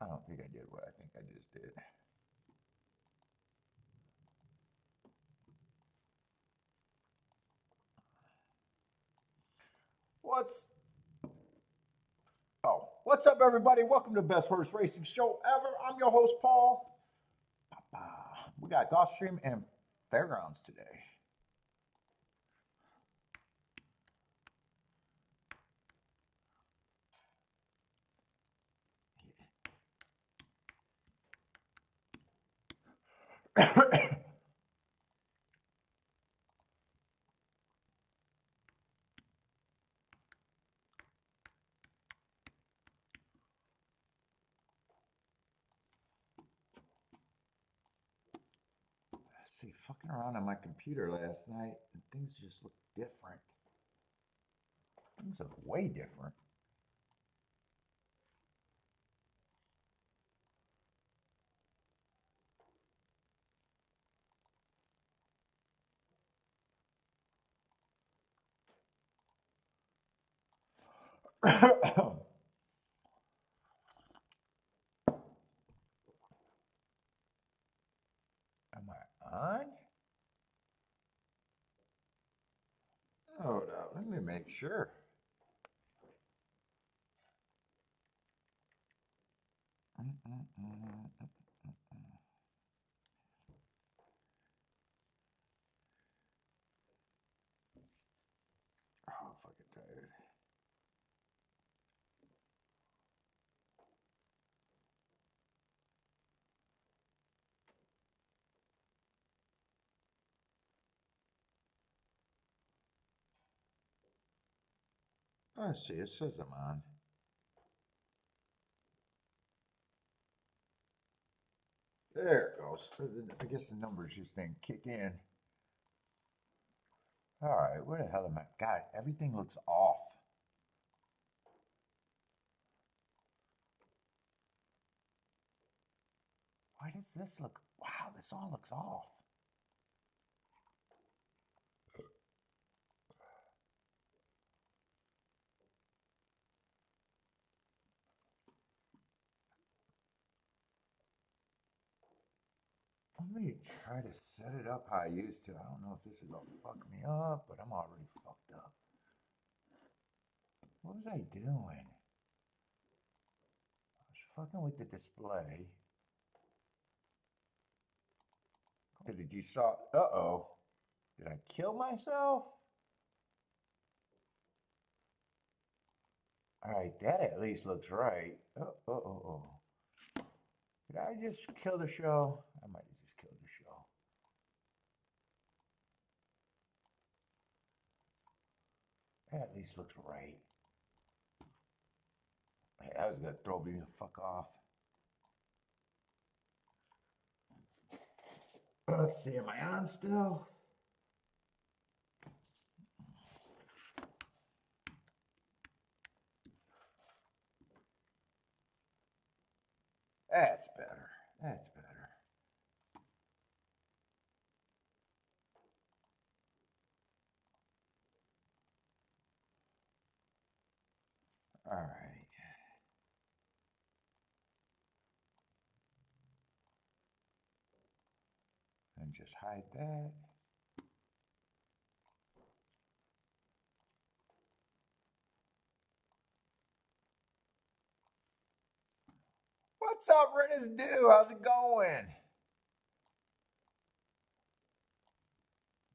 I don't think I did what I think I just did. What's up, everybody? Welcome to the best horse racing show ever. I'm your host, Paul. We got Gulfstream and Fairgrounds today. See, fucking around on my computer last night, and things just look different. Things look way different. Am I on? Hold up, let me make sure. Oh, I'm fucking tired. Let's see, it says I'm on. There it goes. I guess the numbers just didn't kick in. All right, where the hell am I? God, everything looks off. Why does this look? Wow, this all looks off. Let me try to set it up how I used to. I don't know if this is gonna fuck me up, but I'm already fucked up. What was I doing? I was fucking with the display. Did you saw? Uh-oh. Did I kill myself? All right, that at least looks right. Oh. Did I just kill the show? I might have just killed the show. That at least looks right. Hey, I was gonna throw me the fuck off. Let's see, am I on still? That's better. That's better. All right. And just hide that. What's up, Rennis Do? How's it going?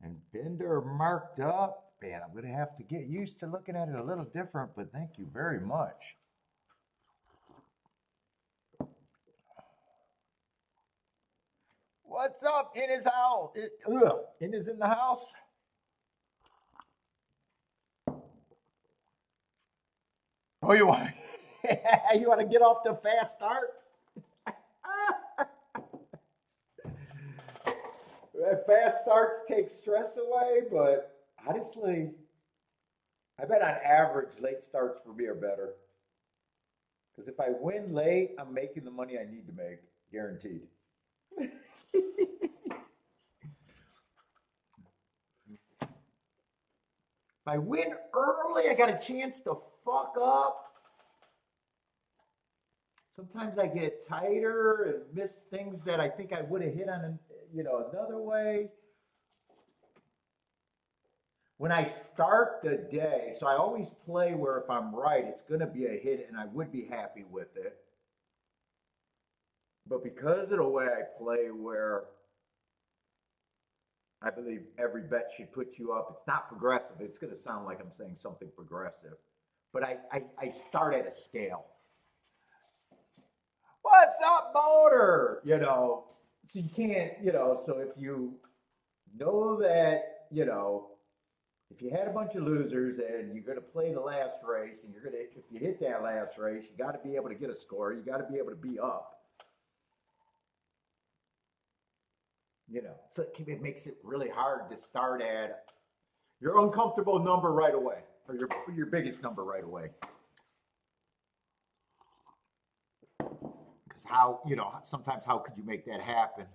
And Bender marked up. Man, I'm going to have to get used to looking at it a little different, but thank you very much. What's up in his house? In his in the house? Oh, you want you want to get off the fast start? That fast starts take stress away, but honestly, I bet on average late starts for me are better. Because if I win late, I'm making the money I need to make, guaranteed. If I win early, I got a chance to fuck up. sometimes I get tighter and miss things that I think I would have hit on, another way. When I start the day, so I always play where if I'm right, it's going to be a hit and I would be happy with it. But because of the way I play, where I believe every bet should put you up, it's not progressive. It's going to sound like I'm saying something progressive. But I start at a scale. What's up, motor? So you can't, so if you know that, if you had a bunch of losers and you're going to play the last race and if you hit that last race, you got to be able to get a score. You got to be able to be up. So it makes it really hard to start at your uncomfortable number right away, or your biggest number right away. Because sometimes how could you make that happen?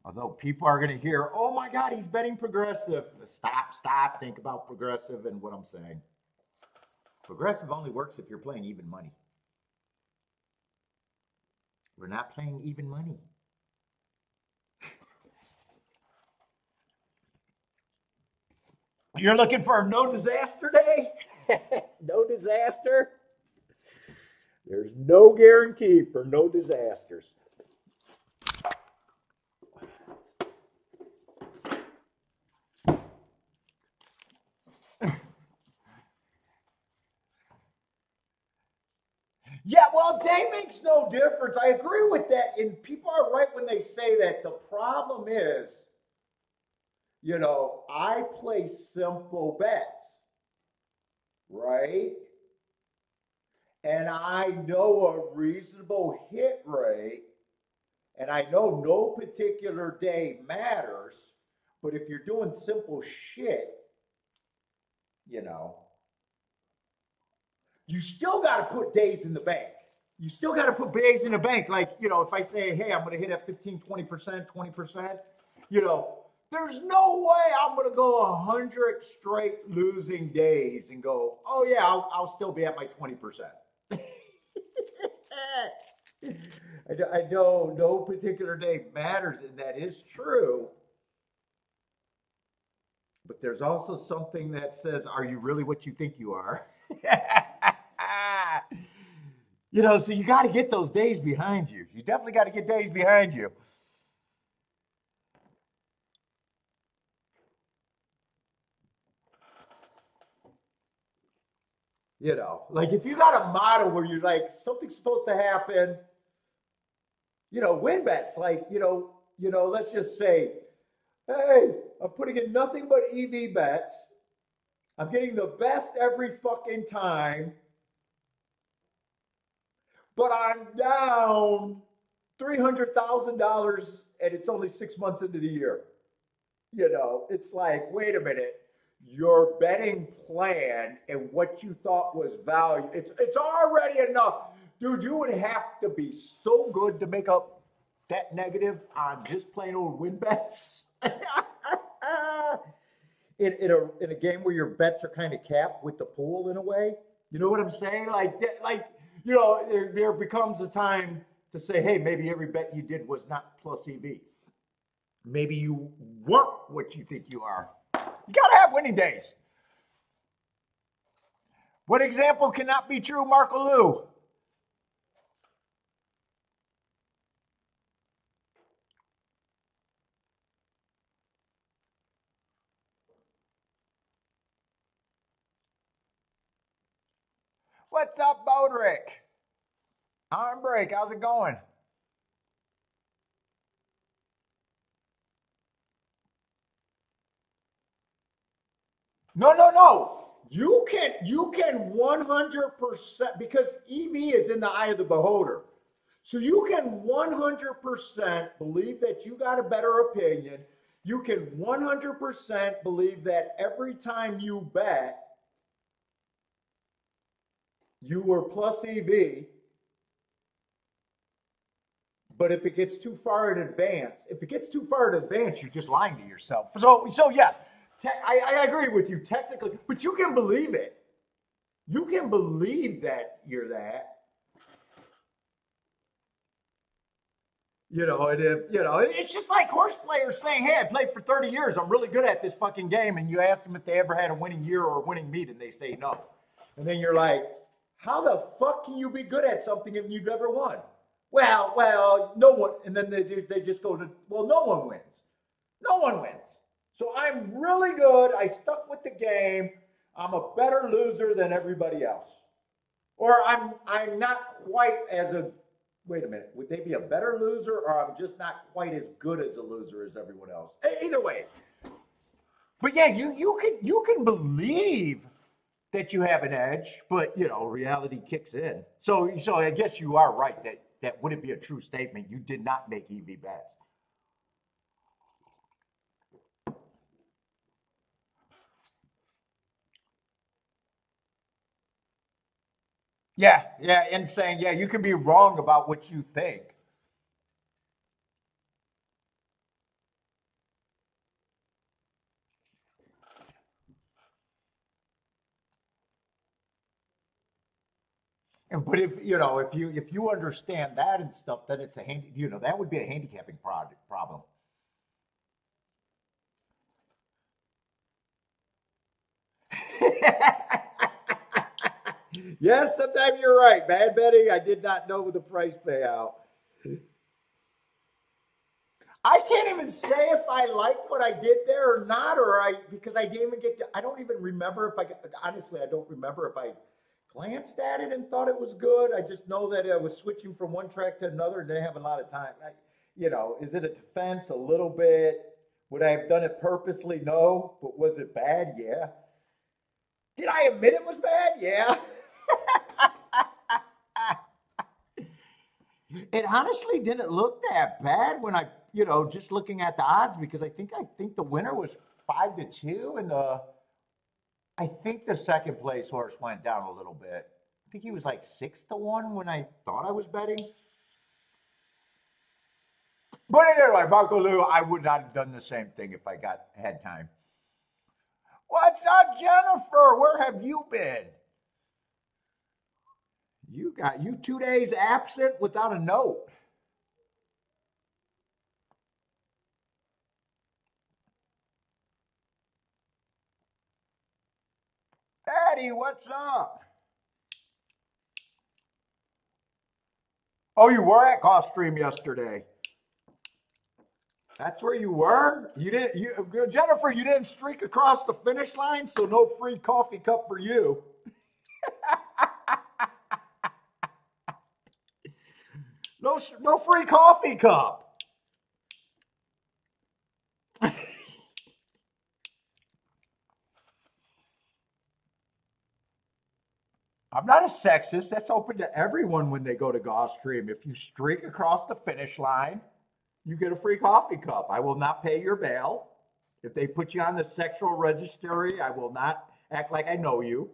Although people are going to hear, oh my God, he's betting progressive. Stop, think about progressive and what I'm saying. Progressive only works if you're playing even money. We're not playing even money. You're looking for a no disaster day? No disaster? There's no guarantee for no disasters. Yeah, well, day makes no difference. I agree with that. And people are right when they say that. The problem is, I play simple bets, right? And I know a reasonable hit rate, and I know no particular day matters, but if you're doing simple shit, you still got to put days in the bank. You still got to put days in the bank. Like, if I say, hey, I'm going to hit at 15, 20%, 20%, there's no way I'm going to go 100 straight losing days and go, oh yeah, I'll still be at my 20%. I know no particular day matters, and that is true. But there's also something that says, are you really what you think you are? So you got to get those days behind you. You definitely got to get days behind you. Like if you got a model where you're like, something's supposed to happen, win bets, like, let's just say, hey, I'm putting in nothing but EV bets. I'm getting the best every fucking time, but I'm down $300,000 and it's only 6 months into the year. It's like, wait a minute. Your betting plan and what you thought was value, it's already enough. Dude, you would have to be so good to make up that negative on just plain old win bets. In a game where your bets are kind of capped with the pool in a way. You know what I'm saying? There becomes a time to say, hey, maybe every bet you did was not plus EV. Maybe you weren't what you think you are. You got to have winning days. What example cannot be true, Marco Lou? What's up, Bodrick? Arm break, how's it going? No. You can 100%, because EV is in the eye of the beholder. So you can 100% believe that you got a better opinion. You can 100% believe that every time you bet, you were plus EV. But if it gets too far in advance, you're just lying to yourself. So yeah, I agree with you technically, but you can believe it. You can believe that you're that. And if, it's just like horse players saying, hey, I played for 30 years. I'm really good at this fucking game. And you ask them if they ever had a winning year or a winning meet, and they say no. And then you're like, how the fuck can you be good at something if you've never won? Well, no one. And then they just go to, well, no one wins. No one wins. So I'm really good. I stuck with the game. I'm a better loser than everybody else. Or I'm not quite as a, wait a minute, would they be a better loser, or I'm just not quite as good as a loser as everyone else? Either way. But yeah, you can believe that you have an edge, but reality kicks in. So I guess you are right that wouldn't be a true statement. You did not make EV bets. Yeah, and saying, yeah, you can be wrong about what you think. But if you understand that and stuff, then it's that would be a handicapping problem. Yes, sometimes you're right. Bad betting. I did not know the price payout. I can't even say if I liked what I did there or not, because I didn't even get to. I don't even remember if honestly, I don't remember if I glanced at it and thought it was good. I just know that I was switching from one track to another and didn't have a lot of time. Is it a defense? A little bit. Would I have done it purposely? No. But was it bad? Yeah. Did I admit it was bad? Yeah. It honestly didn't look that bad when I, just looking at the odds, because I think the winner was 5-2, and I think the second place horse went down a little bit. I think he was like 6-1 when I thought I was betting. But anyway, Marco Lou, I would not have done the same thing if I had time. What's up, Jennifer? Where have you been? You 2 days absent without a note. Daddy, what's up? Oh, you were at Gulfstream yesterday. That's where you were? Jennifer, you didn't streak across the finish line, so no free coffee cup for you. No free coffee cup. I'm not a sexist. That's open to everyone when they go to Gulfstream. If you streak across the finish line, you get a free coffee cup. I will not pay your bail. If they put you on the sexual registry, I will not act like I know you.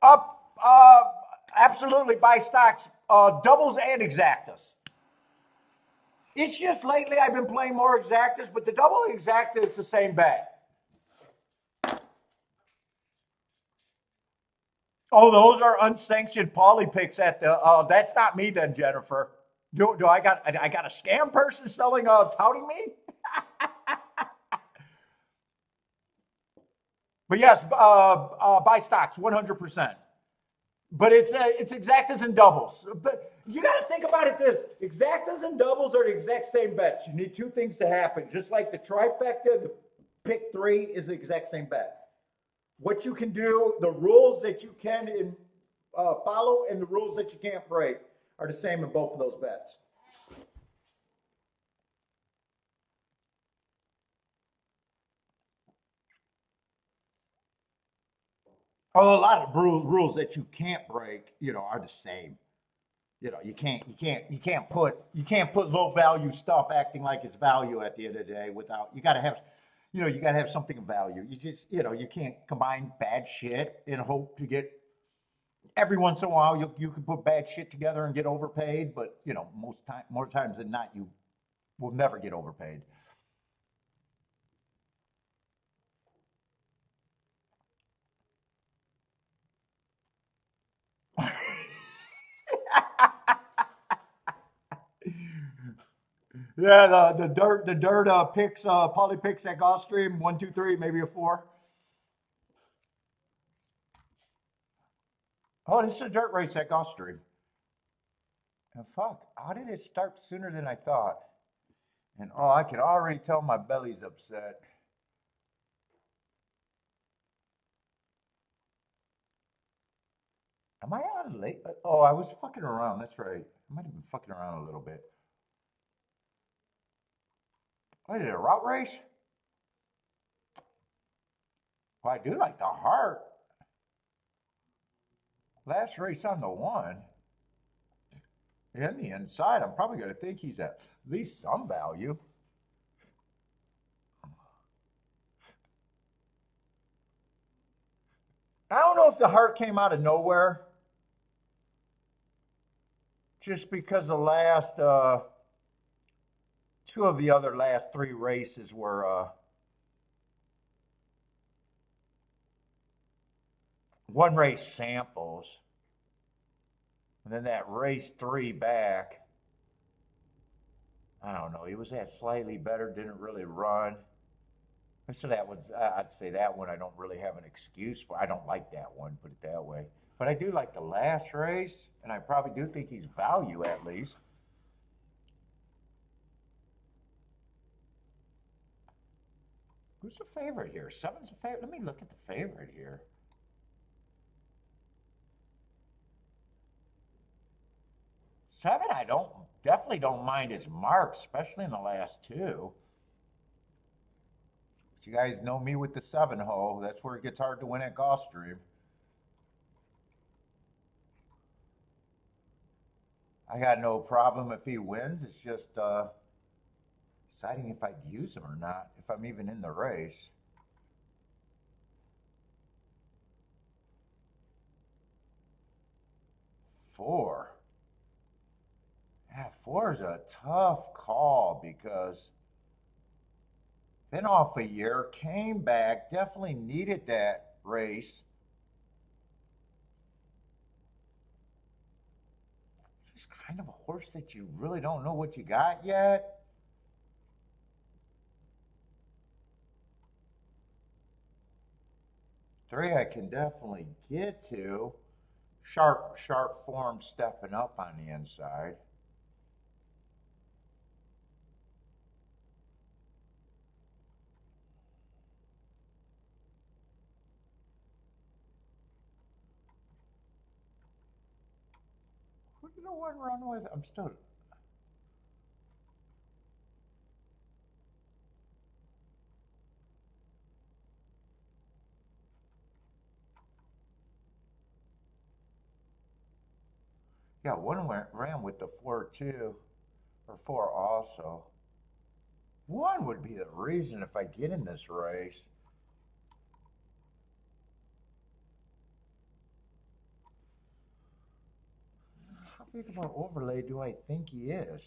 Up, absolutely buy stocks, doubles and exactas. It's just lately I've been playing more exactas, but the double exacta is the same bet. Oh, those are unsanctioned poly picks at the. That's not me then, Jennifer. Do I got a scam person selling touting me? But yes, buy stocks 100%. But it's exactas and doubles. But you got to think about it this: exactas and doubles are the exact same bets. You need two things to happen. Just like the trifecta, the pick three is the exact same bet. What you can do, the rules that you can follow, and the rules that you can't break are the same in both of those bets. Oh, a lot of rules that you can't break, are the same. You can't put low value stuff acting like it's value at the end of the day without you got to have something of value. You can't combine bad shit and hope to get. Every once in a while, you can put bad shit together and get overpaid, but more times than not, you will never get overpaid. Yeah, the dirt picks, poly picks at Gulfstream, 1, 2, 3, maybe a 4. Oh, this is a dirt race at Gulfstream. And fuck, how did it start sooner than I thought? And oh, I can already tell my belly's upset. Am I on late? Oh, I was fucking around. That's right. I might have been fucking around a little bit. What is it, a route race? Well, I do like the heart. Last race on the one. In the inside, I'm probably going to think he's at least some value. I don't know if the heart came out of nowhere, just because the last two of the other last 3 races were one race samples, and then that race 3 back. I don't know. He was at slightly better, didn't really run. So that was, I'd say that one I don't really have an excuse for. I don't like that one, put it that way. But I do like the last race, and I probably do think he's value at least. Who's the favorite here? 7's the favorite. Let me look at the favorite here. 7, I definitely don't mind his mark, especially in the last 2. But you guys know me with the 7 hole. That's where it gets hard to win at Gulfstream. I got no problem if he wins. It's just deciding if I'd use him or not, if I'm even in the race. Four. Yeah, 4 is a tough call because been off a year, came back, definitely needed that race. Just kind of a horse that you really don't know what you got yet. Three, I can definitely get to. Sharp form stepping up on the inside. Who did the one run with? I'm still. Yeah, one ran with the 4-2 or 4 also. One would be the reason if I get in this race. How big of an overlay do I think he is?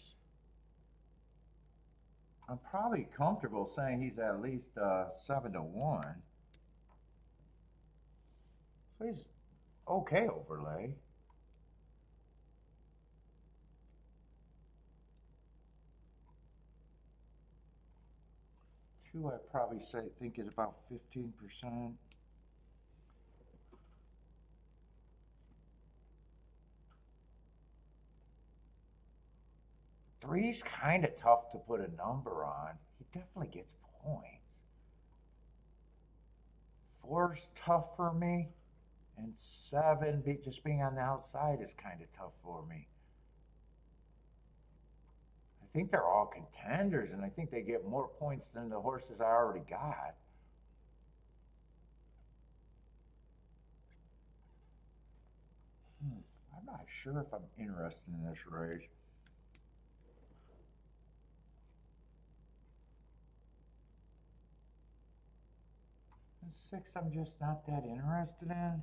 I'm probably comfortable saying he's at least 7-1. So he's okay overlay. Two, I probably think is about 15%. Three's kind of tough to put a number on. He definitely gets points. Four's tough for me, and 7, just being on the outside is kind of tough for me. I think they're all contenders, and I think they get more points than the horses I already got. I'm not sure if I'm interested in this race. And 6, I'm just not that interested in.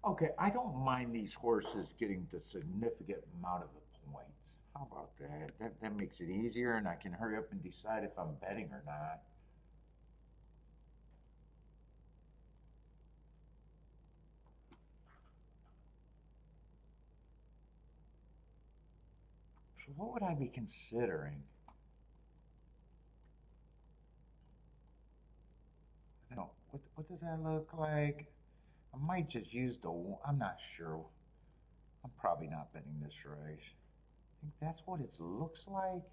Okay, I don't mind these horses getting the significant amount of the points. How about that? That makes it easier, and I can hurry up and decide if I'm betting or not. So what would I be considering? No, what does that look like? I might just use the one. I'm not sure. I'm probably not betting this race. I think that's what it looks like.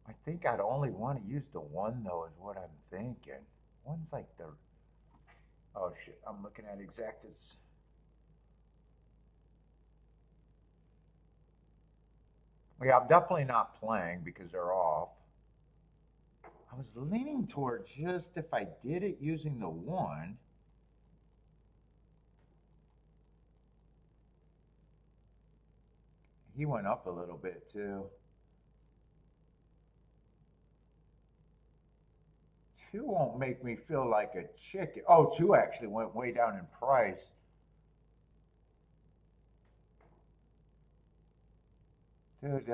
I think I'd only want to use the one though, is what I'm thinking. One's like the. Oh shit! I'm looking at exactas. Yeah, I'm definitely not playing because they're off. I was leaning toward just if I did it using the one. He went up a little bit too. Two won't make me feel like a chicken. Oh, two actually went way down in price. Dude,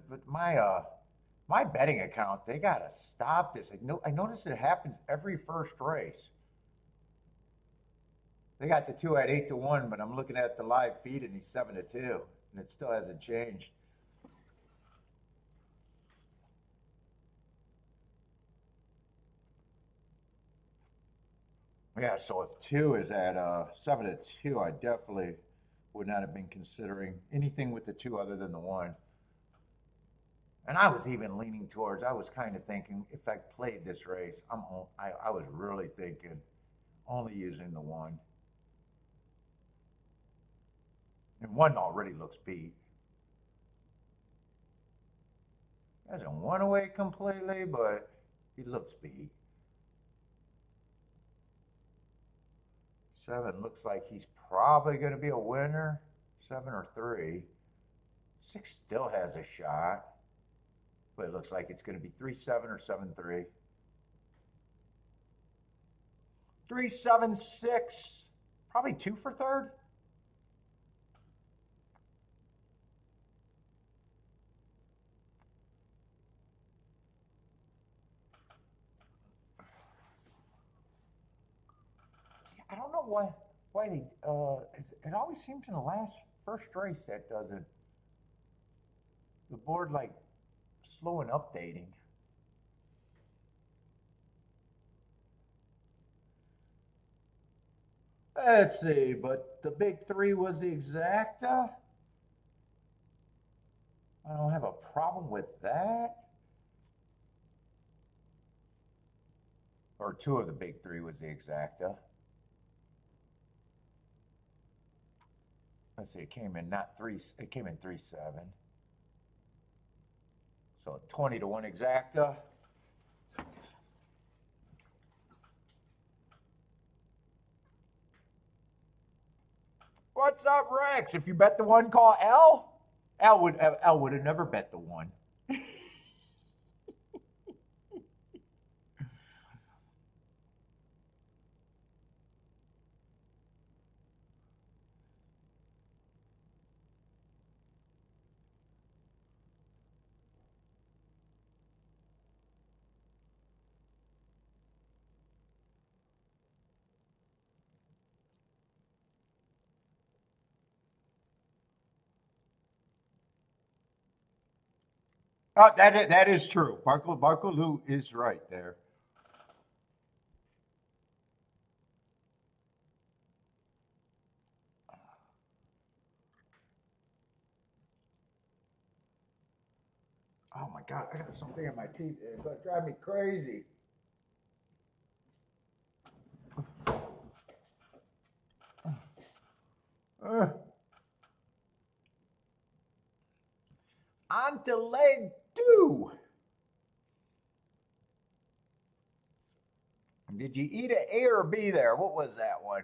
but my betting account, they gotta stop this. I notice it happens every first race. They got the two at 8-1, but I'm looking at the live feed and he's 7-2, and it still hasn't changed. Yeah, so if two is at 7-2, I definitely would not have been considering anything with the two other than the one. And I was even leaning towards. I was kind of thinking if I played this race, I was really thinking only using the one. And one already looks beat. Hasn't won away completely, but he looks beat. Seven looks like he's probably going to be a winner. 7 or 3. 6 still has a shot, but it looks like it's going to be 3-7 or 7-3. 3-7-6, probably 2 for third. I don't know why they it always seems in the last first race that doesn't the board like slow and updating. Let's see, but the big three was the exacta. I don't have a problem with that. Or two of the big three was the exacta. Let's see, it came in not three. It came in 3-7. So 20-1 exacta. What's up, Rex? If you bet the one, call L. L would have never bet the one. Oh, that is true. Marco Lou is right there. Oh my God, I got something in my teeth. It's gonna drive me crazy. Uh, on to leg 2. Did you eat an A or B there? What was that one?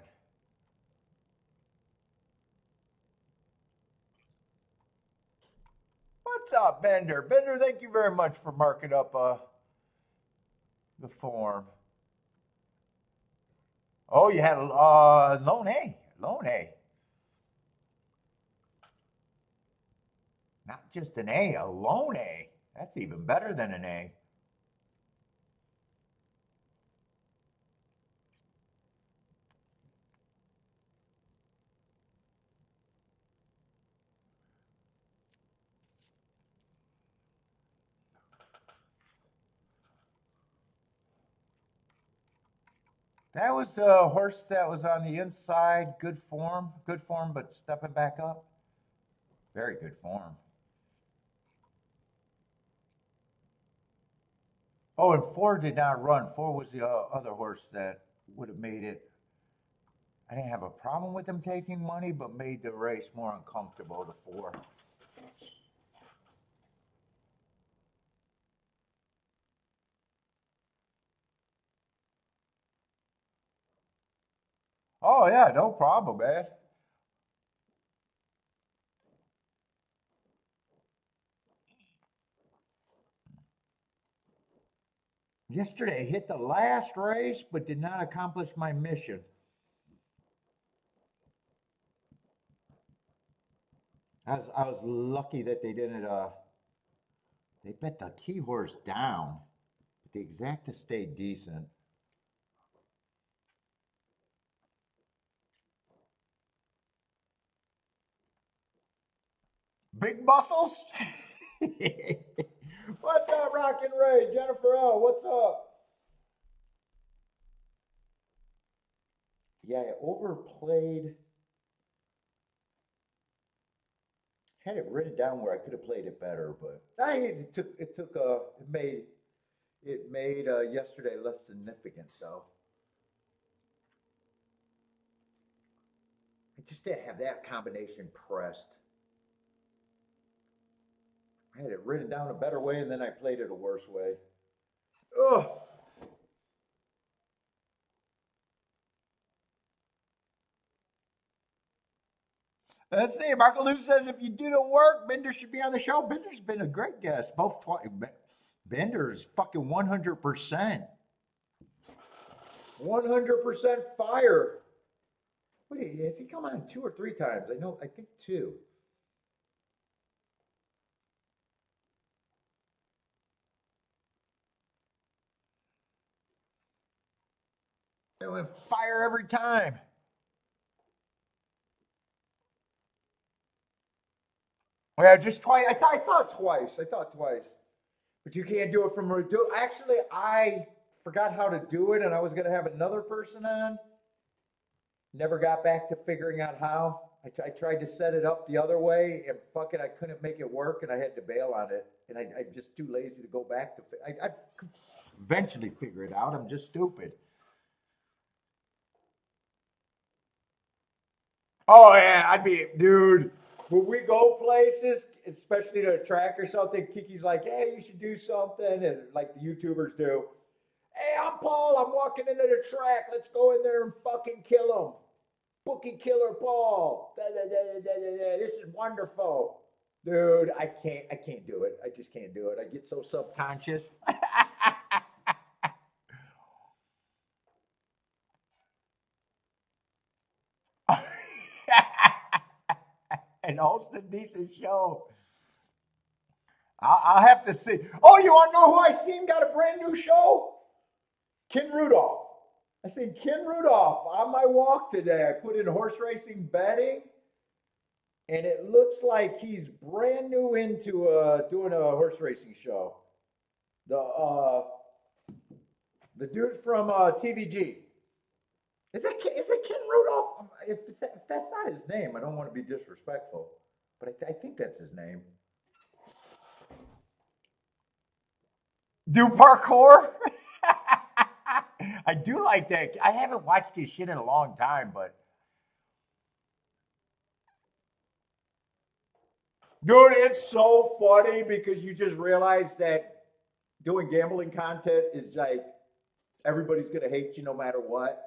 What's up, Bender? Bender, thank you very much for marking up the form. Oh, you had a lone A. Lone A. Not just an A, a lone A. That's even better than an A. That was the horse that was on the inside. Good form, but stepping back up. Very good form. Oh, and 4 did not run. 4 was the other horse that would have made it. I didn't have a problem with him taking money, but made the race more uncomfortable, the 4. Oh, yeah, no problem, man. Yesterday, hit the last race, but did not accomplish my mission. I was lucky that they didn't, they bet the key horse down. But the exacta stayed decent. Big muscles? What's up, Rockin' Ray? Jennifer L., what's up? Yeah, I overplayed. Had it written down where I could have played it better, but it made yesterday less significant. So I just didn't have that combination pressed. I had it written down a better way, and then I played it a worse way. Ugh. Let's see. Marco Lou says if you do the work, Bender should be on the show. Bender's been a great guest. Both twice. Bender's fucking 100%. 100% fire. Has he come on 2 or 3 times? I think 2. They went fire every time. Yeah, just twice. I thought twice. But you can't do it from actually, I forgot how to do it, and I was going to have another person on. Never got back to figuring out how. I tried to set it up the other way, and fuck it, I couldn't make it work, and I had to bail on it. And I'm just too lazy to go back to. I eventually figure it out. I'm just stupid. Oh yeah, I'd be, dude. When we go places, especially to a track or something, Kiki's like, "Hey, you should do something," and like the YouTubers do. Hey, I'm Paul. I'm walking into the track. Let's go in there and fucking kill him. Bookie Killer Paul. This is wonderful. Dude, I can't do it. I just can't do it. I get so subconscious. And host a decent show. I'll have to see. Oh, you want to know who I seen got a brand new show? Ken Rudolph. I seen Ken Rudolph on my walk today. I put in horse racing betting, and it looks like he's brand new into doing a horse racing show. The dude from TVG. Is it Ken Rudolph? If that's not his name, I don't want to be disrespectful, but I think that's his name. Do parkour? I do like that. I haven't watched his shit in a long time, but dude, it's so funny because you just realize that doing gambling content is like everybody's gonna hate you no matter what.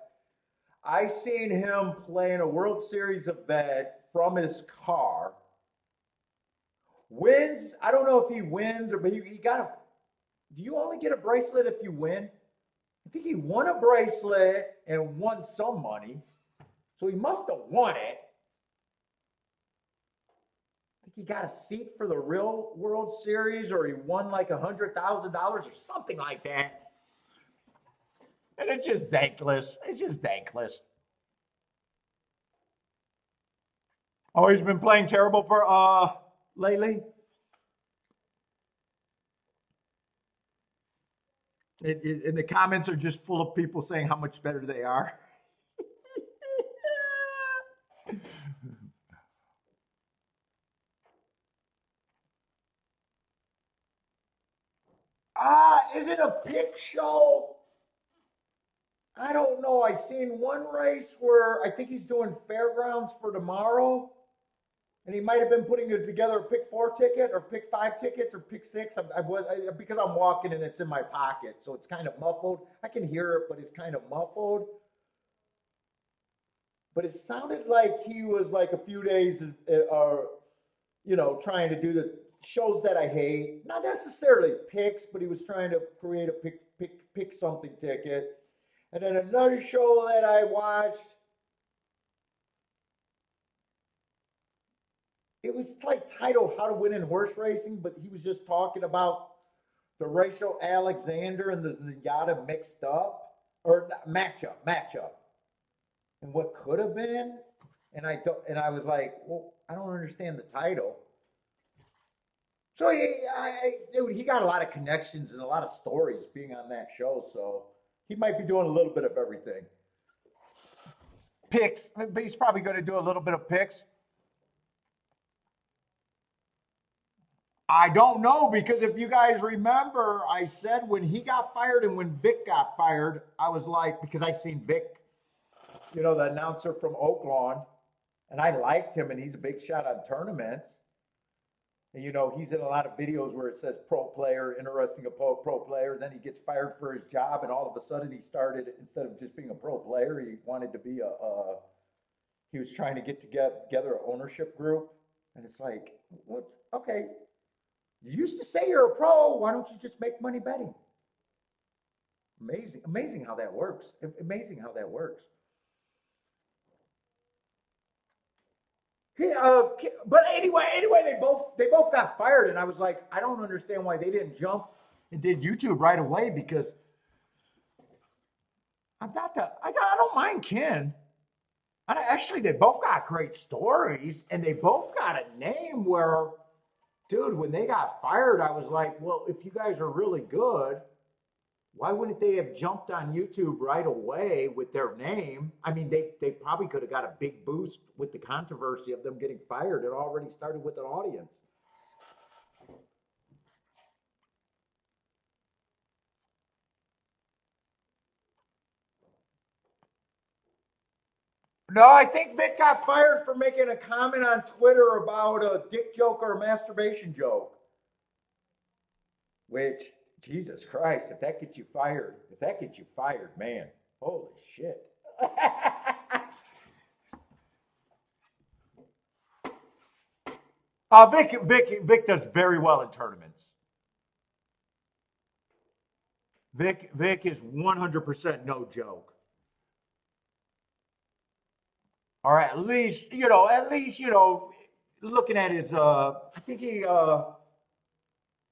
I seen him playing a World Series event from his car. Wins. I don't know if he wins but he got a. Do you only get a bracelet if you win? I think he won a bracelet and won some money. So he must have won it. I think he got a seat for the real World Series, or he won like $100,000 or something like that. And it's just thankless. It's just thankless. Oh, he's been playing terrible for lately. And the comments are just full of people saying how much better they are. Is it a pick show? I don't know. I seen one race where I think he's doing Fairgrounds for tomorrow, and he might have been putting it together a pick four ticket or pick five tickets or pick six. Because I'm walking and it's in my pocket, so it's kind of muffled. I can hear it, but it's kind of muffled. But it sounded like he was like a few days, trying to do the shows that I hate. Not necessarily picks, but he was trying to create a pick something ticket. And then another show that I watched, it was like titled How to Win in Horse Racing, but he was just talking about the Rachel Alexander and the Zenyatta mixed up, or matchup, and what could have been. And I was like, well, I don't understand the title. So dude, he got a lot of connections and a lot of stories being on that show. So he might be doing a little bit of everything. Picks, but he's probably going to do a little bit of picks. I don't know, because if you guys remember, I said when he got fired and when Vic got fired, I was like, because I seen Vic, the announcer from Oaklawn, and I liked him, and he's a big shot on tournaments. And he's in a lot of videos where it says pro player, interesting pro player. Then he gets fired for his job, and all of a sudden he started, instead of just being a pro player, he wanted to be he was trying to get together an ownership group. And it's like, what? Okay, you used to say you're a pro. Why don't you just make money betting? Amazing how that works. Amazing how that works. But anyway, they both got fired, and I was like, I don't understand why they didn't jump and did YouTube right away, because I don't mind Ken. Actually, they both got great stories, and they both got a name where, dude, when they got fired, I was like, well, if you guys are really good, why wouldn't they have jumped on YouTube right away with their name? I mean, they probably could have got a big boost with the controversy of them getting fired. It already started with an audience. No, I think Vic got fired for making a comment on Twitter about a dick joke or a masturbation joke. Which, Jesus Christ, if that gets you fired, man, holy shit. Vic does very well in tournaments. Vic is 100% no joke. Or at least, looking at his, I think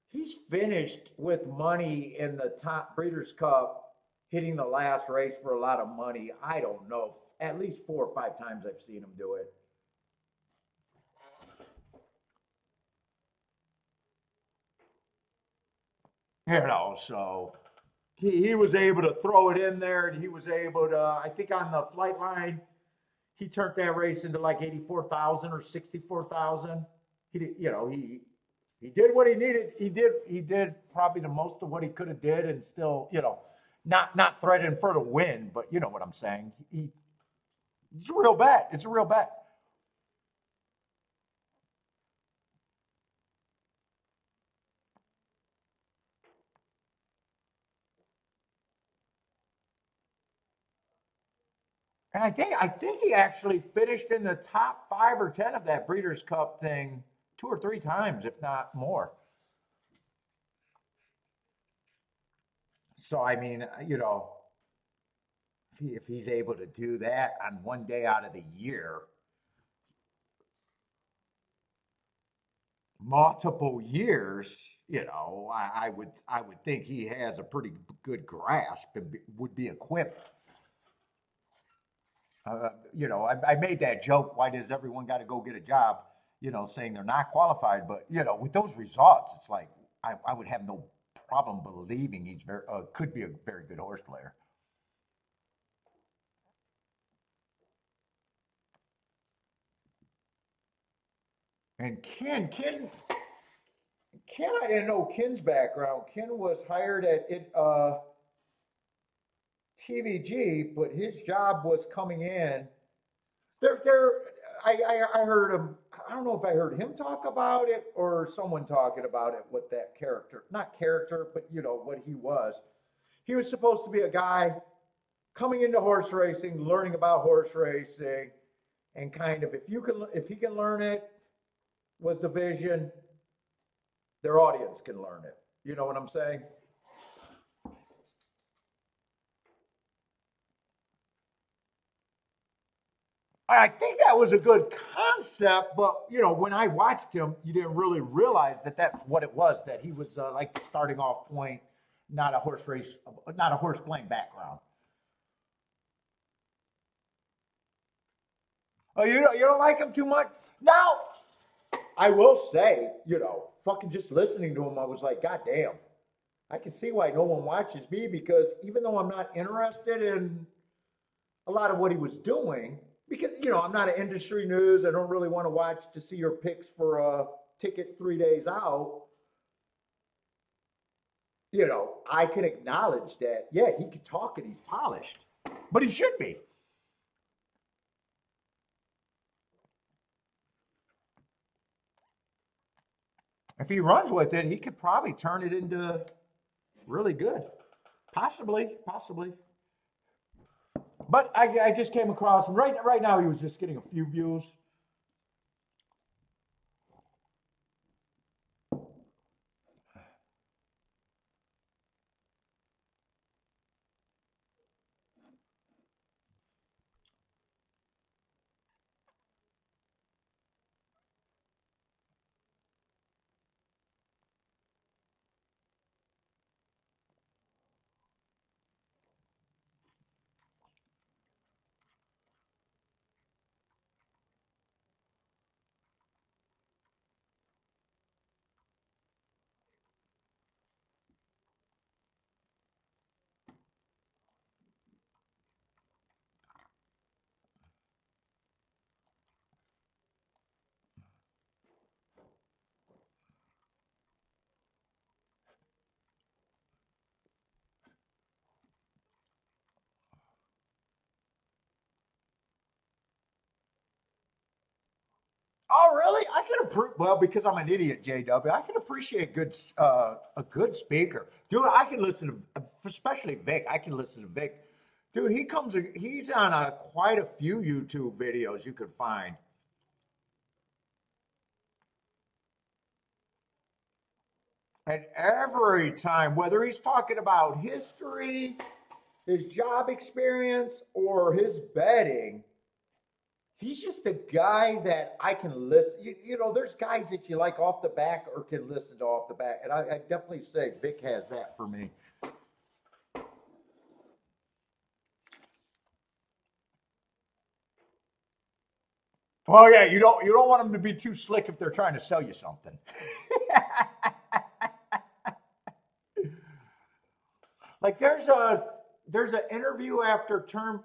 he's finished with money in the top Breeders' Cup, hitting the last race for a lot of money. I don't know, at least 4 or 5 times I've seen him do it. So he was able to throw it in there, and he was able to, I think on the flight line, he turned that race into like 84,000 or 64,000. He did, he did what he needed. He did probably the most of what he could have did, and still, not threatening for the win, but you know what I'm saying. It's a real bet. It's a real bet. And I think he actually finished in the top 5 or 10 of that Breeders' Cup thing 2 or 3 times, if not more. So I mean, if he's able to do that on one day out of the year, multiple years, I would think he has a pretty good grasp and would be equipped. I made that joke. Why does everyone got to go get a job? Saying they're not qualified, but with those results, it's like I would have no problem believing he's could be a very good horse player. And Ken, I didn't know Ken's background. Ken was hired at TVG, but his job was coming in. There. I heard him. I don't know if I heard him talk about it or someone talking about it. What that character, not character, but you know what he was. He was supposed to be a guy coming into horse racing, learning about horse racing, and kind of if he can learn it, was the vision. Their audience can learn it. You know what I'm saying? I think that was a good concept, but you know, when I watched him, you didn't really realize that that's what it was. That he was like the starting off point, not a horse race, not a horse playing background. Oh, you don't like him too much? Now, I will say, you know, fucking just listening to him, I was like, God damn, I can see why no one watches me because even though I'm not interested in a lot of what he was doing, because you know I'm not an industry news. I don't really want to watch to see your picks for a ticket 3 days out. You know, I can acknowledge that. Yeah, he can talk and he's polished, but he should be. If he runs with it, he could probably turn it into really good. Possibly, possibly. But I just came across him right now. He was just getting a few views. Oh, really? I can appreciate well because I'm an idiot, JW. I can appreciate a good speaker, dude. I can listen to, especially Vic. I can listen to Vic, dude. He's on quite a few YouTube videos you could find, and every time, whether he's talking about history, his job experience, or his betting, he's just a guy that I can listen. You know, there's guys that you like off the back or can listen to off the back, and I definitely say Vic has that for me. Well, yeah, you don't want them to be too slick if they're trying to sell you something. Like there's an interview after term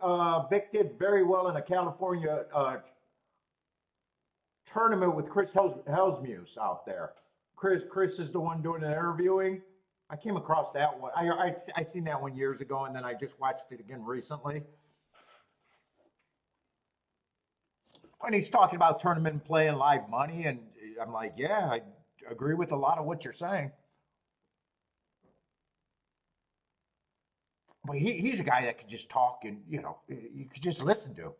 Vic did very well in a California tournament with Chris Helsmuse out there. Chris is the one doing the interviewing. I came across that one. I seen that one years ago, and then I just watched it again recently. And he's talking about tournament play and live money, and I'm like, yeah, I agree with a lot of what you're saying. But he's a guy that could just talk, and you know, you could just listen to.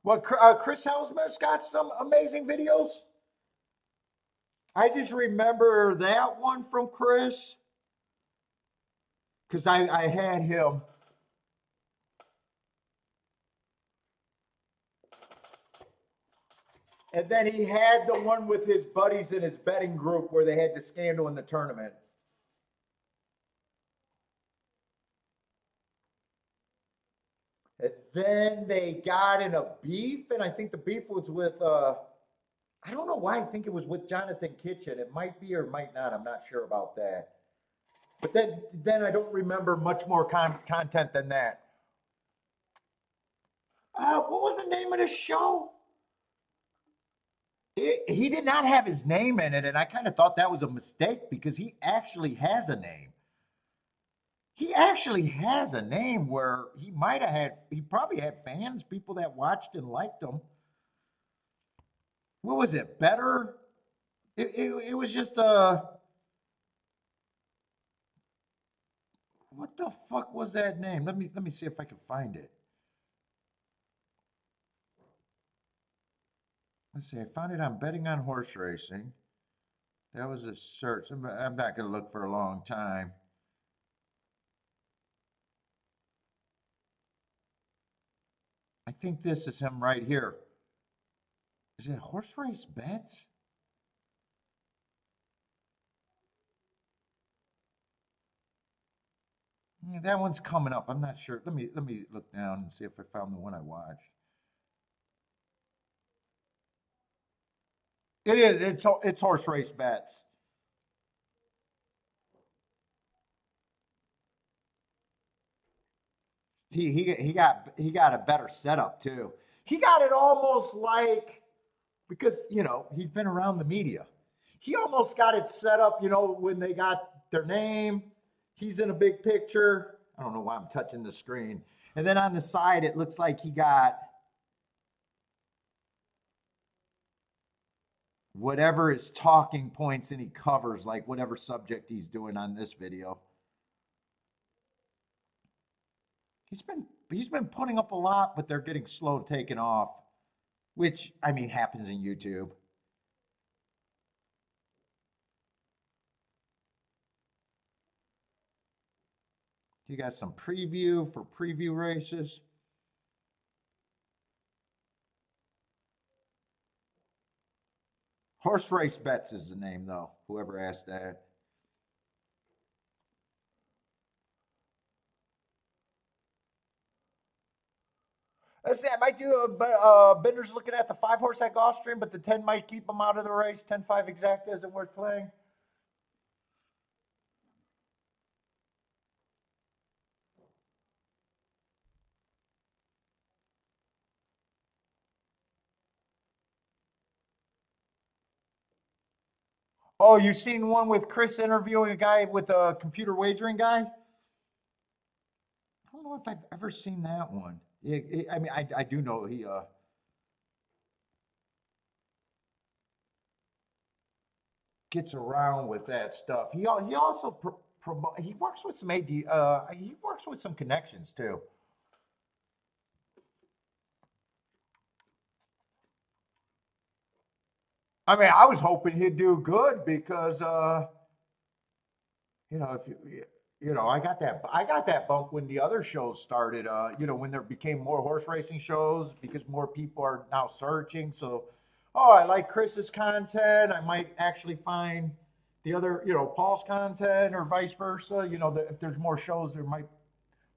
Well, Chris Helsmer's got some amazing videos. I just remember that one from Chris because I had him. And then he had the one with his buddies in his betting group where they had the scandal in the tournament. then they got in a beef, and I think the beef was with I don't know why I think it was with Jonathan Kitchen. It might be or might not. I'm not sure about that. But then I don't remember much more content than that. What was the name of the show? He did not have his name in it, and I kind of thought that was a mistake because he actually has a name. He actually has a name where he might have had, he probably had fans, people that watched and liked him. What was it? Better? It was just what the fuck was that name? Let me see if I can find it. Let's see. I found it on betting on horse racing. That was a search. I'm not going to look for a long time. I think this is him right here. Is it horse race bets? Yeah, that one's coming up. I'm not sure. Let me look down and see if I found the one I watched. It is. It's horse race bets. He got a better setup too. He got it almost like because he's been around the media. He almost got it set up. When they got their name, he's in a big picture. I don't know why I'm touching the screen. And then on the side, it looks like he got whatever his talking points and he covers, like whatever subject he's doing on this video. He's been putting up a lot, but they're getting slow taking off, which I mean happens in YouTube. You got some preview for preview races. Horse race bets is the name though. Whoever asked that. Let's see. I might do Bender's looking at the 5 horse at Gulfstream, but the 10 might keep him out of the race. 10-5 exact isn't worth playing. Oh, you seen one with Chris interviewing a guy with a computer wagering guy? I don't know if I've ever seen that one. I mean, I do know he gets around with that stuff. He also promote. He works with some AD. He works with some connections too. I mean, I was hoping he'd do good because if I got that bump when the other shows started. When there became more horse racing shows because more people are now searching. So, oh, I like Chris's content. I might actually find the other, Paul's content or vice versa. If there's more shows, there might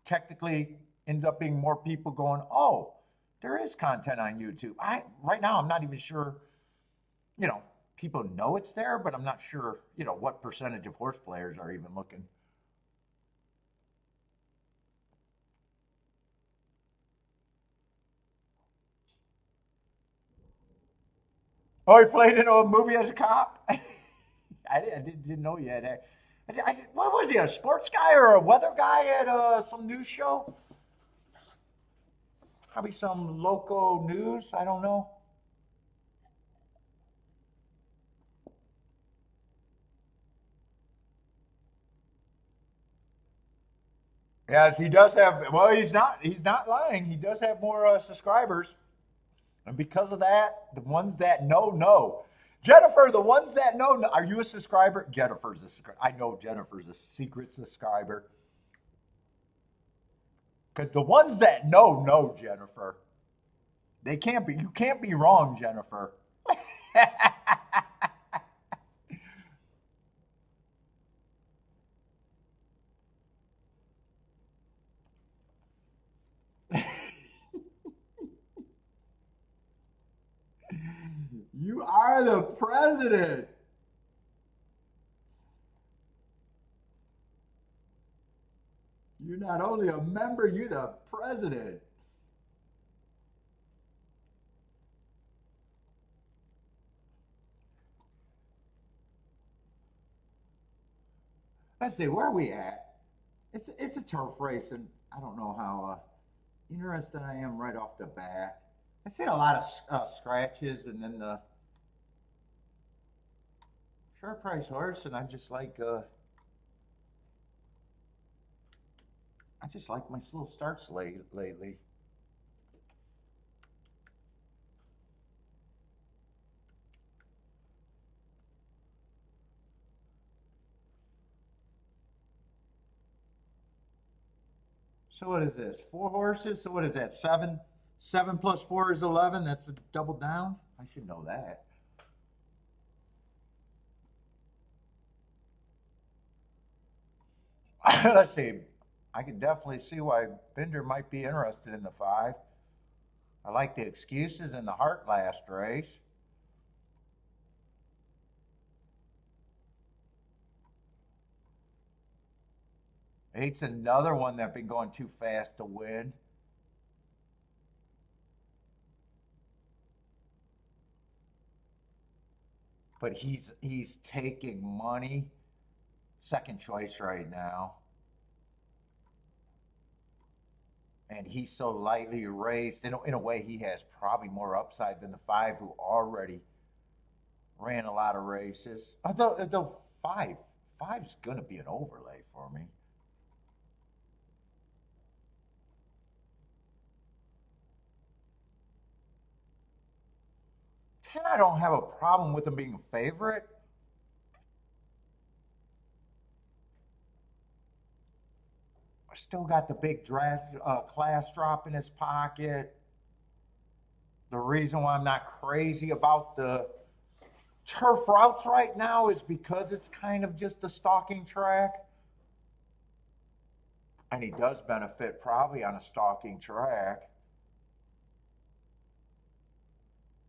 technically ends up being more people going, oh, there is content on YouTube. I right now I'm not even sure, you know, people know it's there, but I'm not sure, what percentage of horse players are even looking. Oh, he played in a movie as a cop. I didn't know yet. What was he? A sports guy or a weather guy at some news show? Probably some local news. I don't know. Yes, he does have. Well, he's not. He's not lying. He does have more subscribers, and because of that, the ones that know. Jennifer, the ones that know, are you a subscriber? Jennifer's a subscriber. I know Jennifer's a secret subscriber. Because the ones that know Jennifer. They can't be. You can't be wrong, Jennifer. You are the president. You're not only a member, you're the president. Let's see, where are we at? It's a turf race, and I don't know how interested I am right off the bat. I see a lot of scratches, and then the sharp price horse, and I just like my slow starts lately. So what is this? 4 horses. So what is that? Seven. 7 plus 4 is 11. That's a double down. I should know that. Let's see. I can definitely see why Bender might be interested in the 5. I like the excuses in the Heart last race. Eight's another one that's been going too fast to win. But he's taking money. Second choice right now. And he's so lightly raced. In a way, he has probably more upside than the 5, who already ran a lot of races. The five's going to be an overlay for me. I don't have a problem with him being a favorite. I still got the big class drop in his pocket. The reason why I'm not crazy about the turf routes right now is because it's kind of just a stalking track. And he does benefit probably on a stalking track.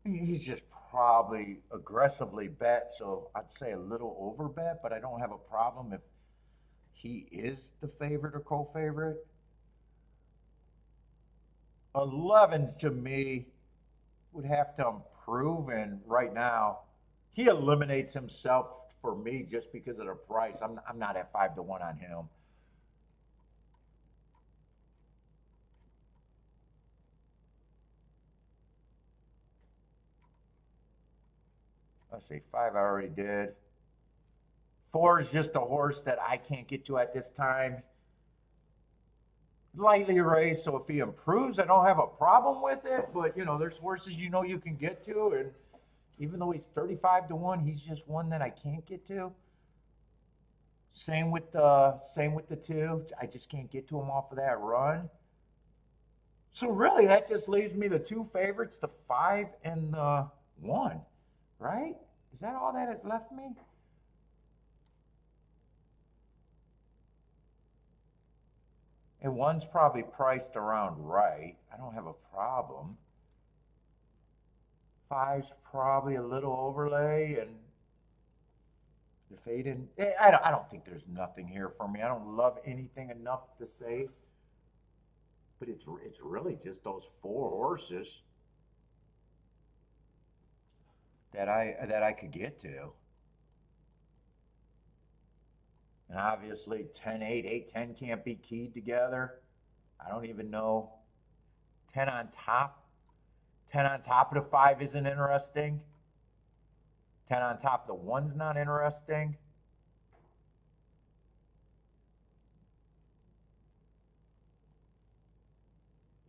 He's just probably aggressively bet, so I'd say a little over bet, but I don't have a problem if he is the favorite or co-favorite. 11 to me would have to improve, and right now he eliminates himself for me just because of the price. I'm not at 5-1 on him. Let's see, 5 I already did. 4 is just a horse that I can't get to at this time. Lightly raced, so if he improves, I don't have a problem with it. But there's horses you can get to, and even though he's 35-1, he's just one that I can't get to. Same with the 2. I just can't get to him off of that run. So really, that just leaves me the 2 favorites, the 5 and the 1. Right? Is that all that it left me? And 1's probably priced around right. I don't have a problem. 5's probably a little overlay, and if 8 and I don't think there's nothing here for me. I don't love anything enough to say, but it's really just those 4 horses that I could get to. And obviously 10-8, 8-10 can't be keyed together. I don't even know. 10 on top. 10 on top of the 5 isn't interesting. 10 on top of the 1's not interesting.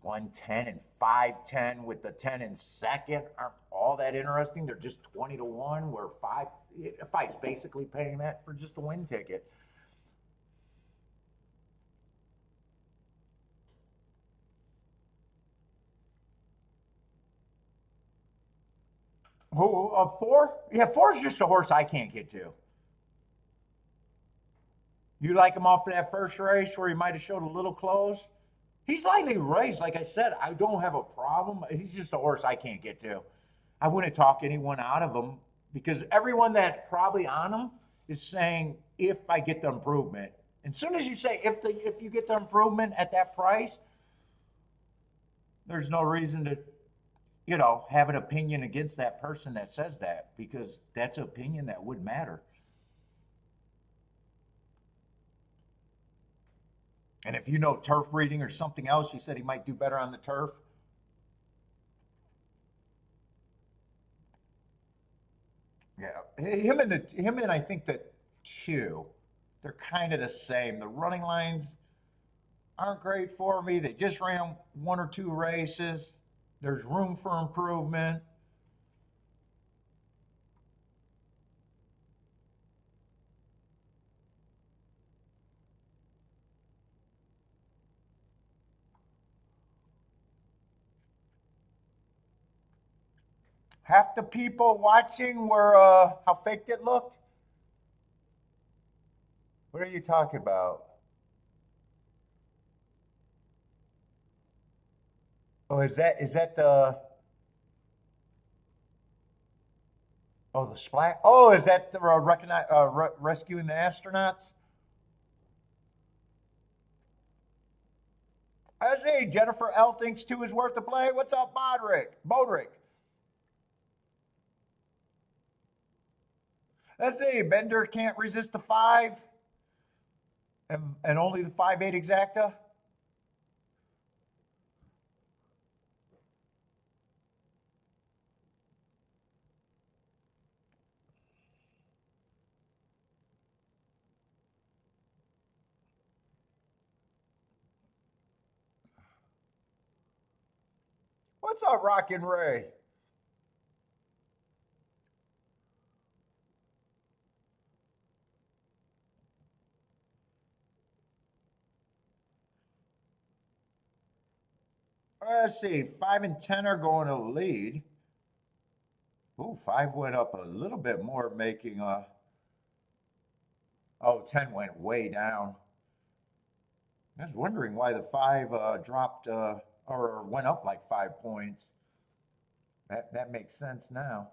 $110 and $510 with the 10 in second aren't all that interesting. They're just 20-1, where 5's basically paying that for just a win ticket. Who, 4? Yeah, 4's just a horse I can't get to. You like him off of that first race where he might have showed a little close? He's lightly raised. Like I said, I don't have a problem. He's just a horse I can't get to. I wouldn't talk anyone out of them because everyone that's probably on them is saying if I get the improvement. And as soon as you say if you get the improvement at that price, there's no reason to have an opinion against that person that says that because that's an opinion that would matter. And if you know turf breeding or something else, you said he might do better on the turf. Yeah, him and I think that Chew, they're kind of the same. The running lines aren't great for me. They just ran one or two races. There's room for improvement. Half the people watching were how fake it looked. What are you talking about? Oh, is that the the splash? Oh, is that the rescuing the astronauts? I see. Jennifer L thinks two is worth the play. What's up, Bodrick? Let's see. Bender can't resist the 5 and only the 5/8 exacta. What's up, Rockin' Ray? Let's see. 5 and 10 are going to lead. Ooh, 5 went up a little bit more, making oh, 10 went way down. I was wondering why the 5 dropped or went up like 5 points. That makes sense now.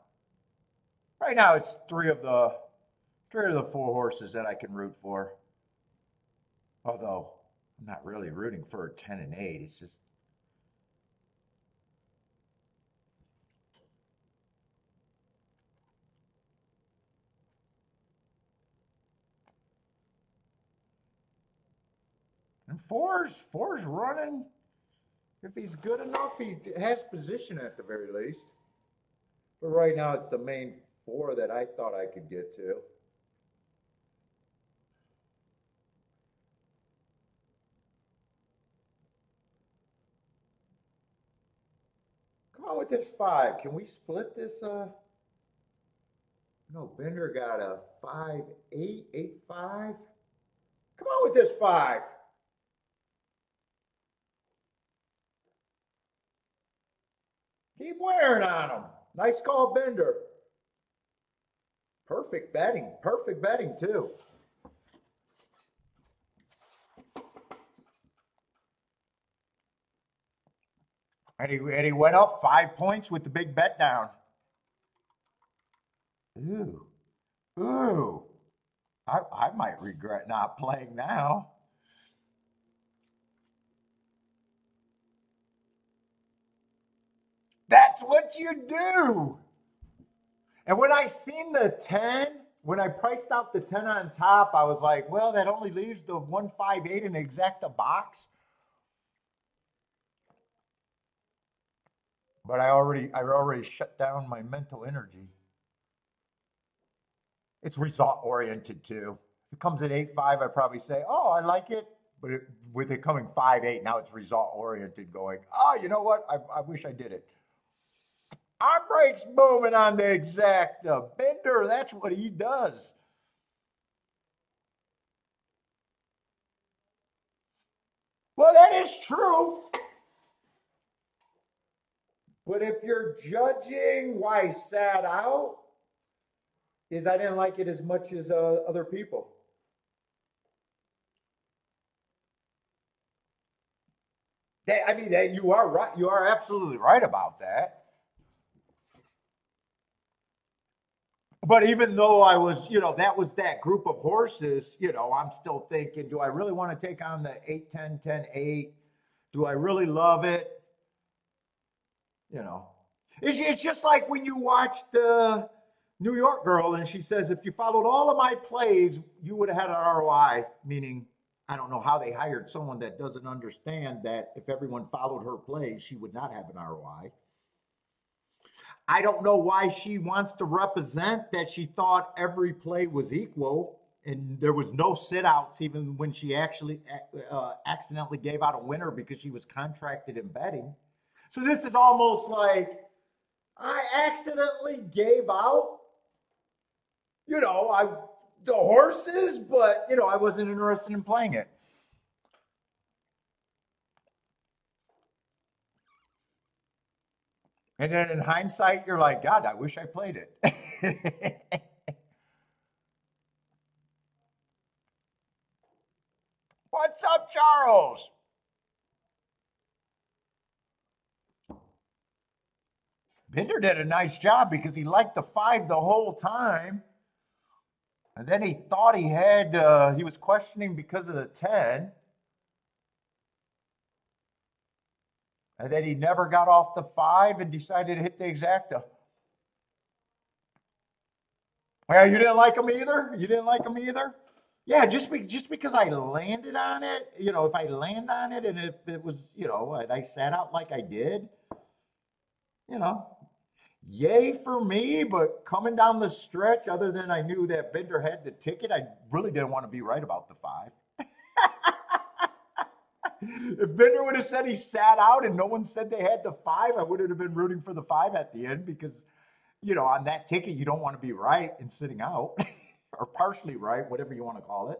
Right now, it's three of the 4 horses that I can root for. Although I'm not really rooting for a 10 and 8. It's just and four's running. If he's good enough, he has position at the very least. But right now, it's the main 4 that I thought I could get to. Come on with this 5. Can we split this? No, Bender got a 5/8, 8/5. Come on with this 5. Keep wearing on him. Nice call, Bender. Perfect betting too. And he went up 5 points with the big bet down. Ooh, ooh. I might regret not playing now. That's what you do. And when I seen the 10, when I priced out the 10 on top, I was like, well, that only leaves the 158 in the exacta box. But I already shut down my mental energy. It's result oriented too. If it comes at 8/5, I probably say, oh, I like it. But with it coming 5/8, now it's result oriented going, oh, you know what? I wish I did it. Arm breaks booming on the exacta. Bender, that's what he does. Well, that is true. But if you're judging why I sat out, is I didn't like it as much as other people. I mean, you are right. You are absolutely right about that. But even though I was, that was that group of horses, I'm still thinking, do I really want to take on the 8, 10, 10, 8? Do I really love it? You know, it's just like when you watch the New York girl and she says, if you followed all of my plays, you would have had an ROI, meaning I don't know how they hired someone that doesn't understand that if everyone followed her plays, she would not have an ROI. I don't know why she wants to represent that she thought every play was equal and there was no sit outs, even when she actually accidentally gave out a winner because she was contracted in betting. So this is almost like I accidentally gave out, I the horses, but I wasn't interested in playing it. And then in hindsight, you're like, God, I wish I played it. What's up, Charles? Binder did a nice job because he liked the 5 the whole time. And then he thought he was questioning because of the 10. And then he never got off the 5 and decided to hit the exacta. Well, you didn't like him either? You didn't like him either? Yeah, just because I landed on it, if I land on it and if it was, and I sat out like I did, you know, yay for me. But coming down the stretch, other than I knew that Bender had the ticket, I really didn't want to be right about the 5. If Bender would have said he sat out and no one said they had the 5, I would have been rooting for the 5 at the end because, on that ticket, you don't want to be right and sitting out or partially right, whatever you want to call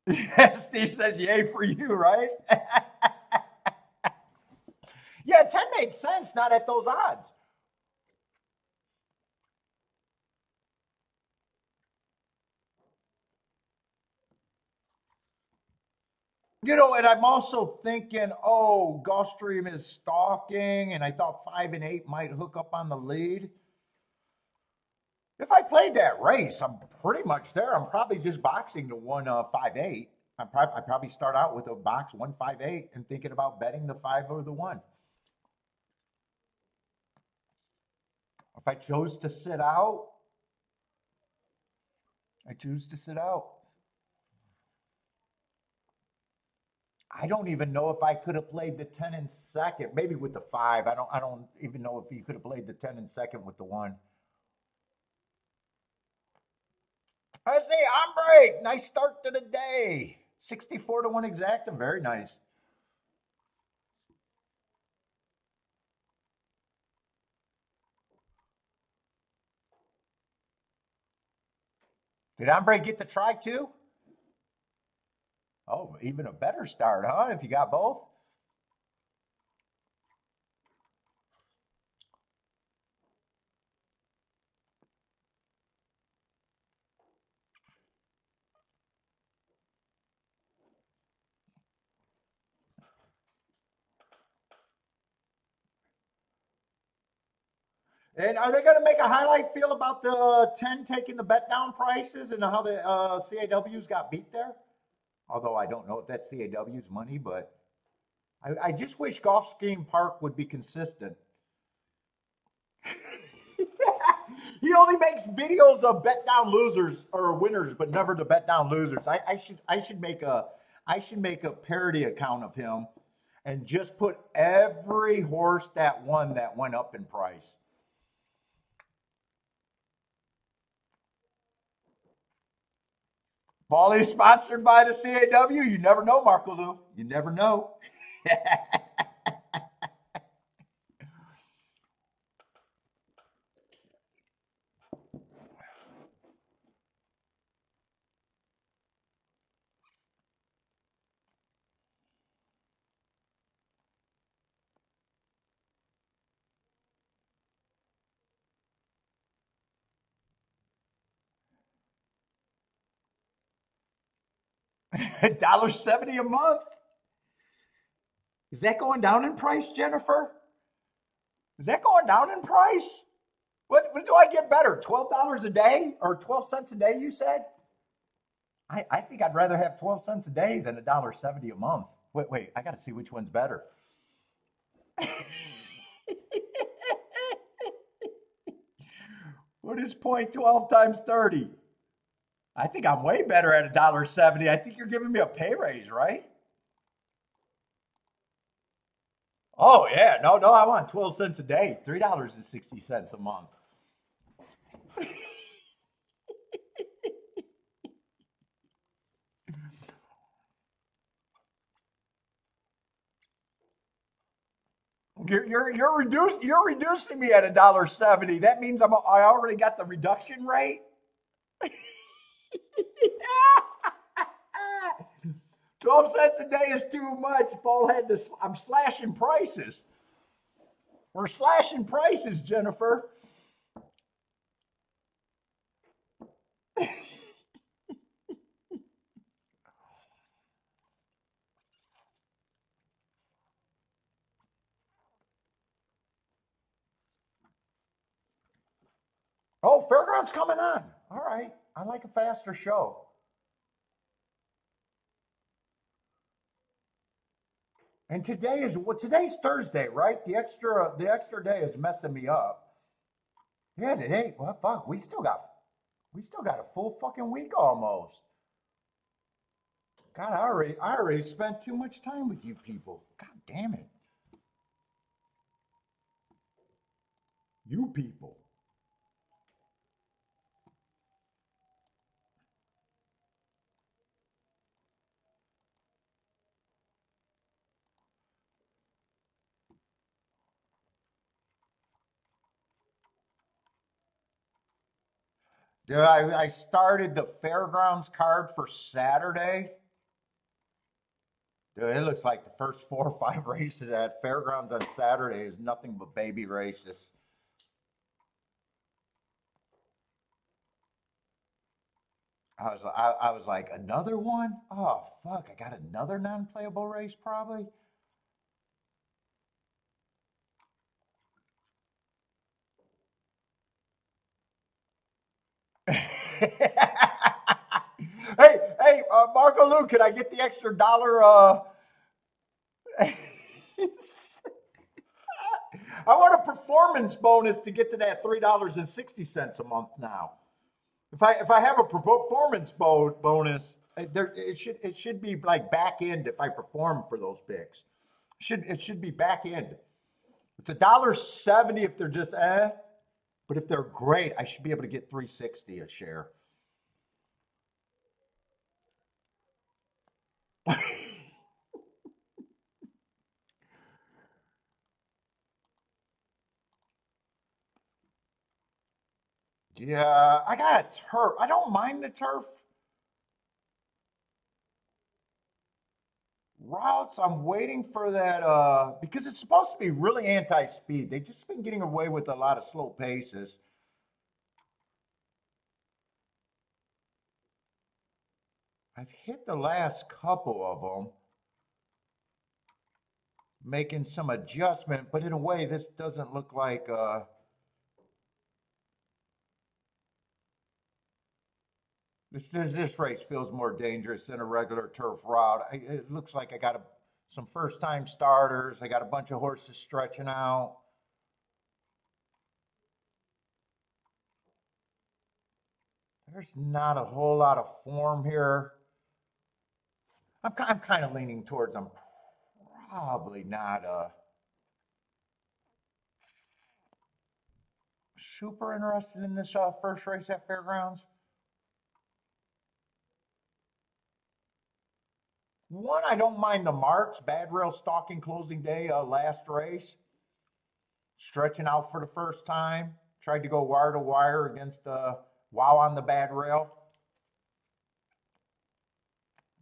it. Steve says, yay for you, right? Yeah, 10 made sense, not at those odds. And I'm also thinking, oh, Gulfstream is stalking, and I thought 5 and 8 might hook up on the lead. If I played that race, I'm pretty much there. I'm probably just boxing to 1 5 8. I probably start out with a box 1 5 8 and thinking about betting the 5 or the 1. If I chose to sit out, I choose to sit out. I don't even know if I could have played the 10 in second. Maybe with the 5. I don't even know if you could have played the 10 in second with the 1. I say, hombre, nice start to the day. 64 to 1 exacta, very nice. Did Hombre get the try too? Oh, even a better start, huh? If you got both. And are they going to make a highlight feel about the 10 taking the bet down prices and how the CAWs got beat there? Although I don't know if that's CAW's money, but I just wish Gulfstream Park would be consistent. He only makes videos of bet down losers or winners, but never to bet down losers. I should make a parody account of him and just put every horse that won that went up in price. Paulie sponsored by the CAW. You never know, Marco Lou. You never know. $1.70 a month. Is that going down in price, Jennifer? Is that going down in price? What do I get better? $12 a day or 12 cents a day, you said? I think I'd rather have 12 cents a day than $1.70 a month. Wait, I got to see which one's better. What is 0.12 times 30? I think I'm way better at $1.70. I think you're giving me a pay raise, right? Oh yeah, no, I want 12 cents a day, $3.60 a month. You're reducing me at $1.70. That means I already got the reduction rate. 12 cents a day is too much. Paul had to. I'm slashing prices. We're slashing prices, Jennifer. Oh, Fairgrounds coming on. All right. I like a faster show. And today's Thursday, right? The extra day is messing me up. Yeah, today. Well, fuck. We still got a full fucking week almost. God, I already spent too much time with you people. God damn it. You people. Dude, I started the Fairgrounds card for Saturday. Dude, it looks like the first 4 or 5 races at Fairgrounds on Saturday is nothing but baby races. I was like, another one? Oh fuck, I got another non-playable race probably. Hey, Marco Luke, can I get the extra dollar? I want a performance bonus to get to that $3.60 a month now. If I have a performance bonus, it should be like back end if I perform for those picks. It should be back end. It's $1.70 if they're just but if they're great, I should be able to get 360 a share. Yeah, I got a turf. I don't mind the turf routes. I'm waiting for that because it's supposed to be really anti-speed. They've just been getting away with a lot of slow paces. I've hit the last couple of them, making some adjustment, but in a way, this doesn't look like this race feels more dangerous than a regular turf route. It looks like I got some first time starters. I got a bunch of horses stretching out. There's not a whole lot of form here. I'm kind of leaning towards I'm probably not super interested in this first race at Fairgrounds. One, I don't mind the marks. Bad rail stalking closing day, last race. Stretching out for the first time. Tried to go wire to wire against Wow on the bad rail.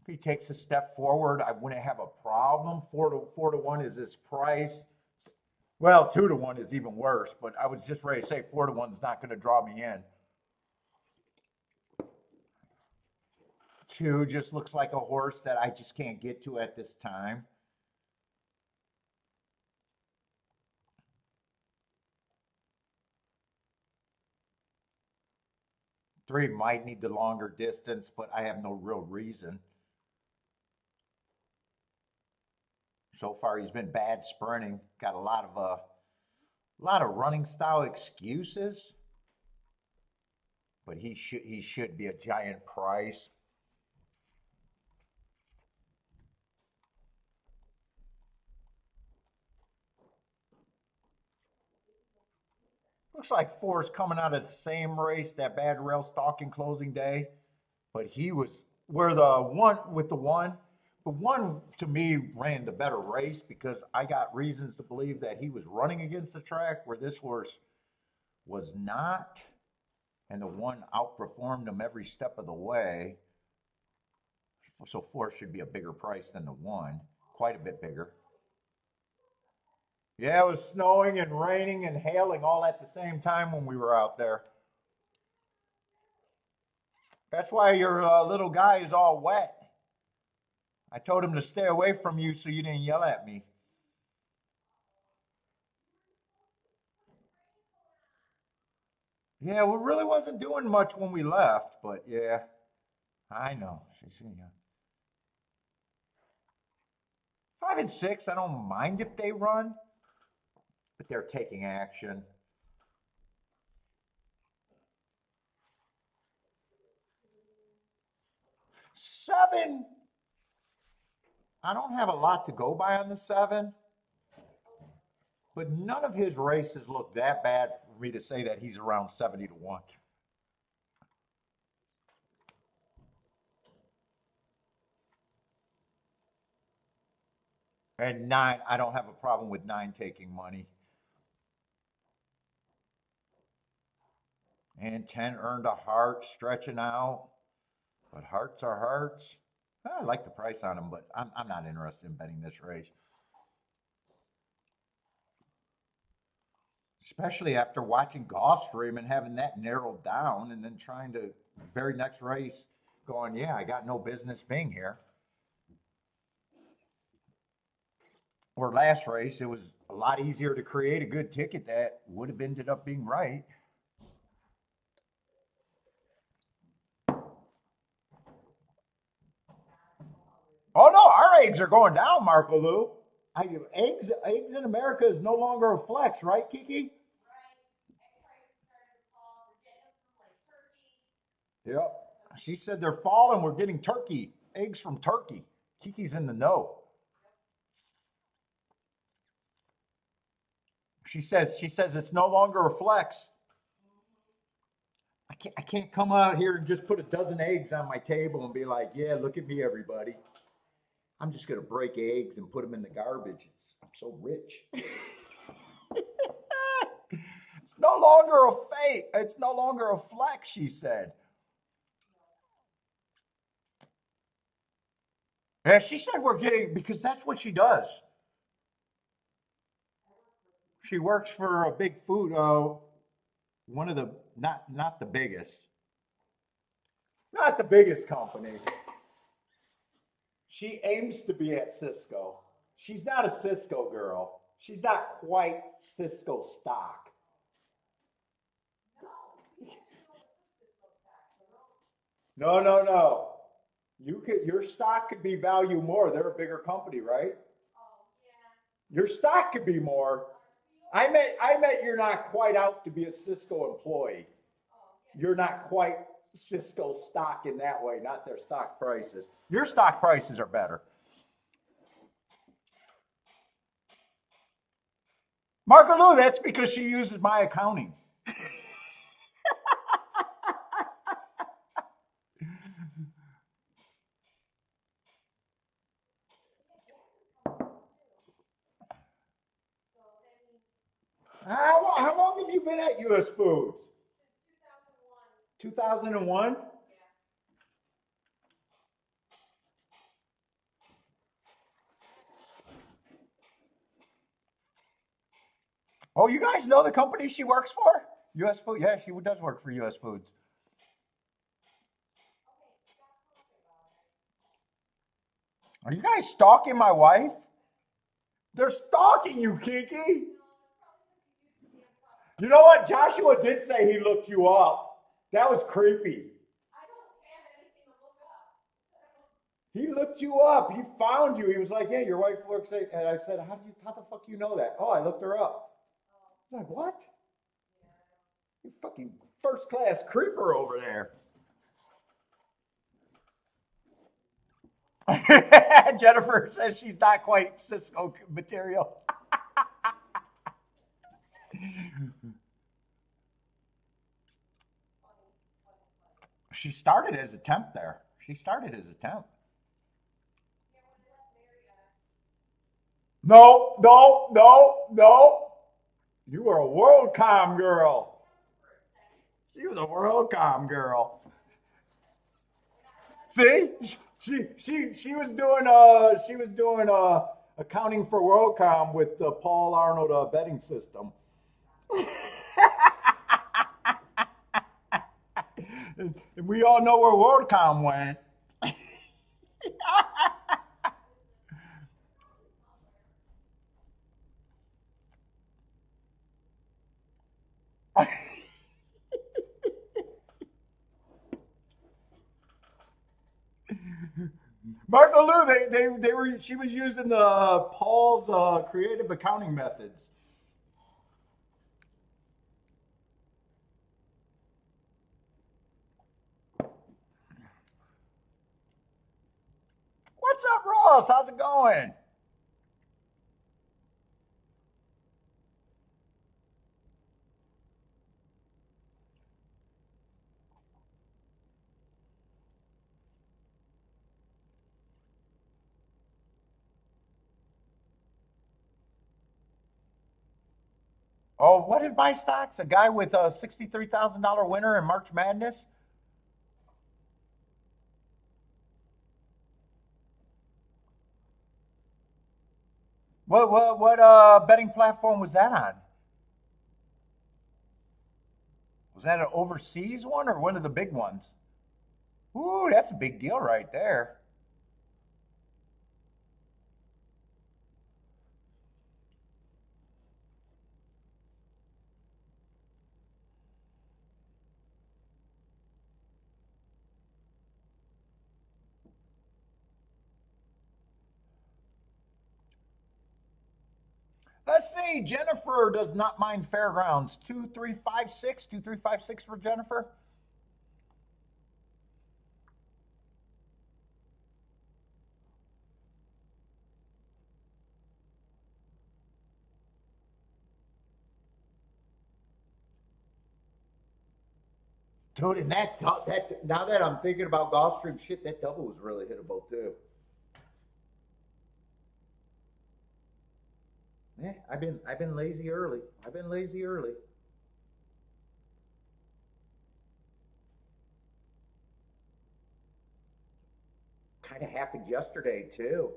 If he takes a step forward, I wouldn't have a problem. 4 to 1 is his price. Well, 2 to 1 is even worse, but I was just ready to say 4 to 1 is not going to draw me in. 2 just looks like a horse that I just can't get to at this time. 3 might need the longer distance, but I have no real reason. So far, he's been bad sprinting. Got a lot of running style excuses, but he should be a giant price. Looks like 4's coming out of the same race, that bad rail stalking closing day, but he was where the one with the one. The one to me ran the better race because I got reasons to believe that he was running against the track where this horse was not, and the one outperformed him every step of the way. So 4 should be a bigger price than the one, quite a bit bigger. Yeah, it was snowing and raining and hailing all at the same time when we were out there. That's why your little guy is all wet. I told him to stay away from you so you didn't yell at me. Yeah, we really wasn't doing much when we left, but yeah, I know. 5 and 6, I don't mind if they run, but they're taking action. 7, I don't have a lot to go by on the 7, but none of his races look that bad for me to say that he's around 70 to 1. And 9, I don't have a problem with 9 taking money. And 10 earned a heart, stretching out. But hearts are hearts. I like the price on them, but I'm not interested in betting this race. Especially after watching Gulfstream and having that narrowed down and then trying to, very next race, going, yeah, I got no business being here. Or last race, it was a lot easier to create a good ticket that would have ended up being right. Oh no, our eggs are going down, Marco Lou. Eggs in America is no longer a flex, right, Kiki? Yep. She said they're falling. We're getting turkey eggs from Turkey. Kiki's in the know. She says it's no longer a flex. I can't come out here and just put a dozen eggs on my table and be like, yeah, look at me, everybody. I'm just gonna break eggs and put them in the garbage. I'm so rich. It's no longer a fake. It's no longer a flex, she said. Yeah, she said we're getting, because that's what she does. She works for a big food, one of the, not the biggest, not the biggest company. She aims to be at Cisco. She's not a Cisco girl. She's not quite Cisco stock. No, no, no. Your stock could be value more. They're a bigger company, right? Your stock could be more. I meant you're not quite out to be a Cisco employee. You're not quite Cisco stock in that way, not their stock prices. Your stock prices are better. Marco Lou, that's because she uses my accounting. How long have you been at US Foods? 2001? Oh, you guys know the company she works for? US Food? Yeah, she does work for US Foods. Are you guys stalking my wife? They're stalking you, Kiki. You know what? Joshua did say he looked you up. That was creepy. I don't have anything to look up. He looked you up. He found you. He was like, "Yeah, your wife works at," and I said, how the fuck you know that?" "Oh, I looked her up." I'm like, "What? You fucking first class creeper over there." Jennifer says she's not quite Cisco material. She started as a temp there. She started as a temp. No, no, no, no. You were a WorldCom girl. She was a WorldCom girl. See, she was doing accounting for WorldCom with the Paul Arnold betting system. And we all know where WorldCom went. Marco Lou, she was using the Paul's creative accounting methods. What's up, Ross? How's it going? Oh, what did my stocks? A guy with a $63,000 winner in March Madness? What betting platform was that on? Was that an overseas one or one of the big ones? Ooh, that's a big deal right there. Let's see. Jennifer does not mind Fairgrounds. 2356. 2356 for Jennifer. Dude, and that now that I'm thinking about Gulfstream, shit, that double was really hittable too. Yeah, I've been lazy early. I've been lazy early. Kind of happened yesterday too.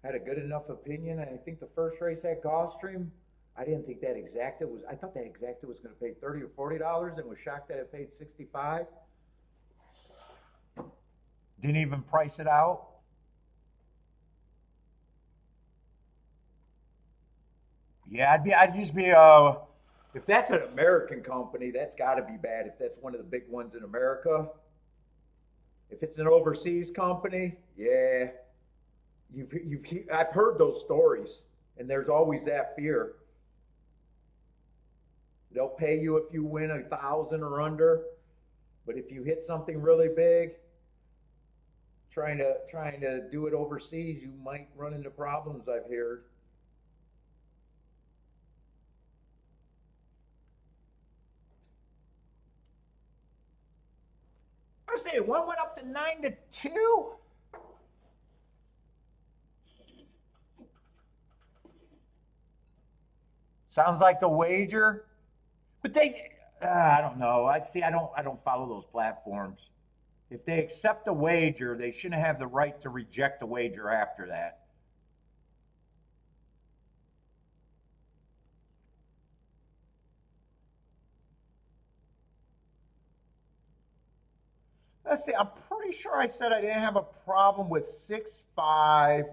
Had a good enough opinion, and I think the first race at Gulfstream, I didn't think that exacta was. I thought that exacta was going to pay $30 or $40, and was shocked that it paid 65. Didn't even price it out. Yeah, I'd just be if that's an American company, that's got to be bad. If that's one of the big ones in America, if it's an overseas company, yeah, I've heard those stories, and there's always that fear. They'll pay you if you win 1,000 or under, but if you hit something really big, trying to do it overseas, you might run into problems. I've heard. I say one went up to 9-2. Sounds like the wager, but I don't know. I don't follow those platforms. If they accept a wager, they shouldn't have the right to reject a wager after that. Let's see. I'm pretty sure I said I didn't have a problem with 6-5. I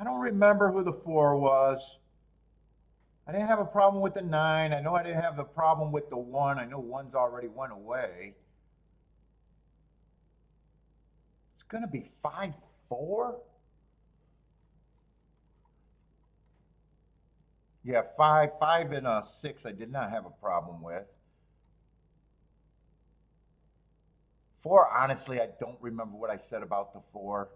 don't remember who the 4 was. I didn't have a problem with the 9. I know I didn't have the problem with the 1. I know 1's already went away. It's going to be 5-4. Yeah, 5 and a 6 I did not have a problem with. 4, honestly, I don't remember what I said about the 4.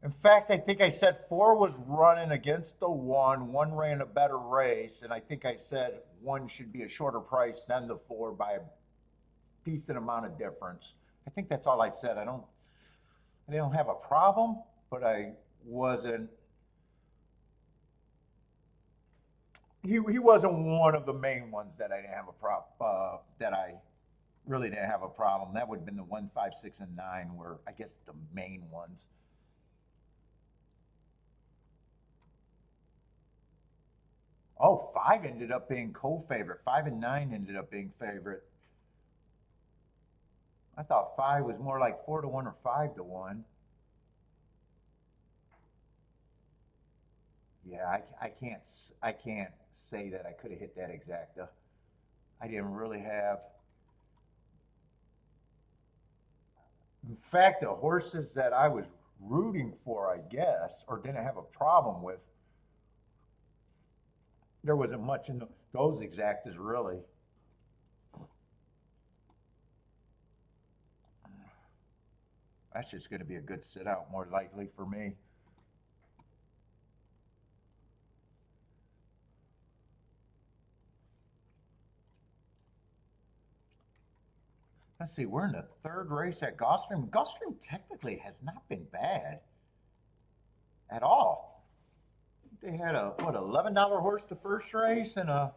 In fact, I think I said 4 was running against the 1. 1 ran a better race, and I think I said 1 should be a shorter price than the 4 by a decent amount of difference. I think that's all I said. I don't have a problem, but I wasn't. He wasn't one of the main ones that I didn't have a problem. That I really didn't have a problem. That would have been the 1, 5, 6, and 9 were, I guess, the main ones. Oh, 5 ended up being co-favorite. 5 and 9 ended up being favorite. I thought 5 was more like 4-1 or 5-1. Yeah, I can't say that I could have hit that exacta. I didn't really have. In fact, the horses that I was rooting for, I guess, or didn't have a problem with, there wasn't much in those exactas really. That's just going to be a good sit out, more likely for me. Let's see, we're in the 3rd race at Gulfstream. Gulfstream technically has not been bad at all. They had a, what, $11 horse the first race and a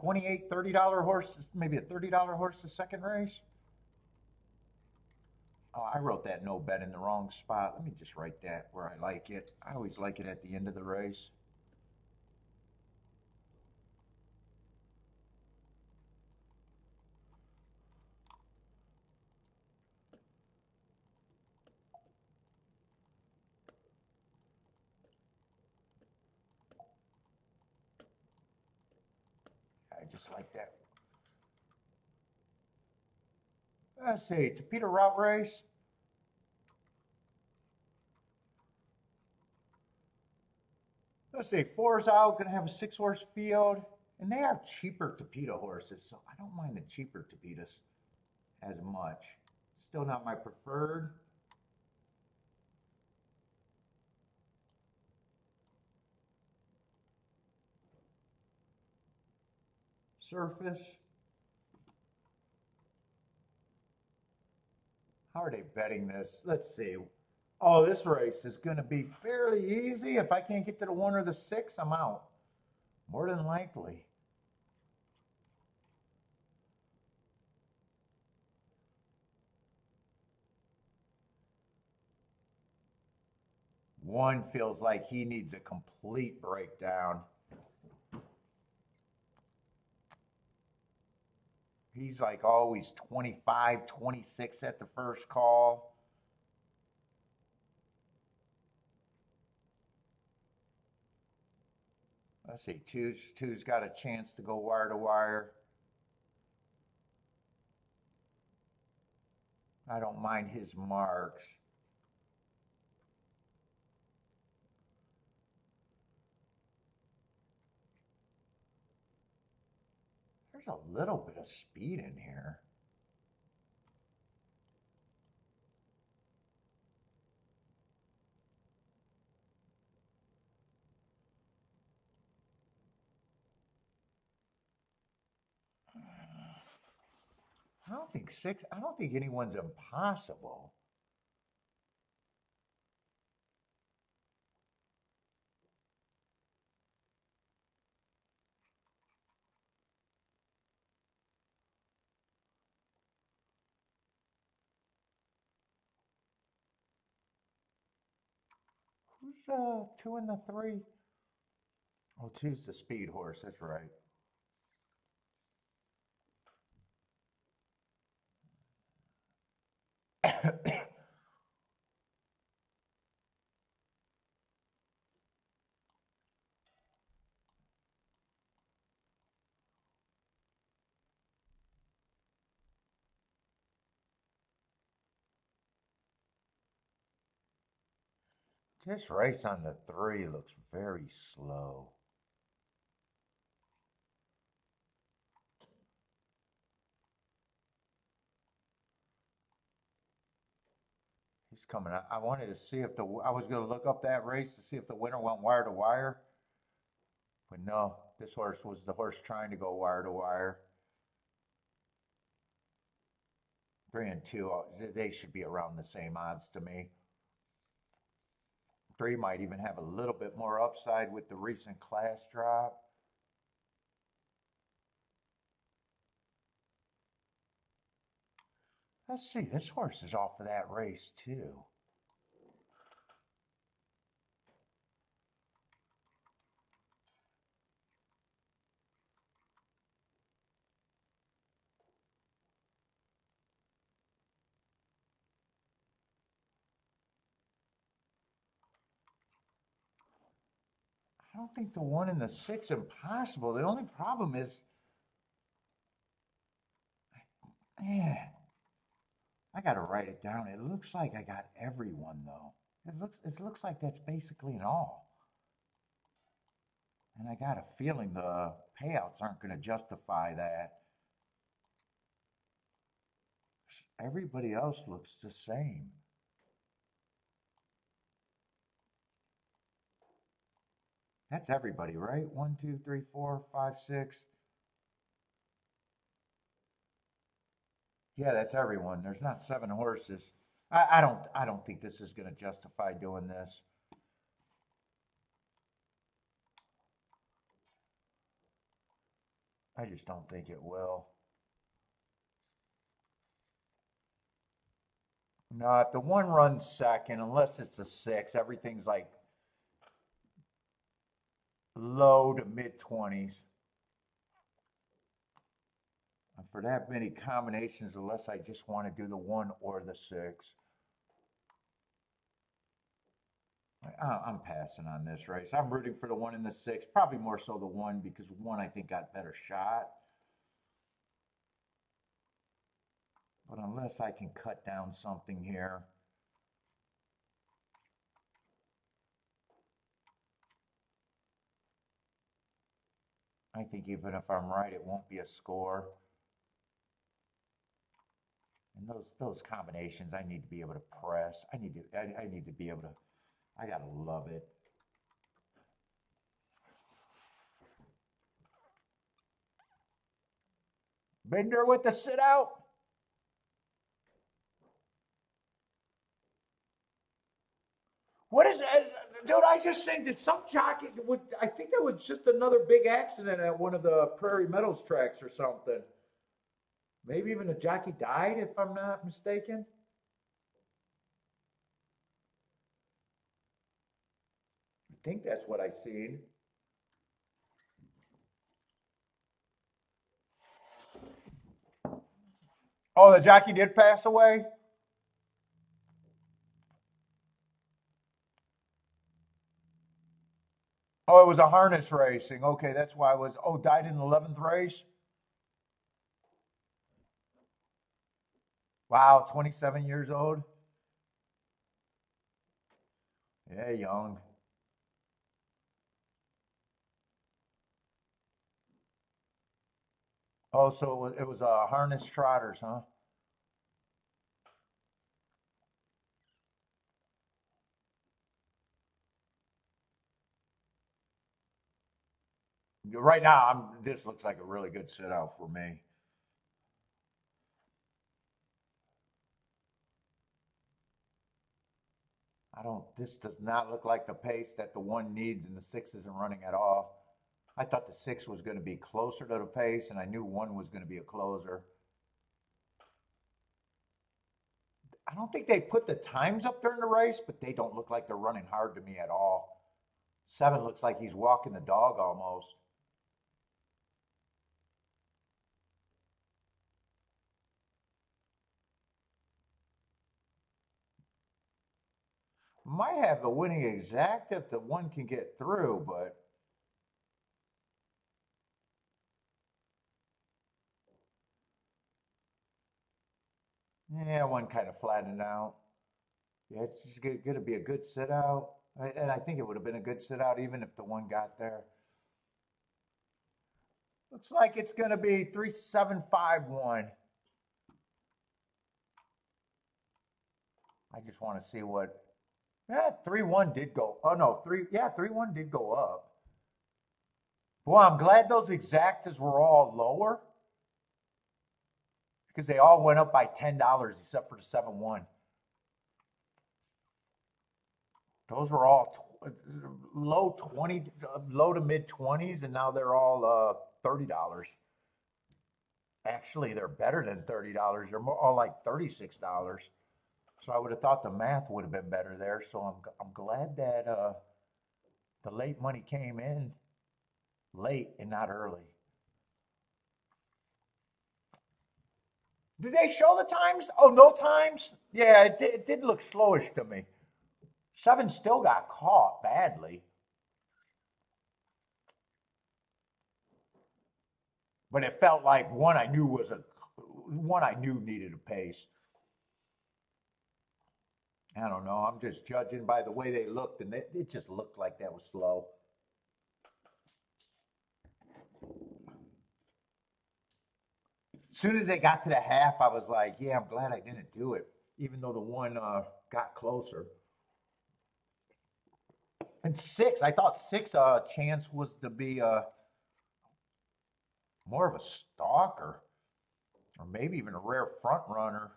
$28, $30 horse, maybe a $30 horse the second race. Oh, I wrote that no bet in the wrong spot. Let me just write that where I like it. I always like it at the end of the race. I just like that. Let's see, Topeka route race. Let's see, 4's out, gonna have a 6-horse field. And they are cheaper Topeka horses, so I don't mind the cheaper Topetas as much. Still not my preferred. Surface. How are they betting this? Let's see. Oh, this race is going to be fairly easy. If I can't get to the 1 or the 6, I'm out. More than likely. One feels like he needs a complete breakdown. He's like always 25, 26 at the first call. Let's see, two's got a chance to go wire to wire. I don't mind his marks. There's a little bit of speed in here. I don't think anyone's impossible. Who's 2 and the 3? Oh, 2's the speed horse, that's right. This race on the 3 looks very slow. He's coming out. I wanted to see if I was going to look up that race to see if the winner went wire to wire. But no, this horse was the horse trying to go wire to wire. 3 and 2, they should be around the same odds to me. 3 might even have a little bit more upside with the recent class drop. Let's see, this horse is off of that race too. I don't think the 1 and the 6 impossible. The only problem is, I got to write it down. It looks like I got everyone though. It looks like that's basically an all. And I got a feeling the payouts aren't going to justify that. Everybody else looks the same. That's everybody, right? 1, 2, 3, 4, 5, 6. Yeah, that's everyone. There's not 7 horses. I don't think this is going to justify doing this. I just don't think it will. No, if the 1 runs second, unless it's the 6, everything's like low to mid 20s. And for that many combinations, unless I just want to do the 1 or the 6. I'm passing on this race. I'm rooting for the 1 and the 6, probably more so the 1 because 1 I think got better shot. But unless I can cut down something here. I think even if I'm right, it won't be a score. And those combinations, I need to be able to press. I need to be able to, I gotta love it. Bender with the sit out. What is it? Dude, I just think that some jockey would, I think there was just another big accident at one of the Prairie Meadows tracks or something. Maybe even a jockey died, if I'm not mistaken. I think that's what I seen. Oh, the jockey did pass away? Oh, it was a harness racing. Okay, that's why I was. Oh, died in the 11th race? Wow, 27 years old? Yeah, young. Oh, so it was harness trotters, huh? Right now, this looks like a really good sit out for me. This does not look like the pace that the 1 needs, and the 6 isn't running at all. I thought the 6 was going to be closer to the pace, and I knew 1 was going to be a closer. I don't think they put the times up during the race, but they don't look like they're running hard to me at all. 7 looks like he's walking the dog almost. Might have the winning exact if the 1 can get through, but yeah, 1 kind of flattened out. Yeah, it's just going to be a good sit out. And I think it would have been a good sit out even if the one got there. Looks like it's going to be 3751. I just want to see what. Yeah, 3-1 did go. Oh no, 3-1 did go up. Well, I'm glad those exactas were all lower because they all went up by $10 except for the 7-1. Those were all low 20, low to mid 20s, and now they're all $30. Actually, they're better than $30. They're more all like $36. So I would have thought the math would have been better there. So I'm glad that the late money came in late and not early. Did they show the times? Oh, no times? Yeah, it did look slowish to me. 7 still got caught badly, but it felt like one I knew needed a pace. I don't know. I'm just judging by the way they looked, and it just looked like that was slow. As soon as they got to the half, I was like, yeah, I'm glad I didn't do it, even though the one got closer. And 6, I thought 6 chance was to be more of a stalker, or maybe even a rare front runner.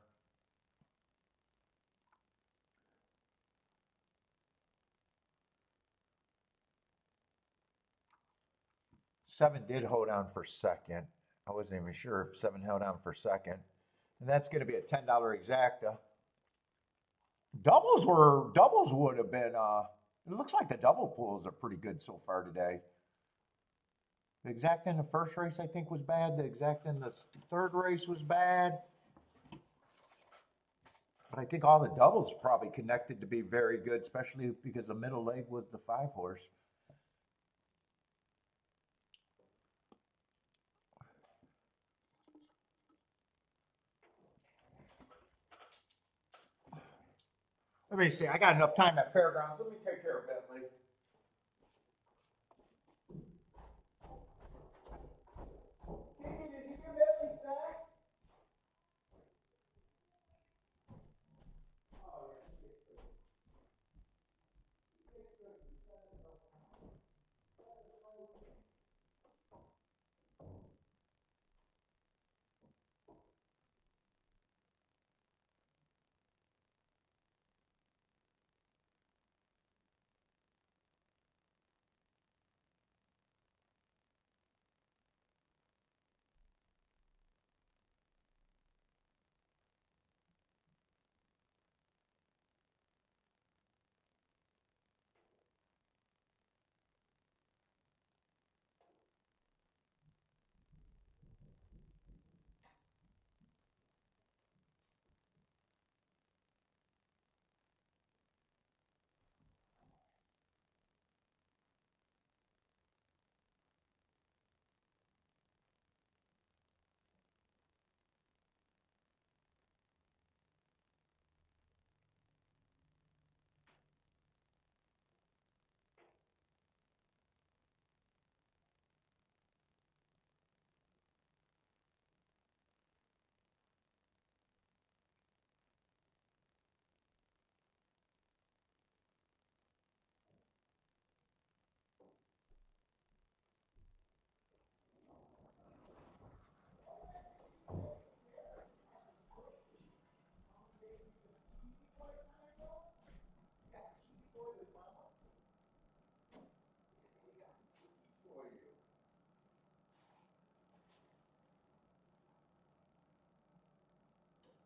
Seven did hold on for second. I wasn't even sure if 7 held on for second. And that's going to be a $10 exacta. Doubles would have been it looks like the double pools are pretty good so far today. The exact in the first race I think was bad. The exact in the third race was bad. But I think all the doubles probably connected to be very good, especially because the middle leg was the 5-horse. Let me see. I got enough time at Fairgrounds. Let me take care of Bentley. Did you give Bentley snacks?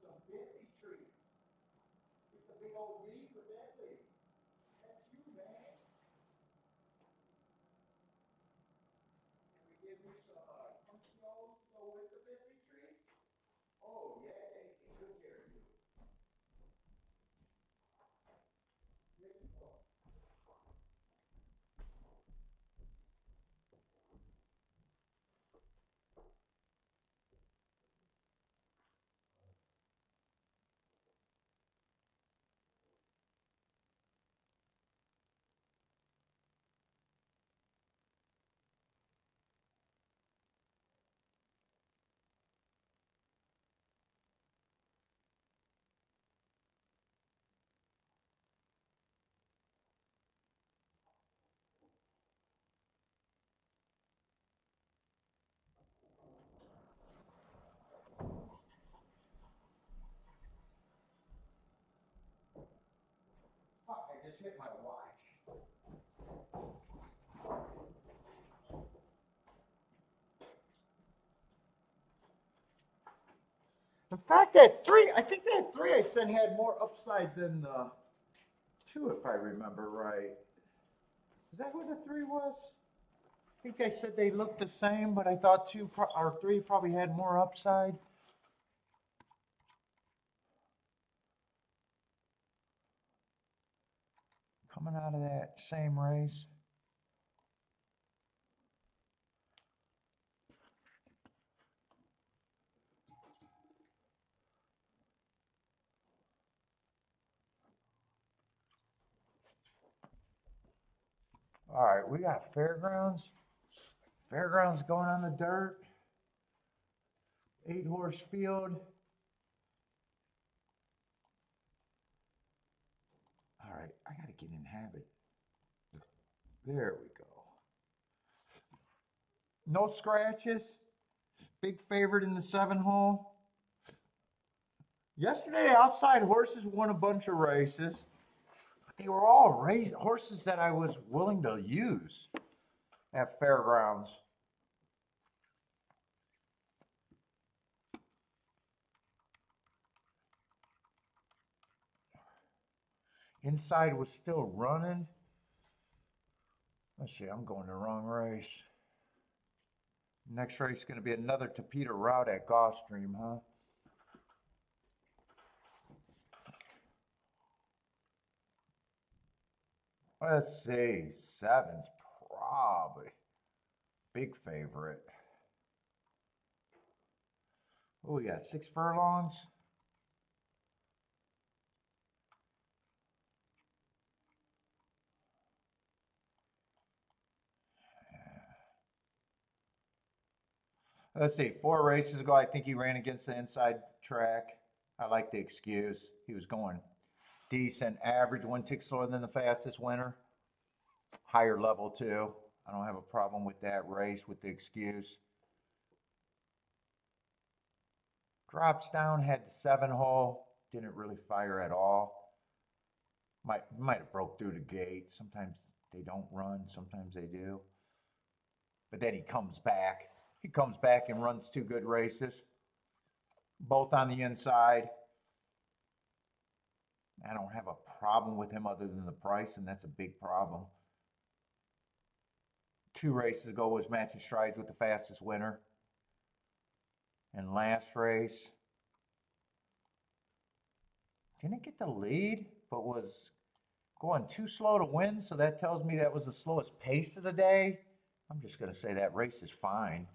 Some Bentley treats. It's a big old V for Bentley. That's you, man. Can we give you some Crunchyos to go with the Bentley treats? Oh, yeah, they take good care of you. Here you go. just hit my watch. In fact, that three, I think that three I sent had more upside than the two, if I remember right. Is that what the three was? I think I said they looked the same, but I thought two or three probably had more upside. Coming out of that same race. All right, we got Fairgrounds. Fairgrounds going on the dirt. 8-horse field. All right, I got to get in habit. There we go. No scratches. Big favorite in the 7-hole. Yesterday, outside horses won a bunch of races. But they were all horses that I was willing to use at Fairgrounds. Inside was still running. Let's see, I'm going the wrong race. Next race is going to be another Tapeta route at Gulfstream, huh? Let's see, 7's probably big favorite. Oh, we got 6 furlongs. Let's see, 4 races ago, I think he ran against the inside track. I like the excuse. He was going decent, average, 1 tick slower than the fastest winner. Higher level too. I don't have a problem with that race with the excuse. Drops down, had the 7-hole, didn't really fire at all. Might have broke through the gate. Sometimes they don't run, sometimes they do. But then he comes back. He comes back and runs 2 good races, both on the inside. I don't have a problem with him other than the price, and that's a big problem. 2 races ago was matching strides with the fastest winner. And last race, didn't get the lead, but was going too slow to win, so that tells me that was the slowest pace of the day. I'm just going to say that race is fine.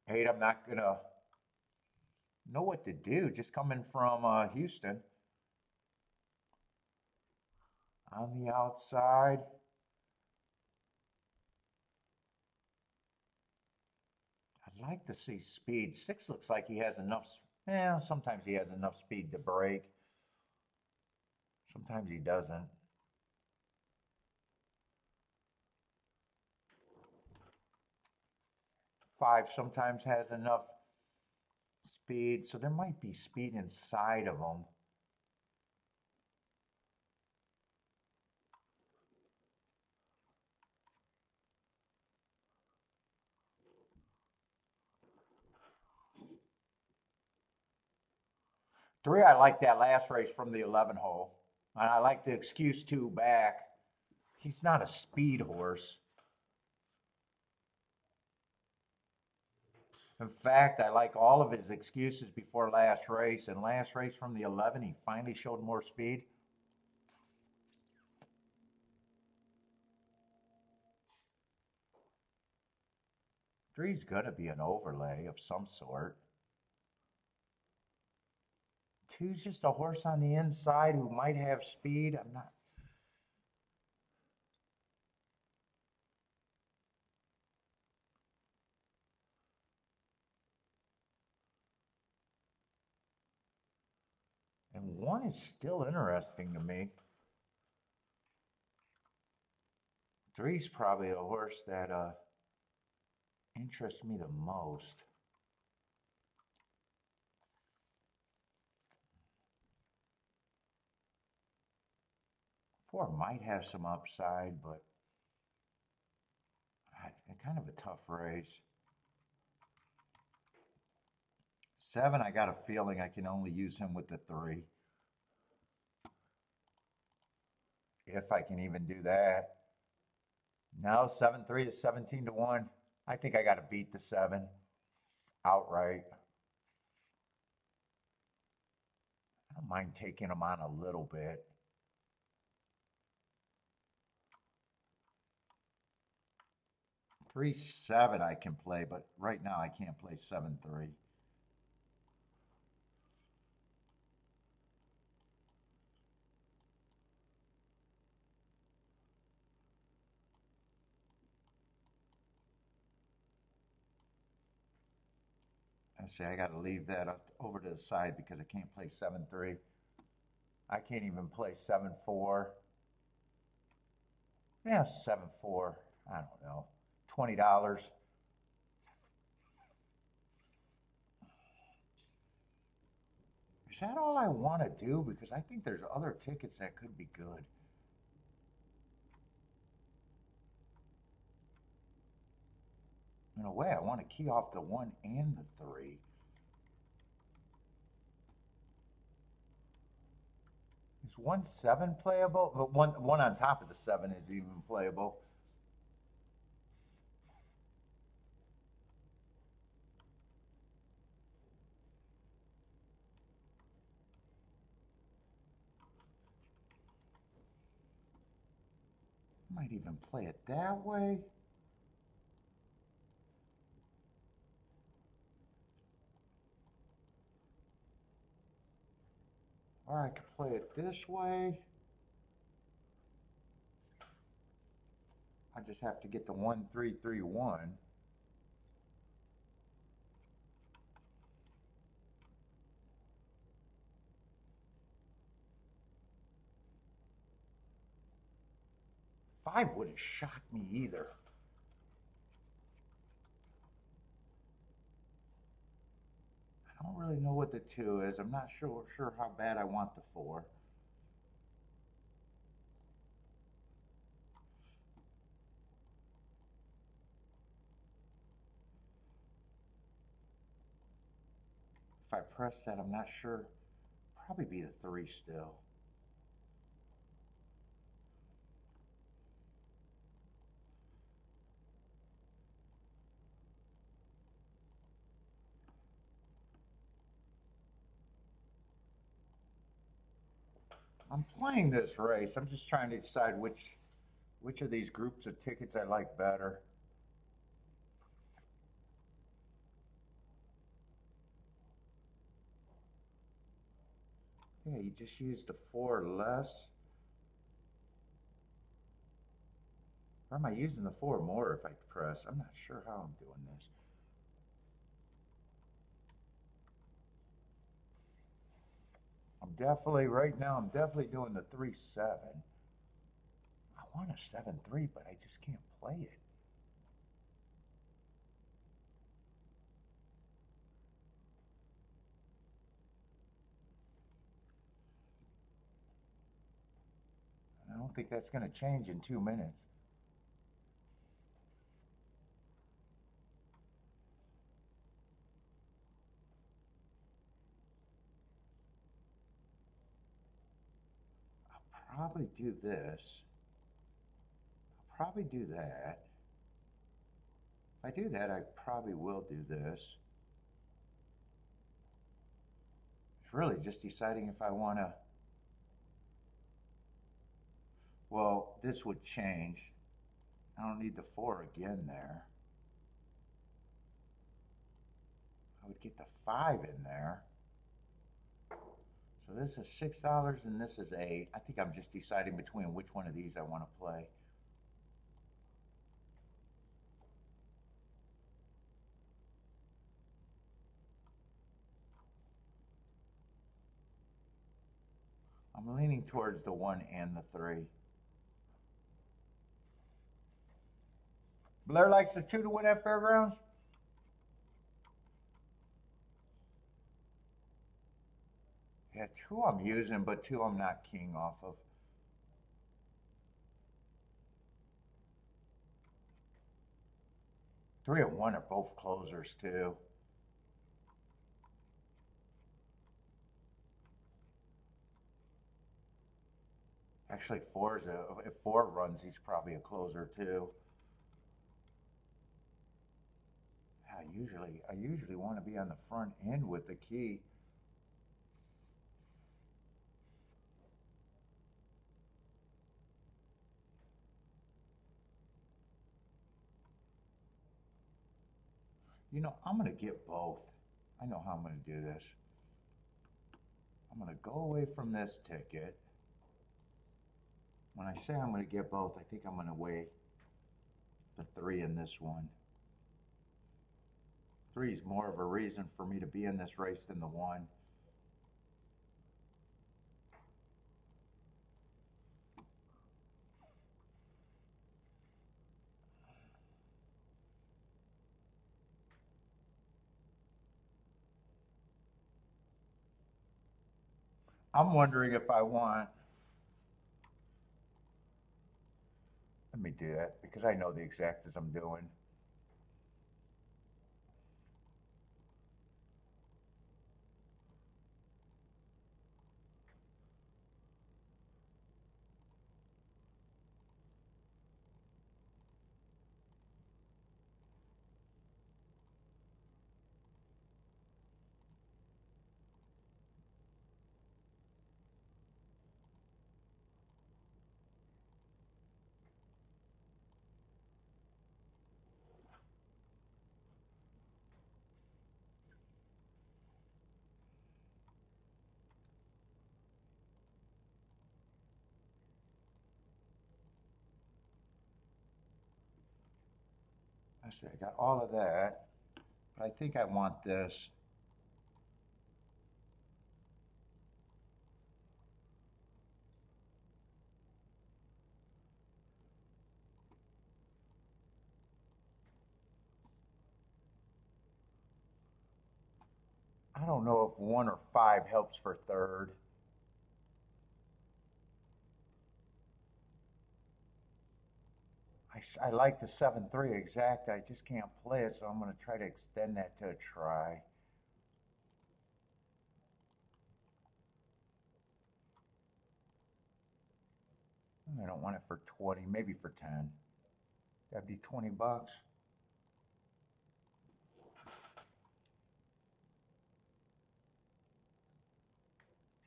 Eight, I'm not going to know what to do, just coming from Houston. On the outside. I'd like to see speed. 6 looks like he has enough. Sometimes he has enough speed to break. Sometimes he doesn't. 5 sometimes has enough speed, so there might be speed inside of him. Three, I like that last race from the 11 hole. And I like the excuse 2 back. He's not a speed horse. In fact, I like all of his excuses before last race. And last race from the 11, he finally showed more speed. Three's going to be an overlay of some sort. 2's just a horse on the inside who might have speed. I'm not. And 1 is still interesting to me. 3's probably a horse that interests me the most. 4 might have some upside, but kind of a tough race. 7, I got a feeling I can only use him with the 3. If I can even do that. No, 7-3 is 17 to 1. I think I got to beat the 7 outright. I don't mind taking him on a little bit. Three, 7 I can play, but right now I can't play 7-3. I say I got to leave that up over to the side because I can't play 7-3. I can't even play 7-4. Yeah, 7-4. I don't know. $20. Is that all I want to do? Because I think there's other tickets that could be good. In a way, I want to key off the 1 and the 3. Is 1-7 playable? But one on top of the 7 is even playable. Might even play it that way. Or I could play it this way. I just have to get the 1-3-3-1. Five wouldn't shock me either. I don't really know what the 2 is. I'm not sure how bad I want the 4. If I press that, I'm not sure. Probably be the 3 still. I'm playing this race. I'm just trying to decide which of these groups of tickets I like better. Yeah, you just used the 4 less. Or am I using the 4 more if I press? I'm not sure how I'm doing this. Right now, I'm definitely doing the 3-7. I want a 7-3, but I just can't play it. I don't think that's going to change in 2 minutes. I'll probably do this. I'll probably do that. If I do that, I probably will do this. It's really just deciding if I want to. Well, this would change. I don't need the 4 again there. I would get the 5 in there. So this is $6 and this is 8. I think I'm just deciding between which one of these I want to play. I'm leaning towards the 1 and the 3. Blair likes the 2 to win at Fairgrounds. Yeah, 2 I'm using, but 2 I'm not keying off of. 3 and 1 are both closers too. Actually, if 4 runs, he's probably a closer too. I usually want to be on the front end with the key. You know, I'm going to get both. I know how I'm going to do this. I'm going to go away from this ticket. When I say I'm going to get both, I think I'm going to weigh the 3 in this one. 3 is more of a reason for me to be in this race than the 1. I'm wondering if I want, let me do that because I know the exact as I'm doing. I see, I got all of that, but I think I want this. I don't know if 1 or 5 helps for third. I like the 7-3 exact. I just can't play it, so I'm going to try to extend that to a try. I don't want it for 20, maybe for 10. That'd be 20 bucks.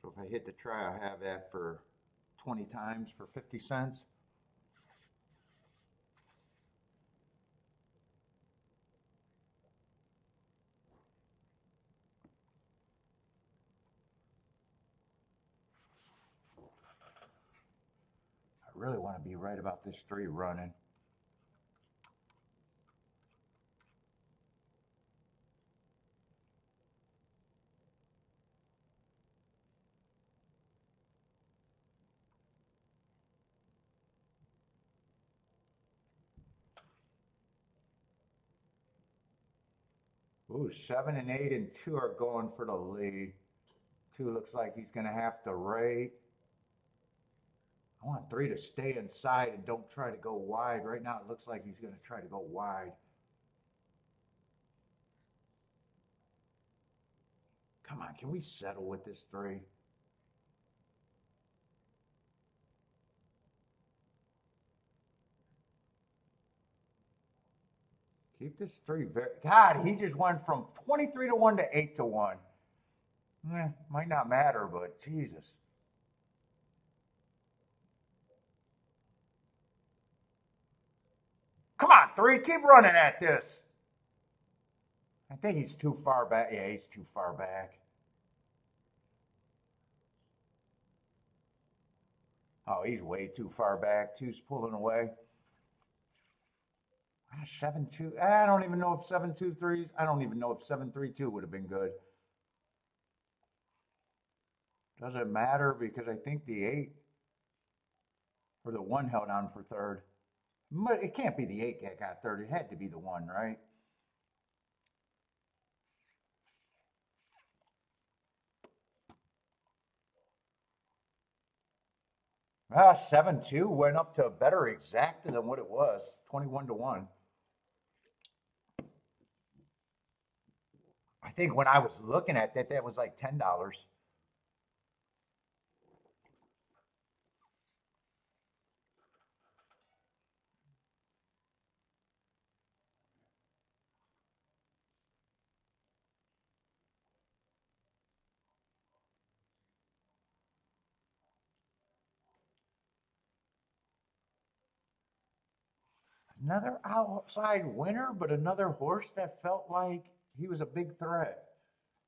So if I hit the try, I'll have that for 20 times for 50 cents. I really want to be right about this 3 running. Ooh, 7 and 8 and 2 are going for the lead. 2 looks like he's going to have to rate. I want 3 to stay inside and don't try to go wide. Right now it looks like he's going to try to go wide. Come on, can we settle with this 3? Keep this 3 very. God, he just went from 23 to 1 to 8 to 1. Might not matter, but Jesus. Come on, 3, keep running at this. I think he's too far back. Yeah, he's too far back. Oh, he's way too far back. 2's pulling away. 7-2. I don't even know if 7-2-3. I don't even know if 7-3-2 would have been good. Doesn't matter because I think the 8 or the 1 held on for third. But it can't be the 8 that got third. It had to be the 1, right? Ah, 7-2 went up to a better exact than what it was, 21 to 1. I think when I was looking at that, that was like $10. Another outside winner, but another horse that felt like he was a big threat.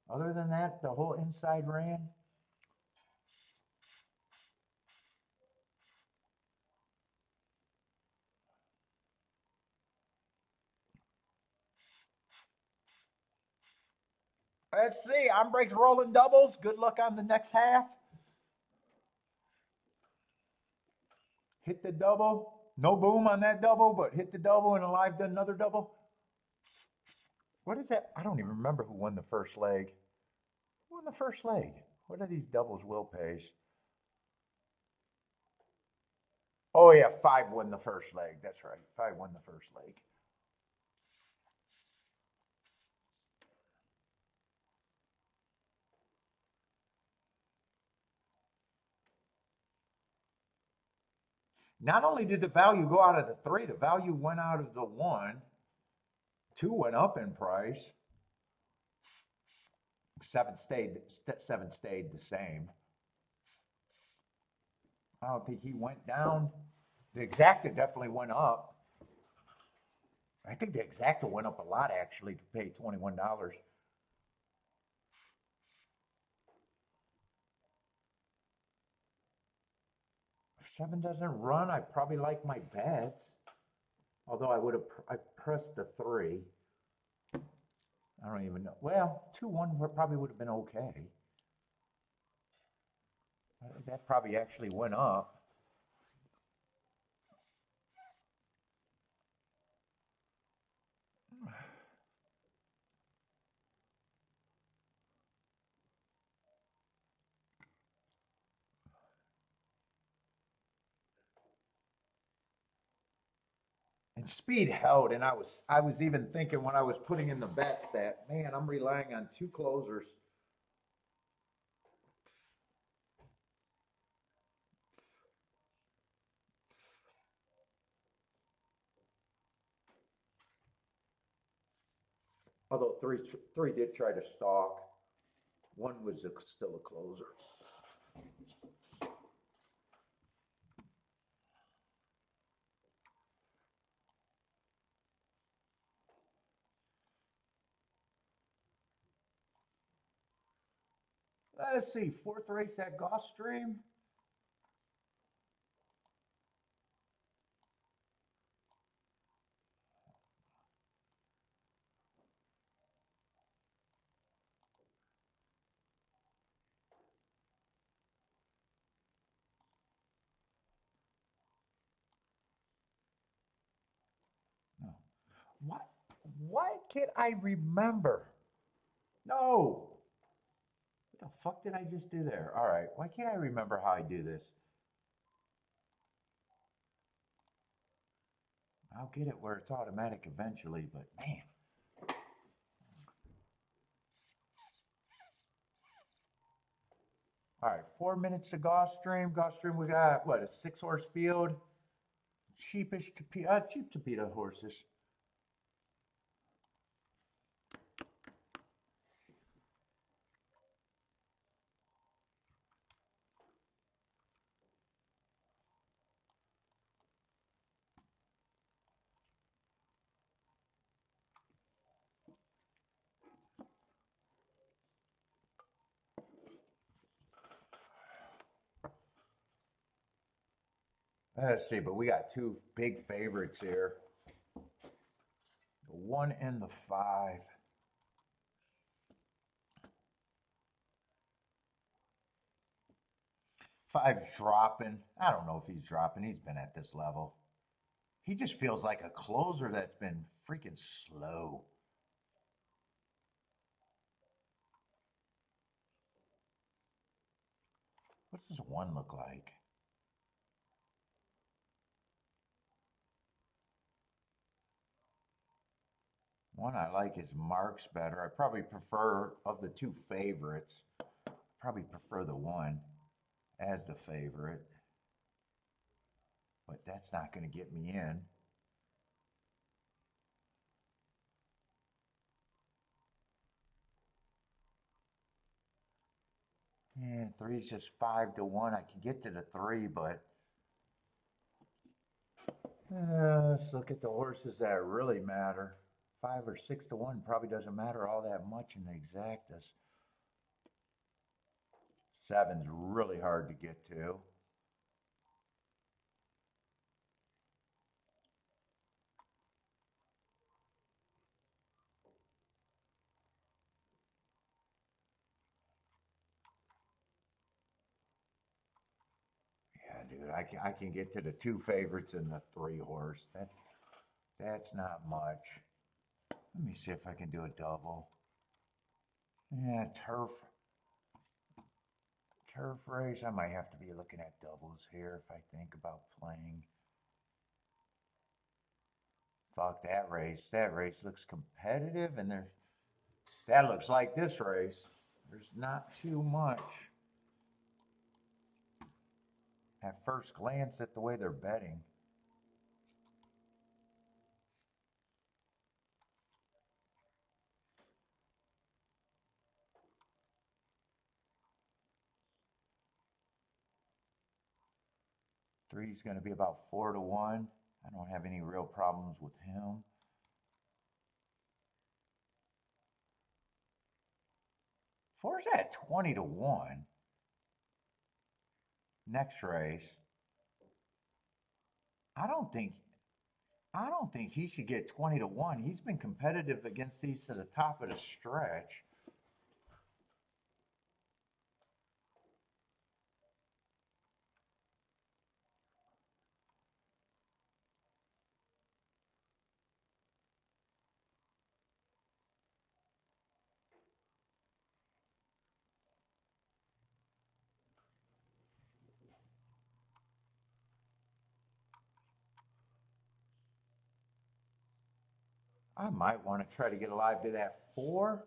Other than that, the whole inside ran. Let's see. On breaks rolling doubles. Good luck on the next half. Hit the double. No boom on that double, but hit the double and alive done another double. What is that? I don't even remember who won the first leg. Who won the first leg? What are these doubles will pays? Oh yeah, five won the first leg. That's right. Five won the first leg. Not only did the value go out of the three, the value went out of the one. Two went up in price. Seven stayed the same. I don't think he went down. The exacta definitely went up. I think the exacta went up a lot actually to pay $21. If seven doesn't run, I probably like my bets. Although I pressed the three. I don't even know. Well, 2-1 probably would have been okay. That probably actually went up. And speed held, and I was even thinking when I was putting in the bets that man, I'm relying on two closers. Although three did try to stalk. One was still a closer. Let's see, fourth race at Gulfstream. No. What? Why can't I remember? No. What the fuck did I just do there? All right. Why can't I remember how I do this? I'll get it where it's automatic eventually, but man. All right, 4 minutes to Gulfstream. Gulfstream, we got what, a 6 horse field? Cheap to beat horses. Let's see, but we got two big favorites here. The one and the five. Five's dropping. I don't know if he's dropping. He's been at this level. He just feels like a closer that's been freaking slow. What does one look like? One I like is Mark's better. I probably prefer, of the two favorites, probably prefer the one as the favorite. But that's not going to get me in. Yeah, three's just 5-1. I can get to the three, but let's look at the horses that really matter. 5 or 6-1 probably doesn't matter all that much in the exactas. 7's really hard to get to. Yeah, dude, I can get to the two favorites and the 3 horse. That's not much. Let me see if I can do a double. Yeah, turf race. I might have to be looking at doubles here if I think about playing. Fuck that race. That race looks competitive, and that looks like this race. There's not too much. At first glance at the way they're betting. Three's going to be about 4-1. I don't have any real problems with him. Four's at 20-1. Next race. I don't think he should get 20-1. He's been competitive against these to the top of the stretch. I might want to try to get alive to that 4.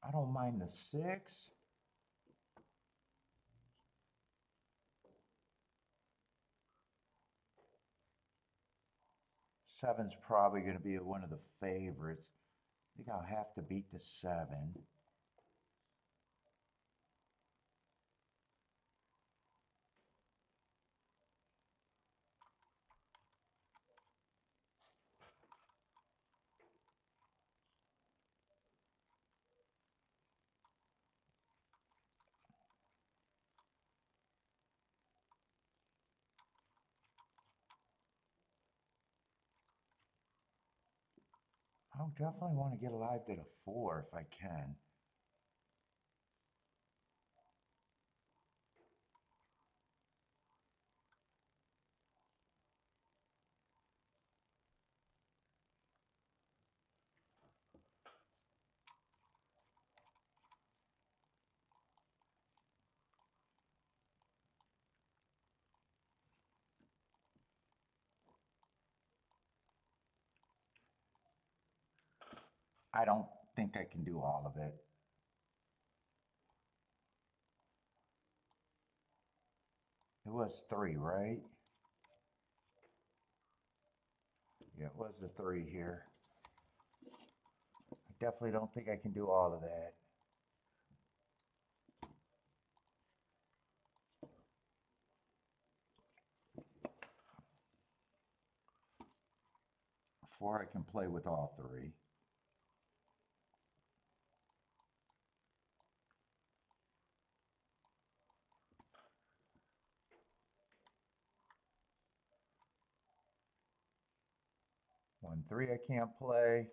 I don't mind the 6. Seven's probably going to be one of the favorites. I think I'll have to beat the 7. I definitely want to get alive to the 4 if I can. I don't think I can do all of it. It was 3, right? Yeah, it was the 3 here. I definitely don't think I can do all of that. Before I can play with all 3. One 3 I can't play.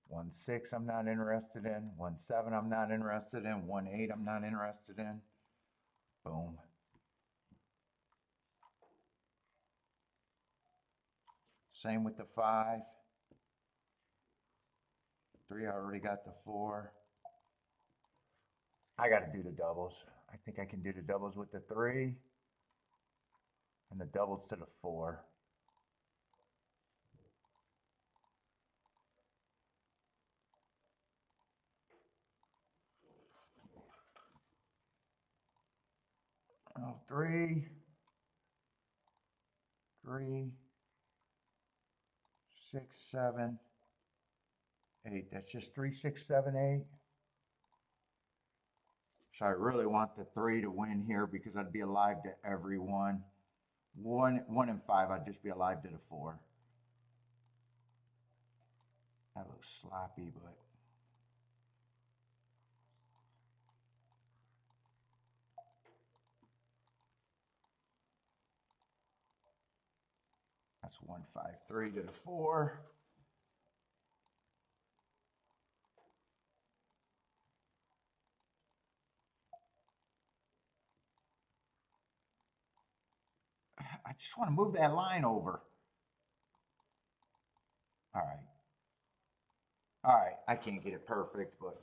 1 6 I'm not interested in. 1 7 I'm not interested in. 1 8 I'm not interested in. Boom. Same with the 5. 3 I already got the 4. I got to do the doubles. I think I can do the doubles with the 3 and the doubles to the 4. Oh, 3, 3, 6, 7, 8. That's just 3, 6, 7, 8. So I really want the 3 to win here because I'd be alive to every one. 1 and 5, I'd just be alive to the 4. That looks sloppy, but that's 1, 5, 3 to the 4. I just want to move that line over. All right. All right. I can't get it perfect, but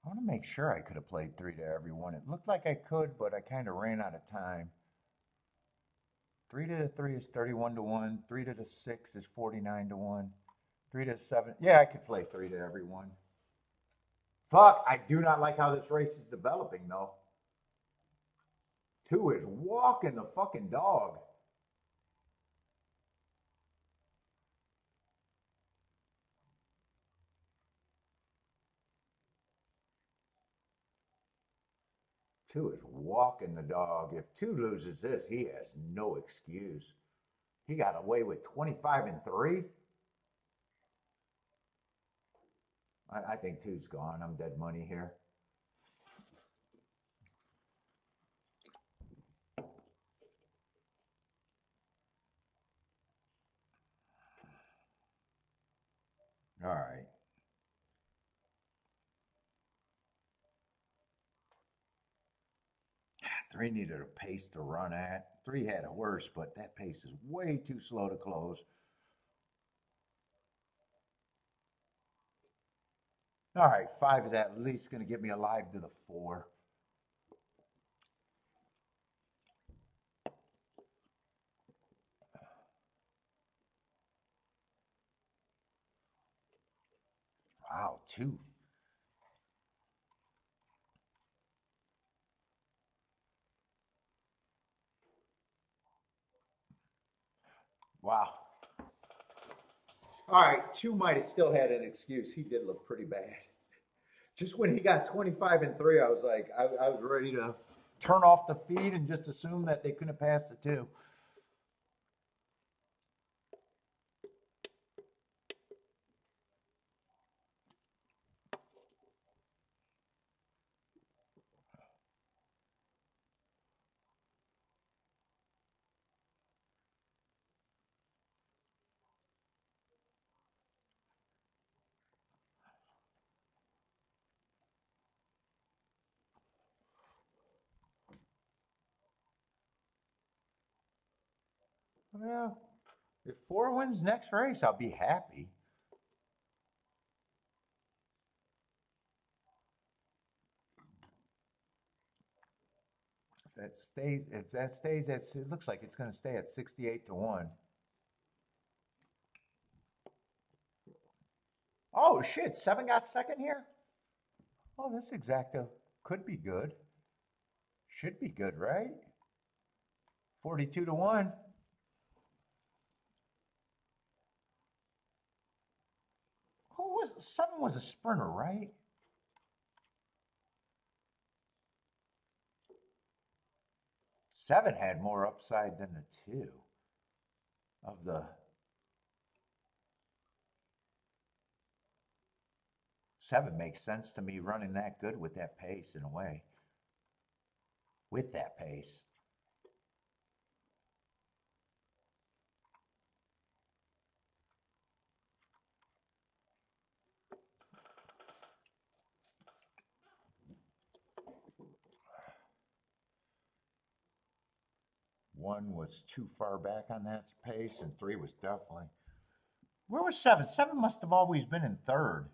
I want to make sure I could have played 3 to every one. It looked like I could, but I kind of ran out of time. 3 to the 3 is 31 to 1. 3 to the 6 is 49 to 1. 3 to the 7. Yeah, I could play 3 to every one. Fuck, I do not like how this race is developing, though. 2 is walking the fucking dog. Two is walking the dog. If 2 loses this, he has no excuse. He got away with 25 and 3. I think 2's gone. I'm dead money here. All right. 3 needed a pace to run at. 3 had a worse, but that pace is way too slow to close. All right, 5 is at least going to get me alive to the 4. Wow, 2. Wow. All right, 2 might have still had an excuse. He did look pretty bad. Just when he got 25 and 3, I was like, I was ready to turn off the feed and just assume that they couldn't pass the 2. Well, if 4 wins next race, I'll be happy. If that stays at, it looks like it's going to stay at 68 to 1. Oh shit, 7 got second here? Oh, this exacta could be good. Should be good, right? 42 to 1. Who was 7 was a sprinter, right? 7 had more upside than the 2 of the 7 makes sense to me running that good with that pace in a way. With that pace. One was too far back on that pace, and 3 was definitely. Where was 7? 7 must have always been in third.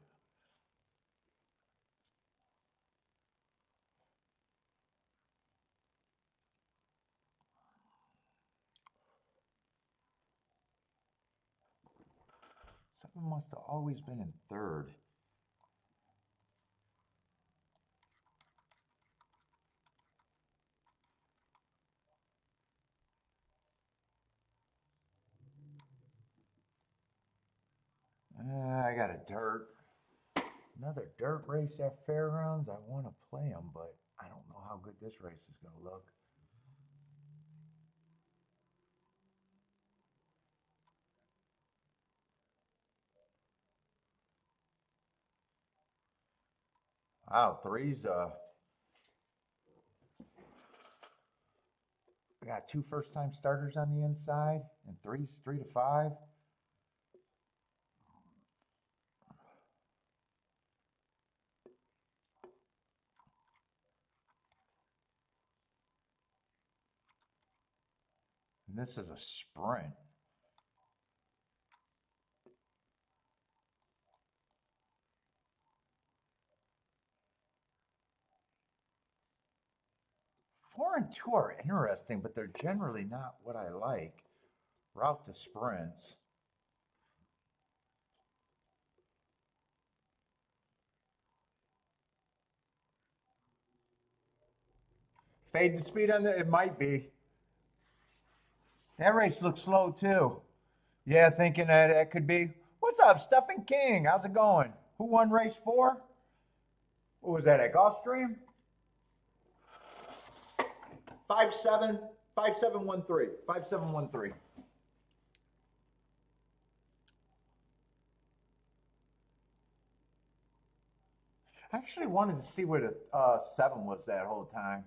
Seven must have always been in third. I got a dirt. Another dirt race at Fairgrounds. I want to play them, but I don't know how good this race is going to look. Wow, threes. I got two first-time starters on the inside, and threes 3 to 5. And this is a sprint. Four and two are interesting, but they're generally not what I like. Route to sprints. Fade the speed on the, it might be. That race looks slow too. Yeah, thinking that it could be. What's up, Stephen King? How's it going? Who won race 4? What was that, at Gulfstream? 5713. 5713. I actually wanted to see where the 7 was that whole time.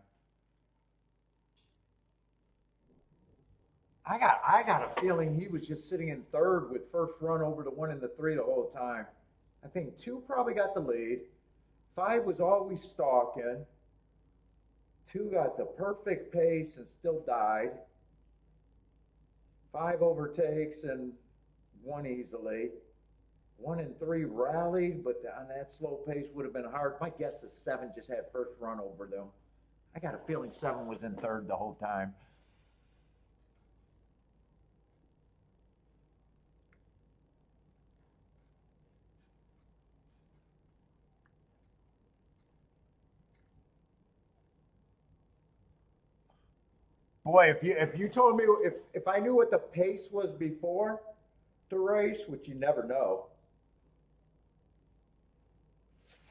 I got a feeling he was just sitting in third with first run over the 1 and the 3 the whole time. I think 2 probably got the lead. 5 was always stalking. 2 got the perfect pace and still died. 5 overtakes and 1 easily. 1 and 3 rallied, but on that slow pace would have been hard. My guess is 7 just had first run over them. I got a feeling 7 was in third the whole time. Boy, if you told me if I knew what the pace was before the race, which you never know.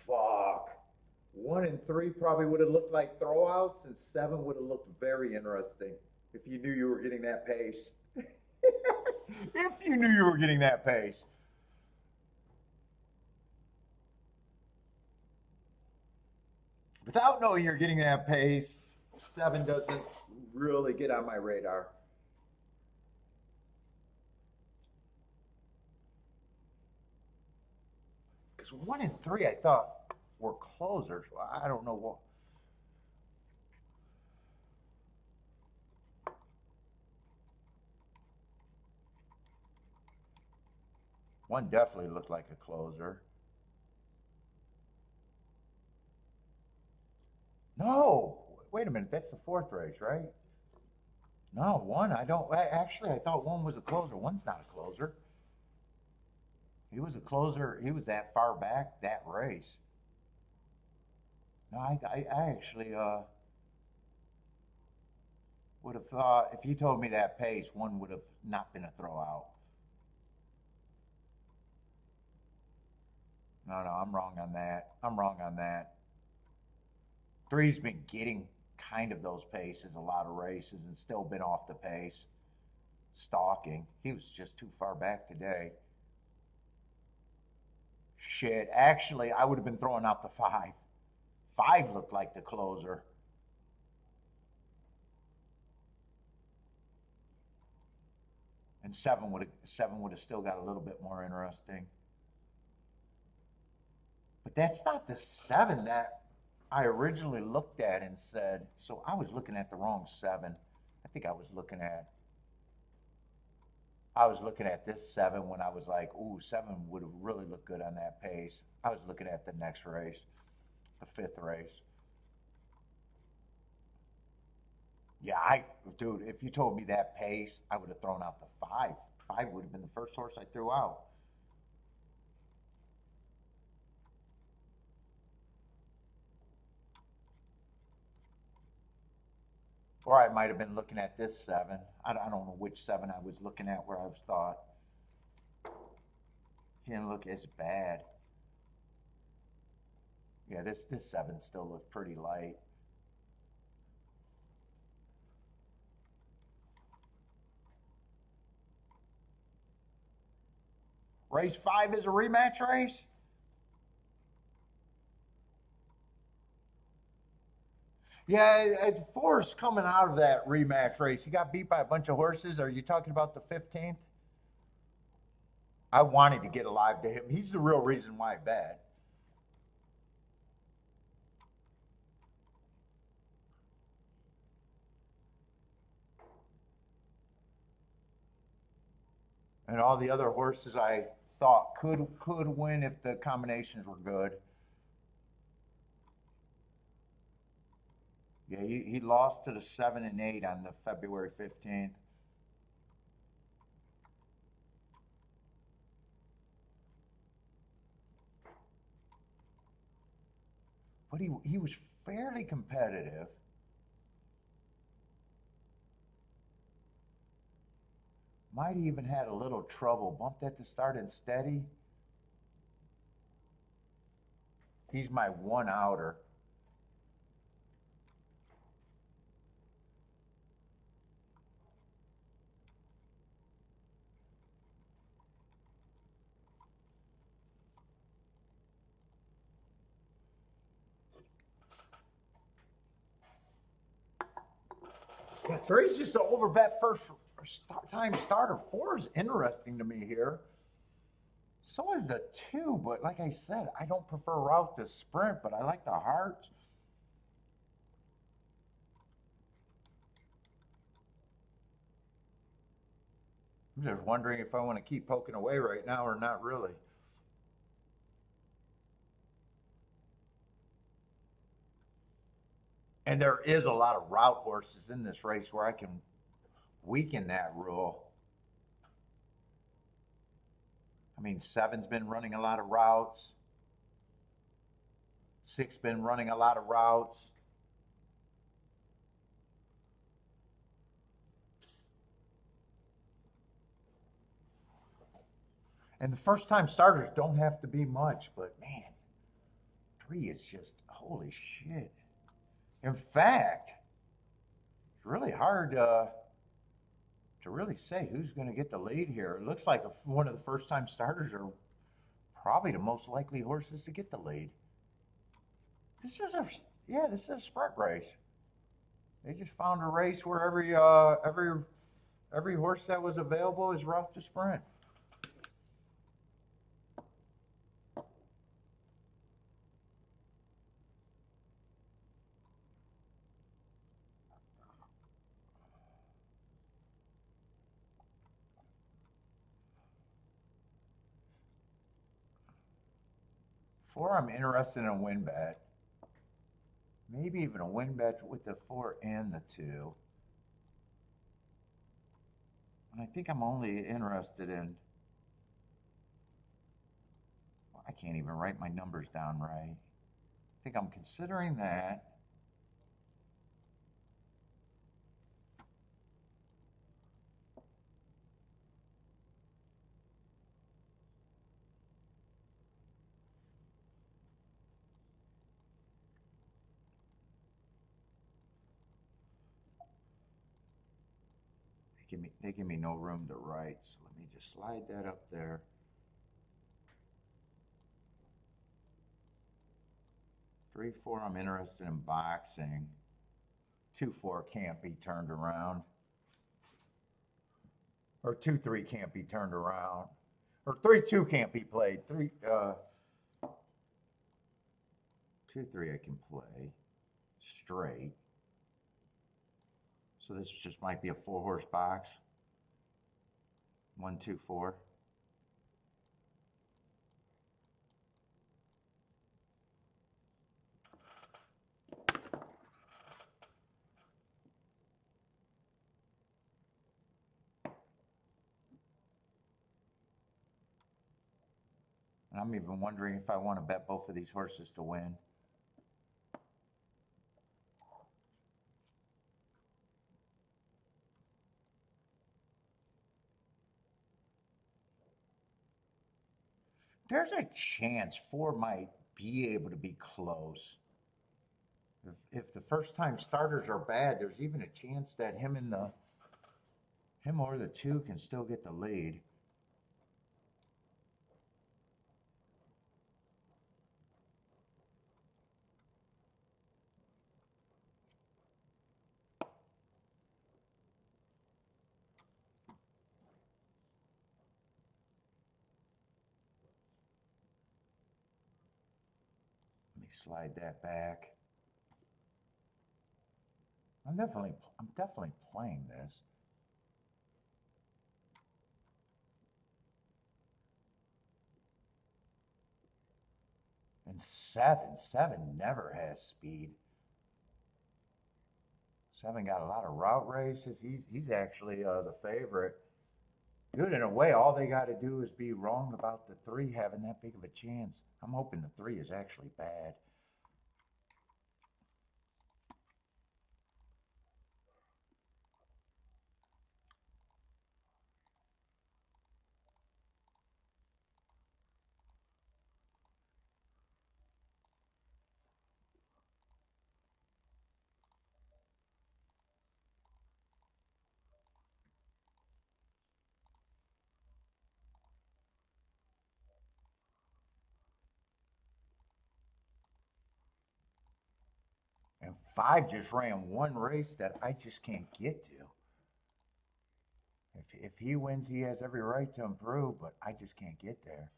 Fuck. 1 and 3 probably would have looked like throwouts, and 7 would have looked very interesting if you knew you were getting that pace. If you knew you were getting that pace. Without knowing you're getting that pace, 7 doesn't really get on my radar. Because 1 and 3 I thought were closers. I don't know what. One definitely looked like a closer. No, wait a minute. That's the 4th race, right? No, 1. I don't. Actually, I thought 1 was a closer. 1's not a closer. He was a closer. He was that far back that race. No, I actually would have thought if you told me that pace, 1 would have not been a throwout. No, I'm wrong on that. I'm wrong on that. 3's been getting kind of those paces a lot of races and still been off the pace. Stalking. He was just too far back today. Shit. Actually, I would have been throwing out the 5. 5 looked like the closer. And 7 would have still got a little bit more interesting. But that's not the 7 that I originally looked at and said, so I was looking at the wrong 7. I think I was looking at this 7 when I was like, ooh, 7 would have really looked good on that pace. I was looking at the next race, the 5th race. Yeah, dude, if you told me that pace, I would have thrown out the 5. 5 would have been the first horse I threw out. Or I might have been looking at this 7. I don't know which 7 I was looking at where I was thought. He didn't look as bad. Yeah, this 7 still looks pretty light. Race 5 is a rematch race? Yeah, Forrest coming out of that rematch race. He got beat by a bunch of horses. Are you talking about the 15th? I wanted to get alive to him. He's the real reason why I bet. And all the other horses I thought could win if the combinations were good. Yeah, he lost to the 7 and 8 on the February 15th. But he was fairly competitive. Might have even had a little trouble. Bumped at the start and steady. He's my one outer. Yeah, 3's just an overbet first time starter. 4 is interesting to me here. So is the 2, but like I said, I don't prefer route to sprint, but I like the hearts. I'm just wondering if I want to keep poking away right now or not really. And there is a lot of route horses in this race where I can weaken that rule. I mean, 7's been running a lot of routes. 6's been running a lot of routes. And the first time starters don't have to be much, but man, 3 is just holy shit. In fact, it's really hard to really say who's going to get the lead here. It looks like one of the first time starters are probably the most likely horses to get the lead. This is a sprint race. They just found a race where every horse that was available is rough to sprint. Four, I'm interested in a win bet. Maybe even a win bet with the 4 and the 2. And I think I'm only interested in, well, I can't even write my numbers down right. I think I'm considering that. They give me no room to write, so let me just slide that up there. 3, 4, I'm interested in boxing. 2, 4 can't be turned around. Or 2, 3 can't be turned around. Or 3, 2 can't be played. 2, 3 I can play straight. So this just might be a 4-horse box. 1, 2, 4. And I'm even wondering if I want to bet both of these horses to win. There's a chance 4 might be able to be close. If the first time starters are bad, there's even a chance that him or the 2 can still get the lead. Let me slide that back. I'm definitely playing this. And 7 never has speed. 7 got a lot of route races. He's actually the favorite. Good in a way. All they got to do is be wrong about the 3 having that big of a chance. I'm hoping the 3 is actually bad. And 5 just ran one race that I just can't get to. If he wins, he has every right to improve, but I just can't get there.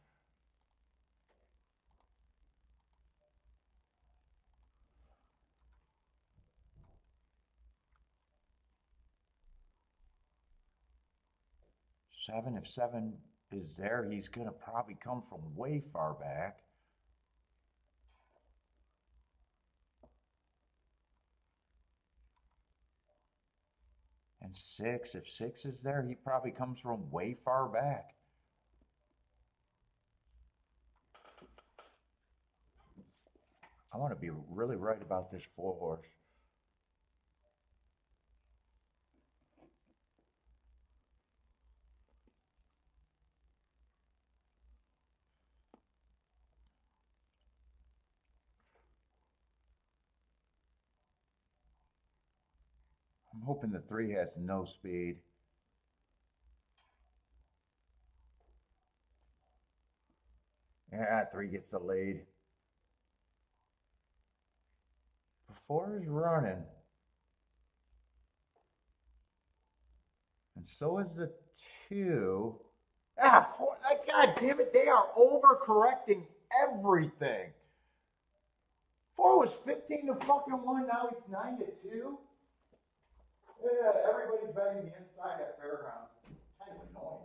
If 7 is there, he's going to probably come from way far back. And 6, if 6 is there, he probably comes from way far back. I want to be really right about this 4 horse. I'm hoping the 3 has no speed. Yeah, 3 gets the lead. The 4 is running. And so is the 2. Ah, 4. God damn it, they are overcorrecting everything. 4 was 15 to fucking 1, now he's 9 to 2. Yeah, everybody's betting the inside at Fairgrounds. It's kind of annoying.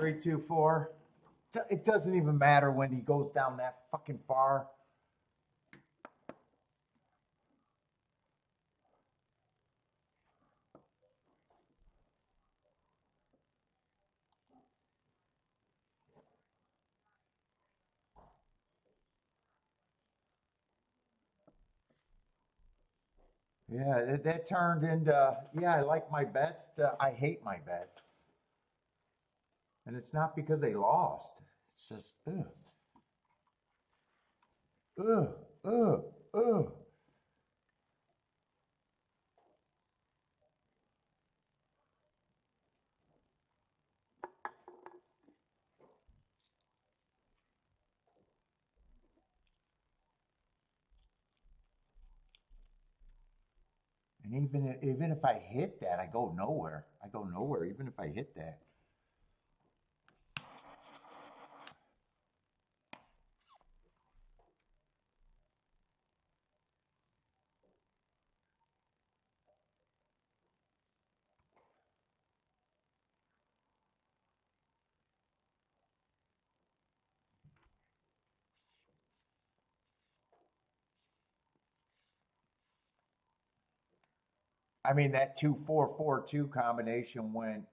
3, 2, 4. It doesn't even matter when he goes down that fucking far. Yeah, that turned into, yeah, I like my bets to I hate my bets. And it's not because they lost. It's just, ugh, ugh, ugh, ugh. And even if I hit that, I go nowhere. I go nowhere, even if I hit that. I mean, that 2-4-4-2 combination went,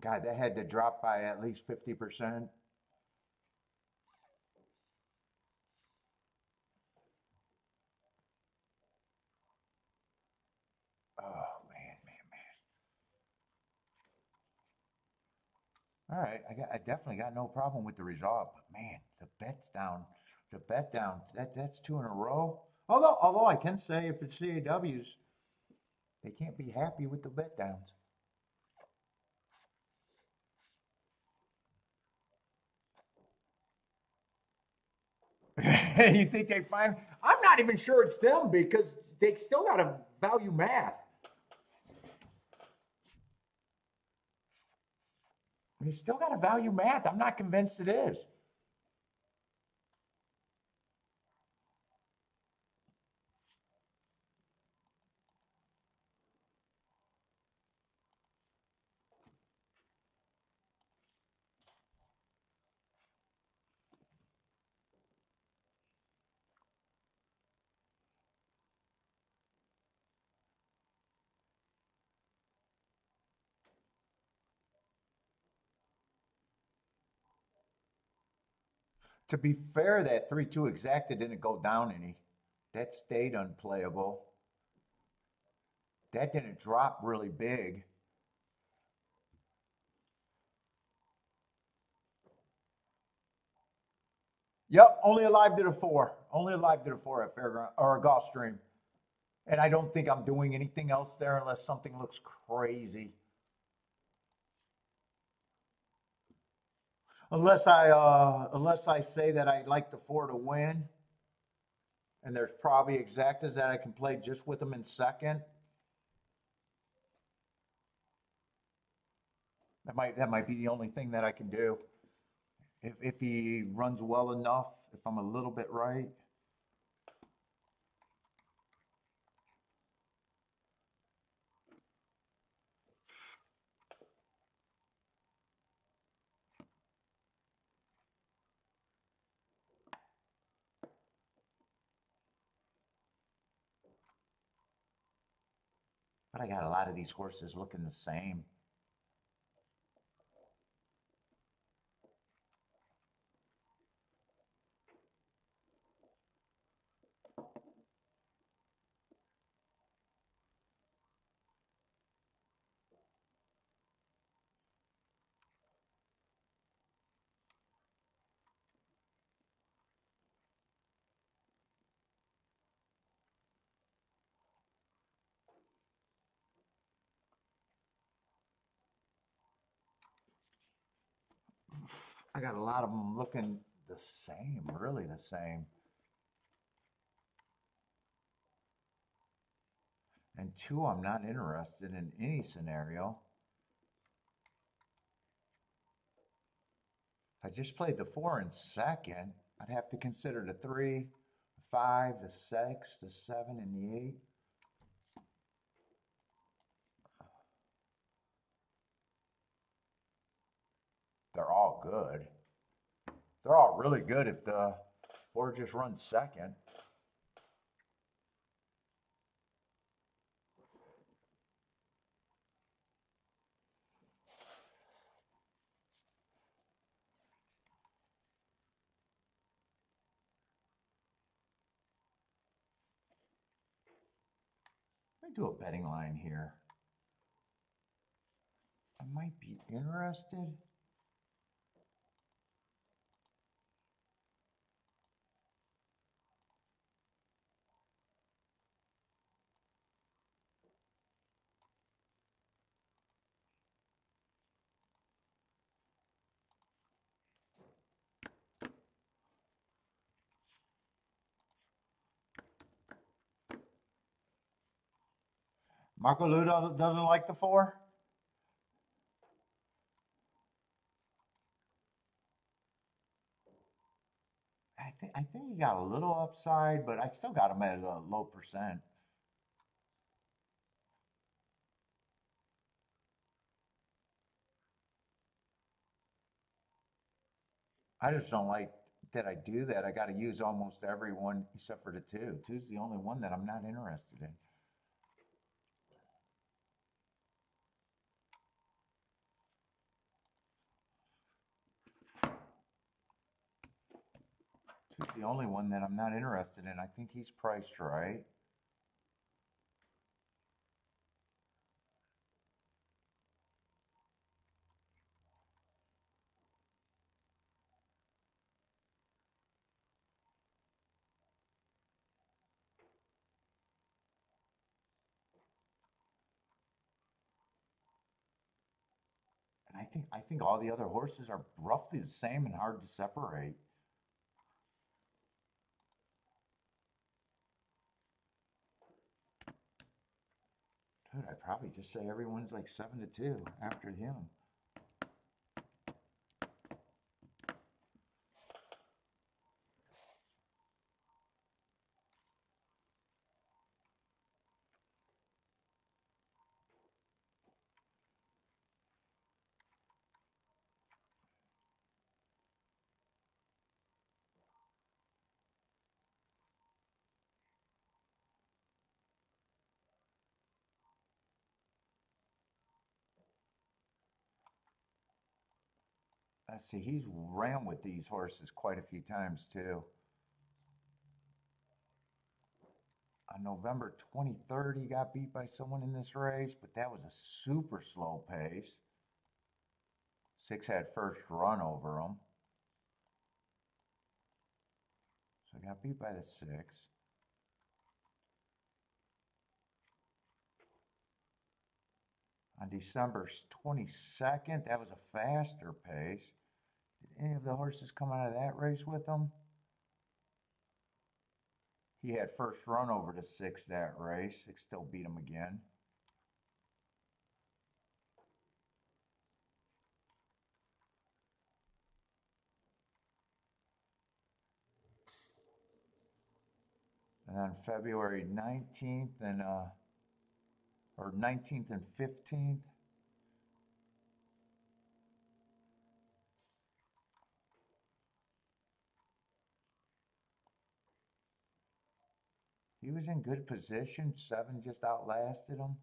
God, that had to drop by at least 50%. Oh, man. All right, I definitely got no problem with the result, but man, the bet down, that's 2 in a row. Although I can say if it's CAWs, they can't be happy with the bet downs. You think they find? I'm not even sure it's them because they still got to value math. They still got to value math. I'm not convinced it is. To be fair, that 3-2 exacta didn't go down any. That stayed unplayable. That didn't drop really big. Yep, only alive to the 4. Only alive to the 4 at Fairground or Gulfstream. And I don't think I'm doing anything else there unless something looks crazy. Unless I say that I'd like the 4 to win, and there's probably exactas that I can play just with them in second. That might be the only thing that I can do. If he runs well enough, if I'm a little bit right. But I got a lot of these horses looking the same. I got a lot of them looking the same, really the same. And 2, I'm not interested in any scenario. If I just played the 4 in second, I'd have to consider the 3, the 5, the 6, the 7, and the 8. they're all good. They're all really good if the horse just runs second. Let me do a betting line here. I might be interested. Marco Lou doesn't like the 4? I think he got a little upside, but I still got him at a low percent. I just don't like that I do that. I got to use almost everyone except for the 2. 2's the only one that I'm not interested in. Two's the only one that I'm not interested in. I think he's priced right. And I think all the other horses are roughly the same and hard to separate. Dude, I'd probably just say everyone's like 7-2 after him. Let's see, he's ran with these horses quite a few times too. On November 23rd, he got beat by someone in this race, but that was a super slow pace. 6 had first run over him. So he got beat by the 6. On December 22nd, that was a faster pace. Did any of the horses come out of that race with him? He had first run over the 6 that race. 6 still beat him again. And on February 19th and or 19th and 15th, he was in good position. 7 just outlasted him.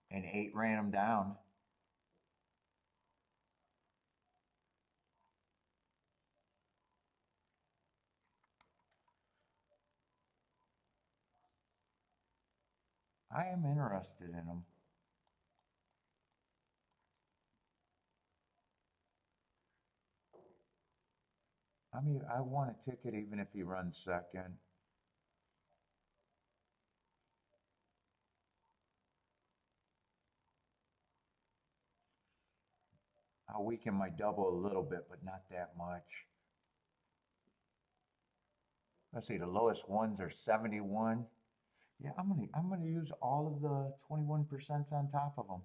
And 8 ran him down. I am interested in him. I mean, I want a ticket even if he runs second. I'll weaken my double a little bit, but not that much. Let's see, the lowest ones are 71. Yeah, I'm gonna use all of the 21% on top of them.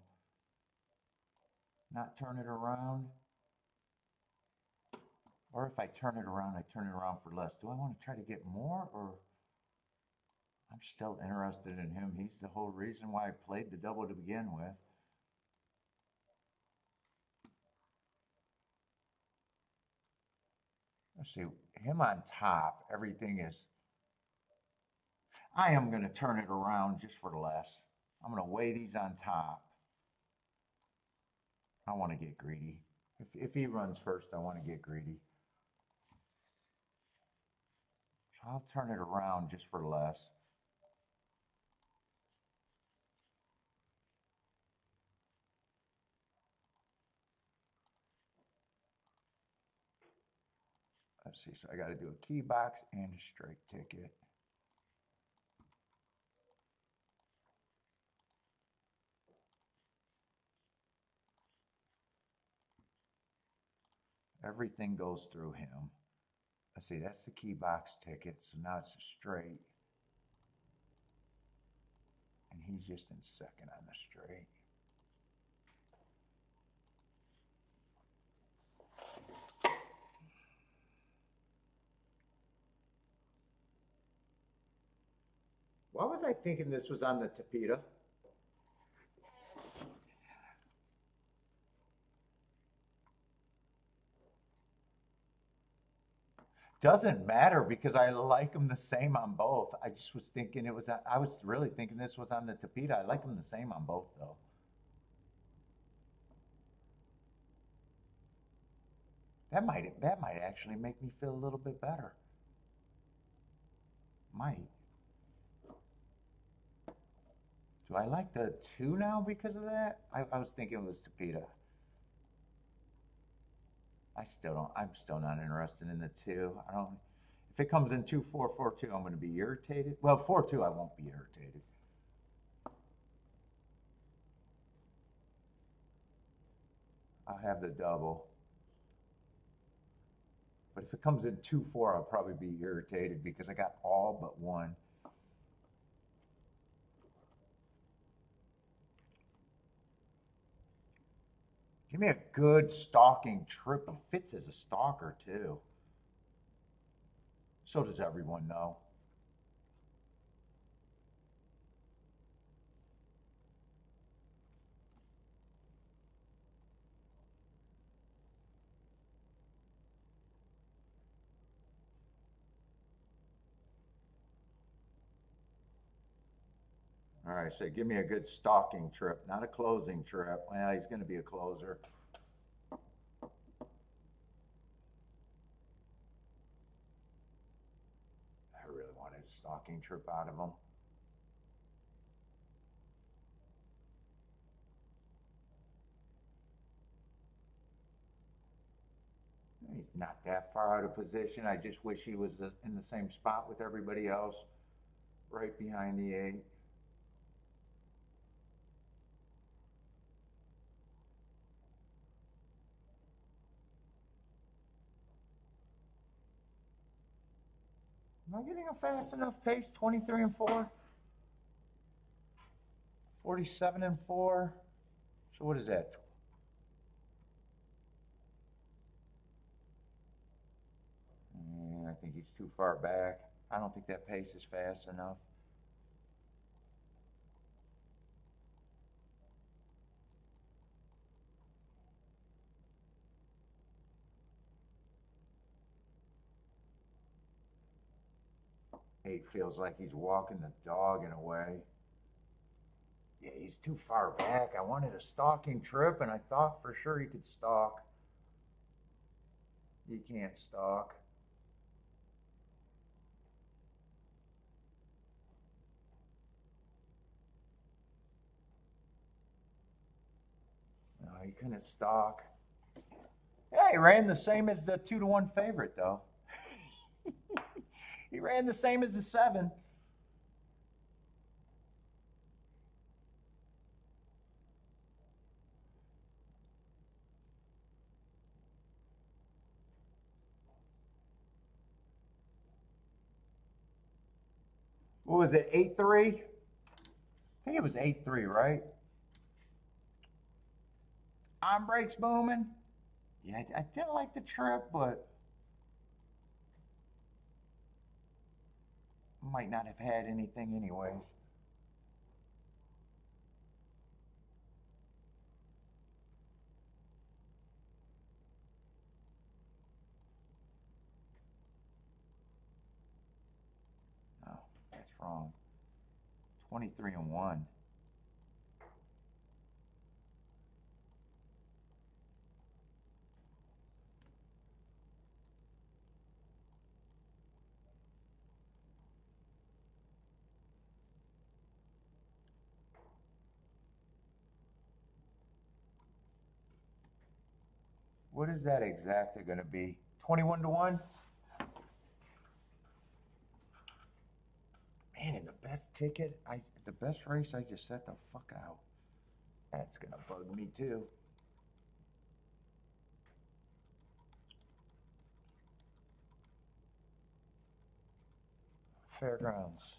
Not turn it around. Or if I turn it around, I turn it around for less. Do I want to try to get more, or I'm still interested in him? He's the whole reason why I played the double to begin with. let's see, him on top, everything is, I am going to turn it around just for less. I'm going to weigh these on top. I want to get greedy. If he runs first, I want to get greedy. So I'll turn it around just for less. Let's see, so I got to do a key box and a straight ticket. Everything goes through him. Let's see, that's the key box ticket, so now it's a straight. And he's just in second on the straight. Why was I thinking this was on the tapeta? Doesn't matter because I like them the same on both. I just was thinking it was, I was really thinking this was on the tapeta. I like them the same on both though. That might actually make me feel a little bit better. Might. Do I like the 2 now because of that? I was thinking it was tapeta. I'm still not interested in the 2. I don't, if it comes in 2-4-4-2, I'm going to be irritated. Well, 4-2, I won't be irritated. I'll have the double. But if it comes in 2-4, I'll probably be irritated because I got all but 1. Give me a good stalking trip. He fits as a stalker too. So does everyone though. All right, so give me a good stalking trip, not a closing trip. Well, he's going to be a closer. I really wanted a stalking trip out of him. He's not that far out of position. I just wish he was in the same spot with everybody else, right behind the 8. Am I getting a fast enough pace? 23 and 4? 47 and 4? So what is that? I think he's too far back. I don't think that pace is fast enough. He feels like he's walking the dog in a way. Yeah, he's too far back. I wanted a stalking trip, and I thought for sure he could stalk. He can't stalk. No, he couldn't stalk. Yeah, he ran the same as the 2-1 favorite, though. He ran the same as the 7. What was it, 8-3? I think it was 8-3, right? On brakes booming. Yeah, I didn't like the trip, but might not have had anything anyways. wrong? 23-1. What is that exactly going to be? 21-1? Man, in the best ticket, the best race, I just set the fuck out. That's going to bug me too. Fairgrounds.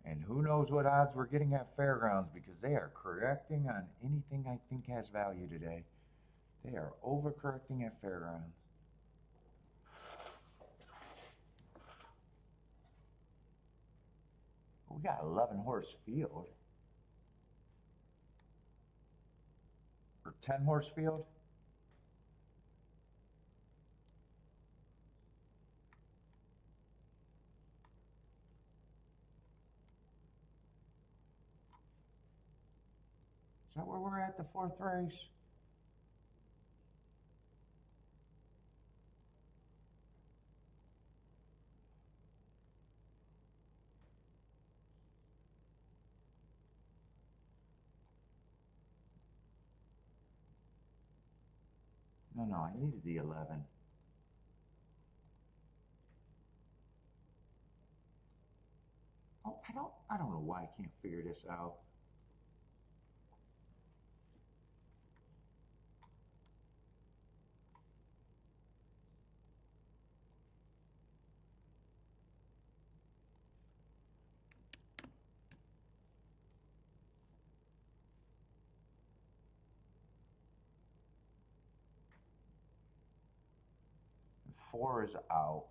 And who knows what odds we're getting at Fairgrounds, because they are correcting on anything I think has value today. They are overcorrecting at Fairgrounds. We got 11 horse field. Or 10 horse field. Is that where we're at, the fourth race? No, I needed the 11. Oh, I don't know why I can't figure this out. Four is out.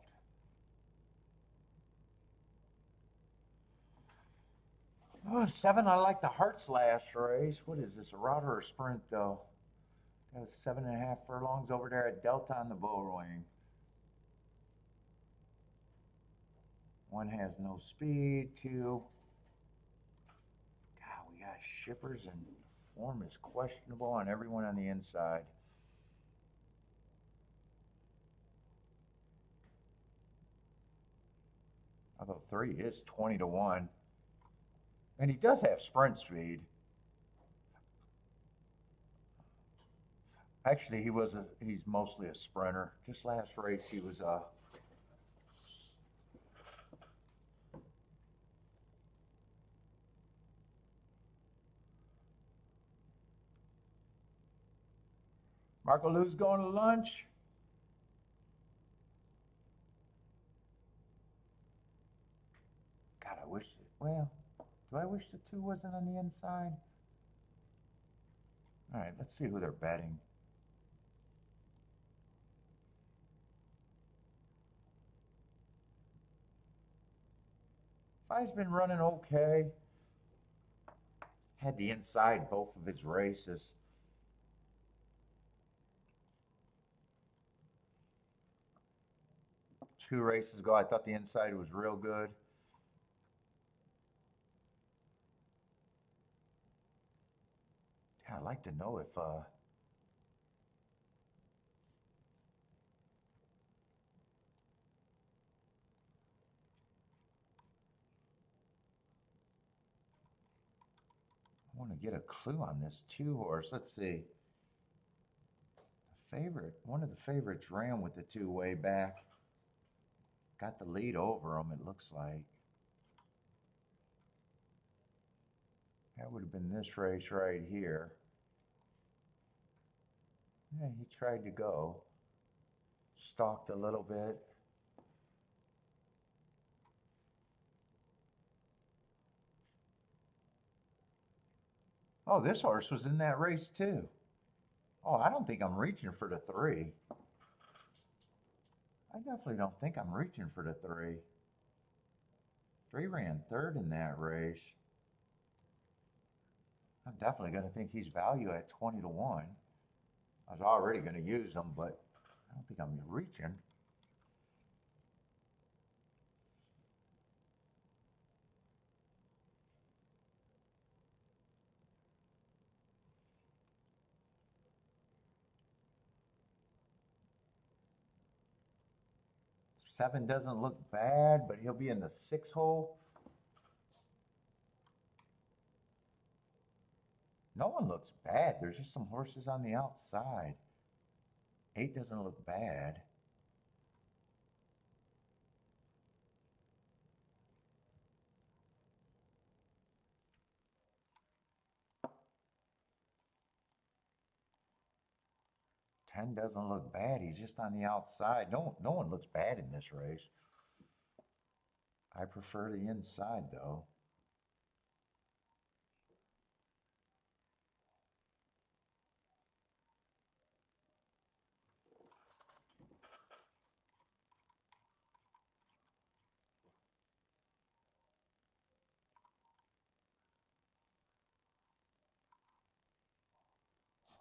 Oh, 7, I like the Hearts last race. What is this, a route or a sprint though? That was 7.5 furlongs over there at Delta on the Bullring. 1 has no speed. 2, God, we got shippers and form is questionable on everyone on the inside. Although 3 is 20-1. And he does have sprint speed. Actually, he's mostly a sprinter. Just last race, he was Marco Lou's going to lunch. God, I wish, well, do I wish the 2 wasn't on the inside? All right, let's see who they're betting. Five's been running okay. Had the inside both of his races. Two races ago, I thought the inside was real good. Yeah, I'd like to know if I want to get a clue on this 2 horse. Let's see. The favorite, one of the favorites ran with the 2 way back. Got the lead over him, it looks like. That would have been this race right here. Yeah, he tried to go. Stalked a little bit. Oh, this horse was in that race too. Oh, I don't think I'm reaching for the 3. I definitely don't think I'm reaching for the 3. 3 ran 3rd in that race. I'm definitely going to think he's value at 20-1. I was already going to use them, but I don't think I'm reaching. Seven doesn't look bad, but he'll be in the 6 hole. No one looks bad. There's just some horses on the outside. 8 doesn't look bad. Ten doesn't look bad. He's just on the outside. No one looks bad in this race. I prefer the inside though.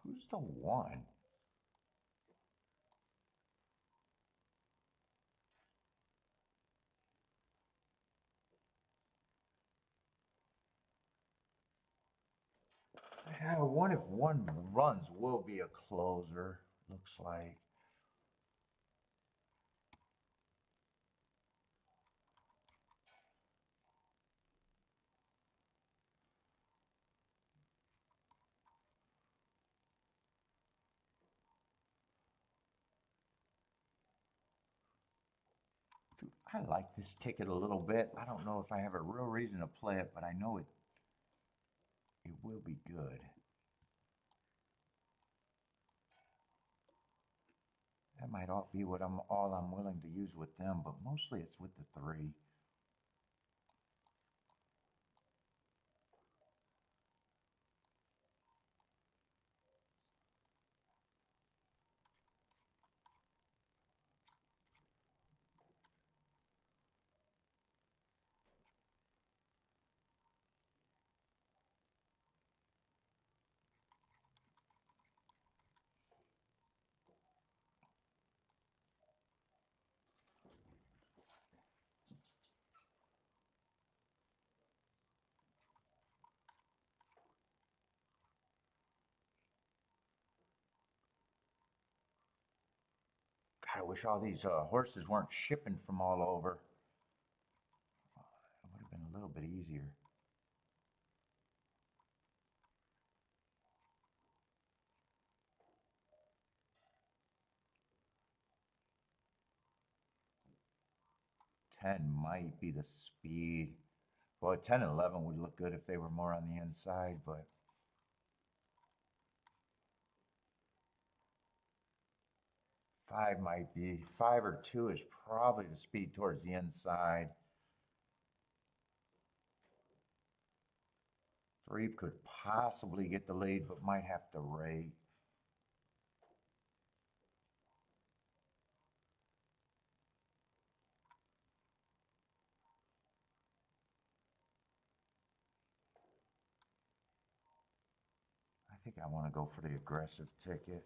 Who's the one? Yeah, one if one runs will be a closer, looks like. Dude, I like this ticket a little bit. I don't know if I have a real reason to play it, but I know it will be good. That might all be what all I'm willing to use with them, but mostly it's with the 3. God, I wish all these horses weren't shipping from all over. It would have been a little bit easier. Ten might be the speed. Well, 10 and 11 would look good if they were more on the inside, but 5 might be. 5 or 2 is probably the speed towards the inside. 3 could possibly get the lead, but might have to rate. I think I want to go for the aggressive ticket.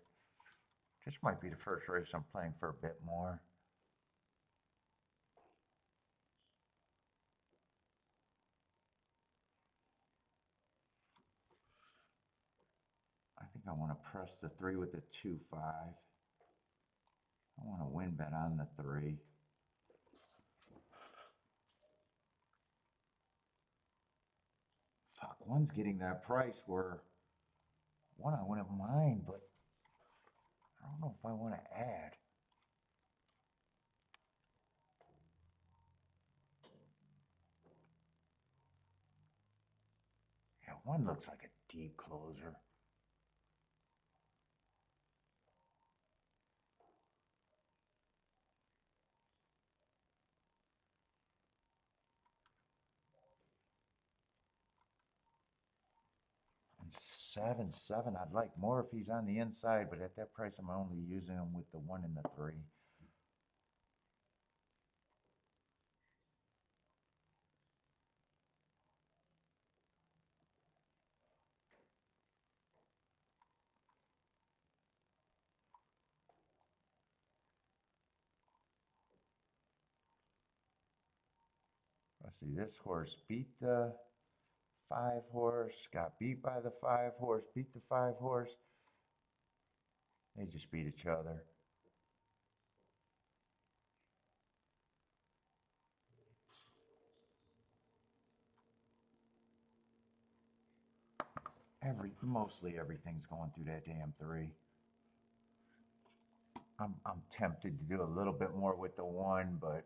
This might be the first race I'm playing for a bit more. I think I want to press the 3 with the 2-5. I want to win bet on the 3. Fuck, one's getting that price where one I wouldn't mind, but I don't know if I want to add. Yeah, one looks like a deep closer. And 7-7, I'd like more if he's on the inside, but at that price, I'm only using him with the 1 and the 3. Let's see, this horse beat the 5 horse, got beat by the 5 horse, beat the 5 horse. They just beat each other. Mostly everything's going through that damn 3. I'm tempted to do a little bit more with the 1, but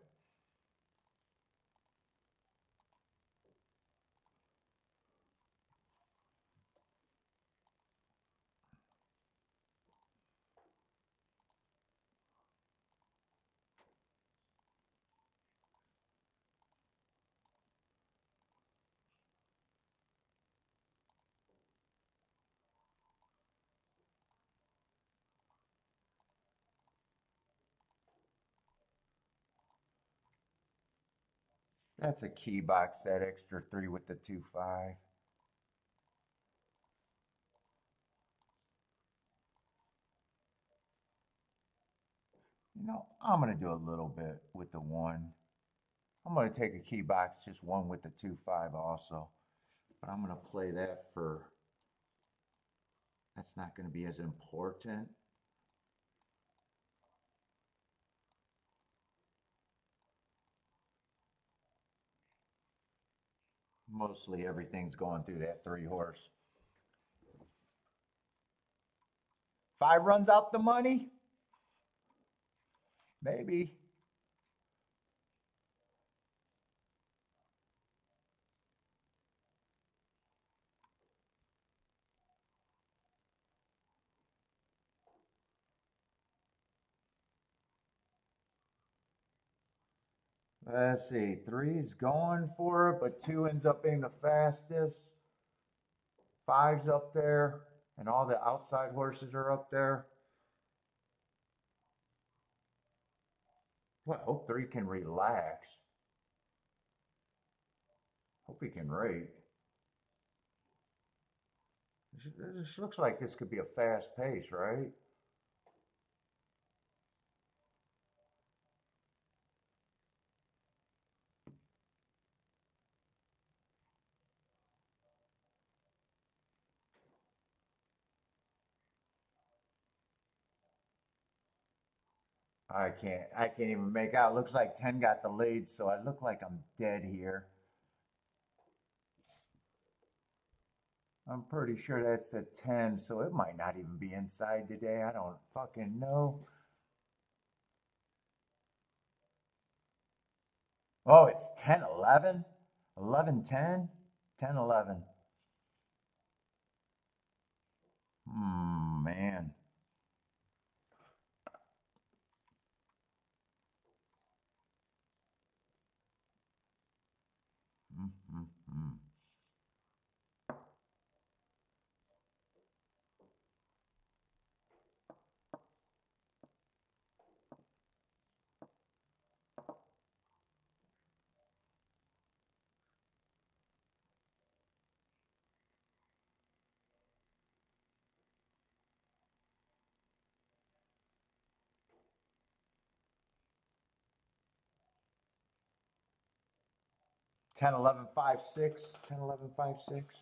that's a key box, that extra 3 with the 2-5. You know, I'm going to do a little bit with the 1. I'm going to take a key box, just 1 with the 2-5 also. But I'm going to play that for, that's not going to be as important. Mostly everything's going through that 3-horse. 5 runs out the money? Maybe. Let's see, 3's going for it, but 2 ends up being the fastest. 5's up there, and all the outside horses are up there. Well, I hope 3 can relax. Hope he can rate. This looks like this could be a fast pace, right? I can't even make out. Looks like 10 got the lead, so I look like I'm dead here. I'm pretty sure that's a 10, so it might not even be inside today. I don't fucking know. Oh, it's 10, 11, 11, 10, 10, 11. Man. Mm-hmm. 10, 11, 5, 6. 10, 11, 5, 6.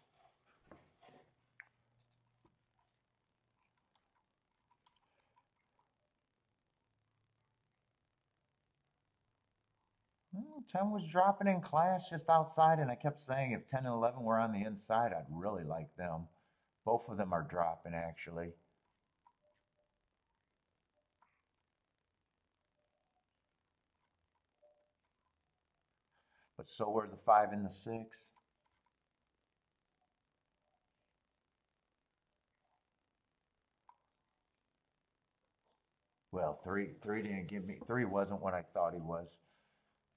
Well, 10 was dropping in class just outside, and I kept saying if 10 and 11 were on the inside, I'd really like them. Both of them are dropping, actually. But so were the 5 and the 6. Well, three didn't give me, 3 wasn't what I thought he was.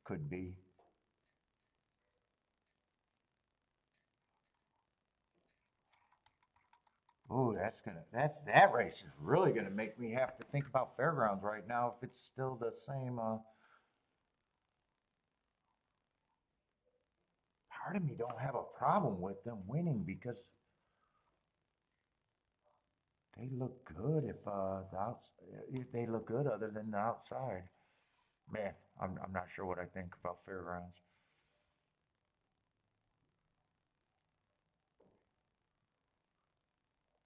Could be. Ooh, that race is really gonna make me have to think about Fairgrounds right now if it's still the same. Part of me don't have a problem with them winning because they look good if they look good other than the outside. Man, I'm not sure what I think about Fairgrounds.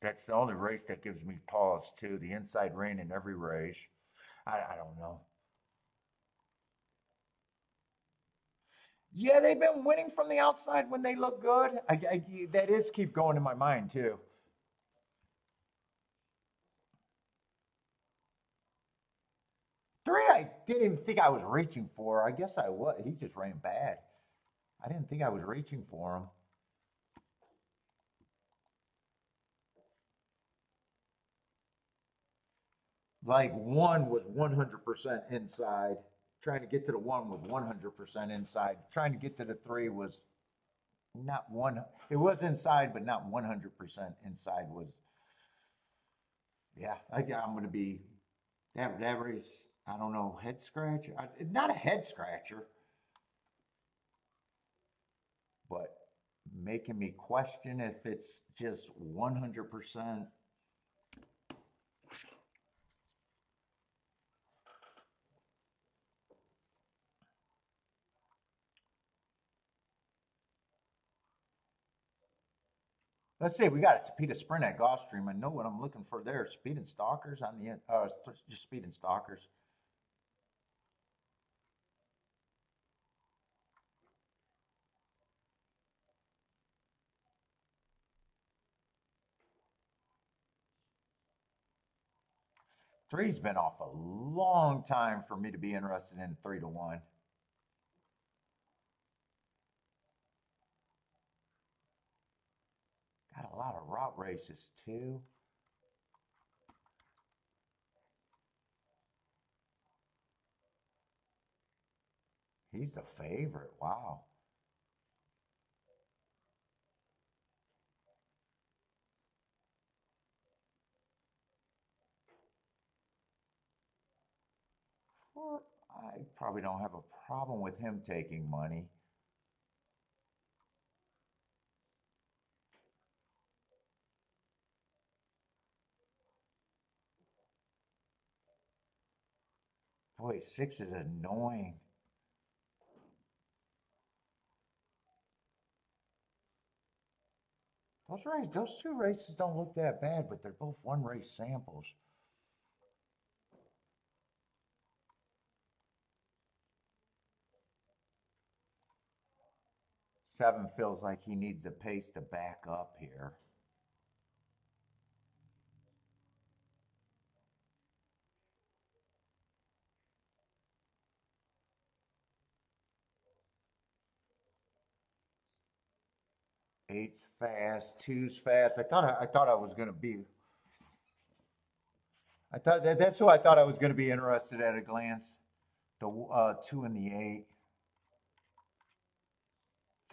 That's the only race that gives me pause too. The inside rein in every race. I don't know. Yeah, they've been winning from the outside when they look good. That is keep going in my mind too. Three, I didn't think I was reaching for. I guess I was. He just ran bad. I didn't think I was reaching for him. Like one was 100% inside. Trying to get to the one was 100% inside. Trying to get to the three was not one. It was inside, but not 100% inside. Was yeah. I'm going to be that race. I don't know, head scratcher. Not a head scratcher, but making me question if it's just 100%. Let's see, we got a Tapeta Sprint at Gulfstream. I know what I'm looking for there. Speed and stalkers on the end. Just speed and stalkers. Three's been off a long time for me to be interested in 3-1. Got a lot of route races too. He's the favorite. Wow. I probably don't have a problem with him taking money. Boy, six is annoying. Those two races don't look that bad, but they're both one race samples. Seven feels like he needs the pace to back up here. Eight's fast, two's fast. I thought I was gonna be. That's who I thought I was gonna be interested at a glance. The two and the eight.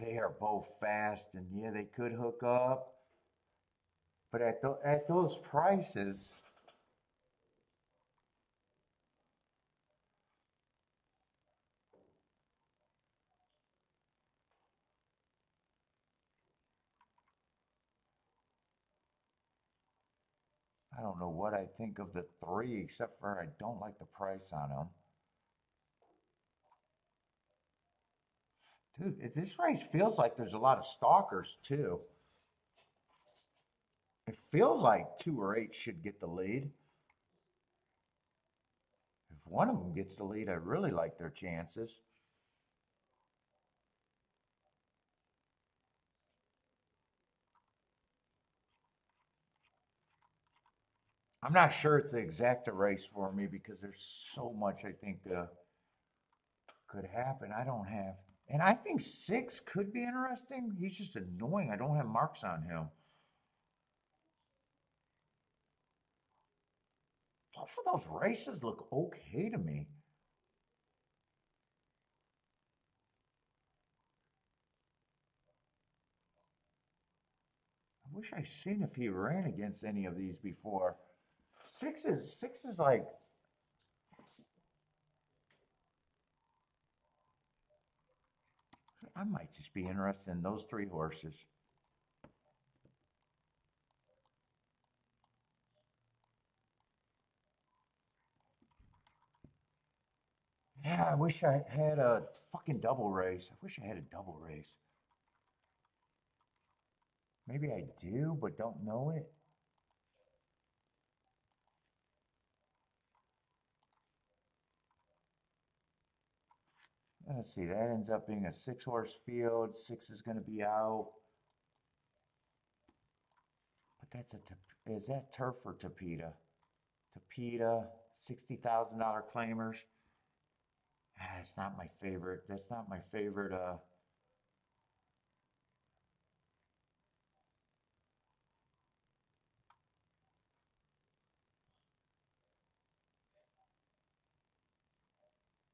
They are both fast, and yeah, they could hook up. But at those prices, I don't know what I think of the three, except for I don't like the price on them. Dude, this race feels like there's a lot of stalkers too. It feels like two or eight should get the lead. If one of them gets the lead, I really like their chances. I'm not sure it's the exact race for me because there's so much I think could happen. I don't have, and I think six could be interesting. He's just annoying. I don't have marks on him. Both of those races look okay to me. I wish I seen if he ran against any of these before. Six is like I might just be interested in those three horses. Yeah, I wish I had a fucking double race. I wish I had a double race. Maybe I do, but don't know it. Let's see, that ends up being a 6-horse field. 6 is going to be out. But that's is that turf or Tapeta? Tapeta, $60,000 claimers. Ah, it's not my favorite. That's not my favorite.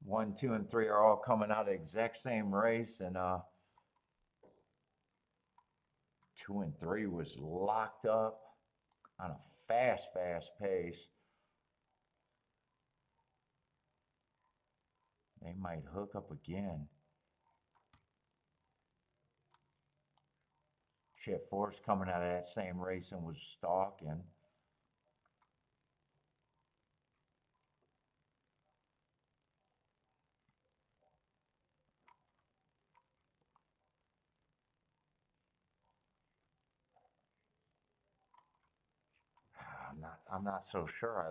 1, 2, and 3 are all coming out of the exact same race, and 2 and 3 was locked up on a fast pace. They might hook up again. Shit, 4's coming out of that same race and was stalking. I'm not so sure.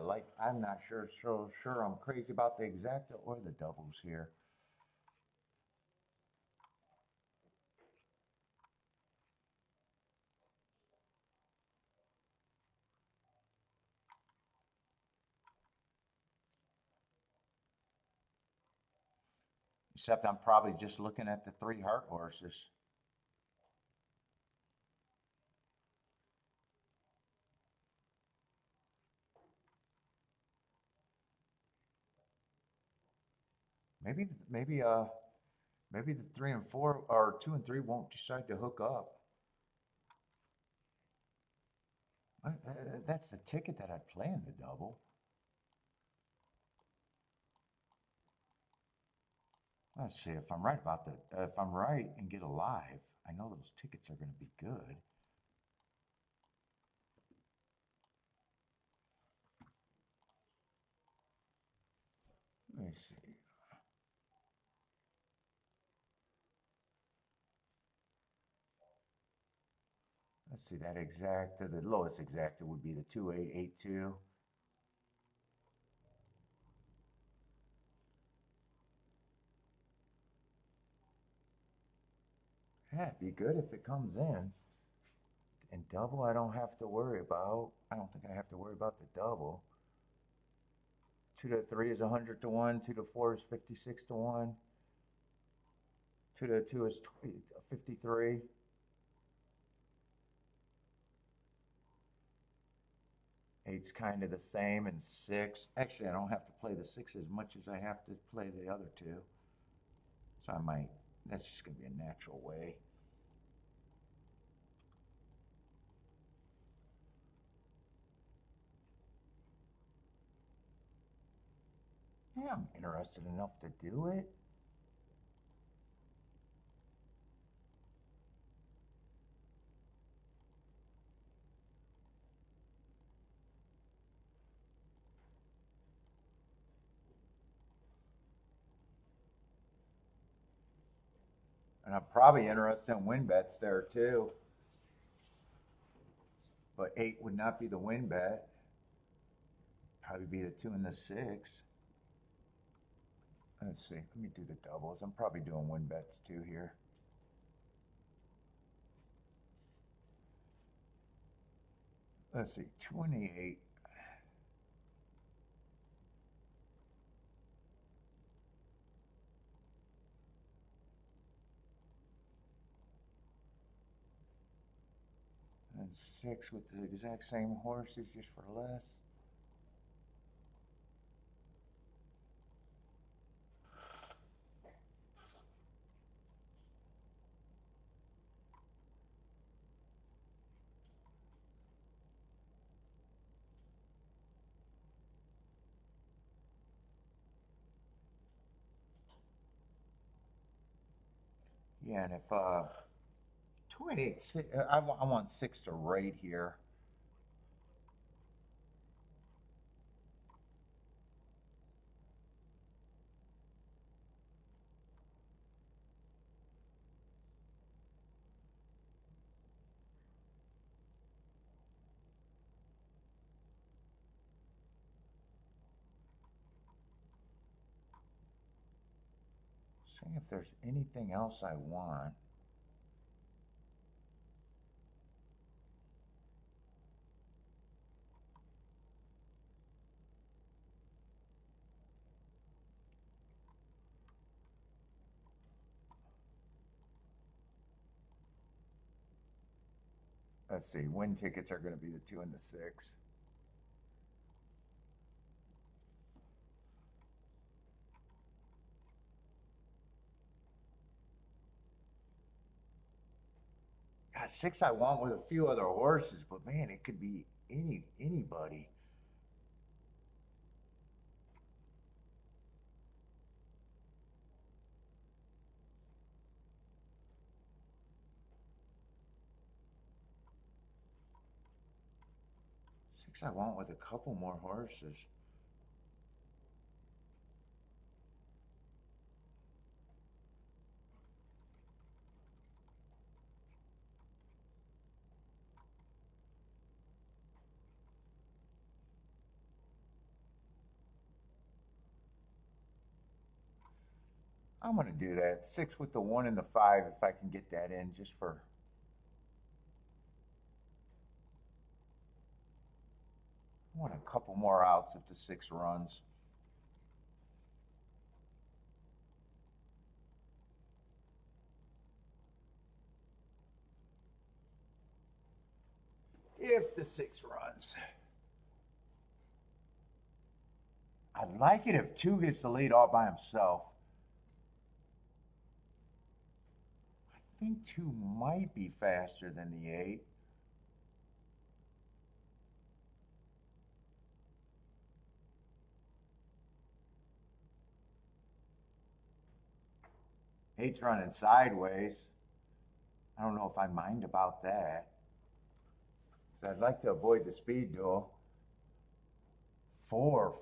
I'm not so sure I'm crazy about the exacta or the doubles here. Except I'm probably just looking at the 3 heart horses. Maybe the 3 and 4 or 2 and 3 won't decide to hook up. That's the ticket that I'd play in the double. Let's see if I'm right about if I'm right and get alive. I know those tickets are going to be good. Let me see. Let's see, that exacta, the lowest exacta would be the 2882. Yeah, it'd be good if it comes in. And double, I don't have to worry about. I don't think I have to worry about the double. 2 to 3 is 100 to 1. 2 to 4 is 56 to 1. 2 to 2 is 53. Eight's kind of the same, and 6. Actually, I don't have to play the 6 as much as I have to play the other 2. So I might, that's just going to be a natural way. Yeah, I'm interested enough to do it. And I'm probably interested in win bets there too. But 8 would not be the win bet. Probably be the 2 and the 6. Let's see. Let me do the doubles. I'm probably doing win bets too here. Let's see. 28. And 6 with the exact same horses just for less. Yeah, and if 28, I want 6 to rate here. Seeing if there's anything else I want. Let's see, win tickets are going to be the 2 and the 6. God, 6 I want with a few other horses, but man, it could be anybody. Six I want with a couple more horses. I'm going to do that. 6 with the 1 and the 5 if I can get that in just for. I want a couple more outs if the 6 runs. If the 6 runs. I'd like it if 2 gets the lead all by himself. I think 2 might be faster than the 8. Eight's running sideways. I don't know if I mind about that. So I'd like to avoid the speed duel. 4.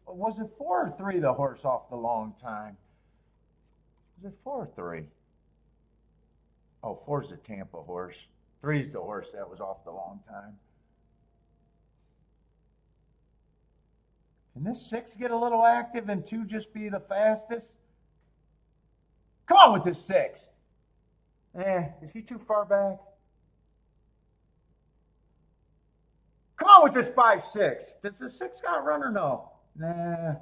Was it 4 or 3 the horse off the long time? Was it 4 or 3? Oh, 4's the Tampa horse. 3's the horse that was off the long time. Can this 6 get a little active and 2 just be the fastest? Come on with this 6. Is he too far back? Come on with this 5-6. Does the 6 got run or no? Nah.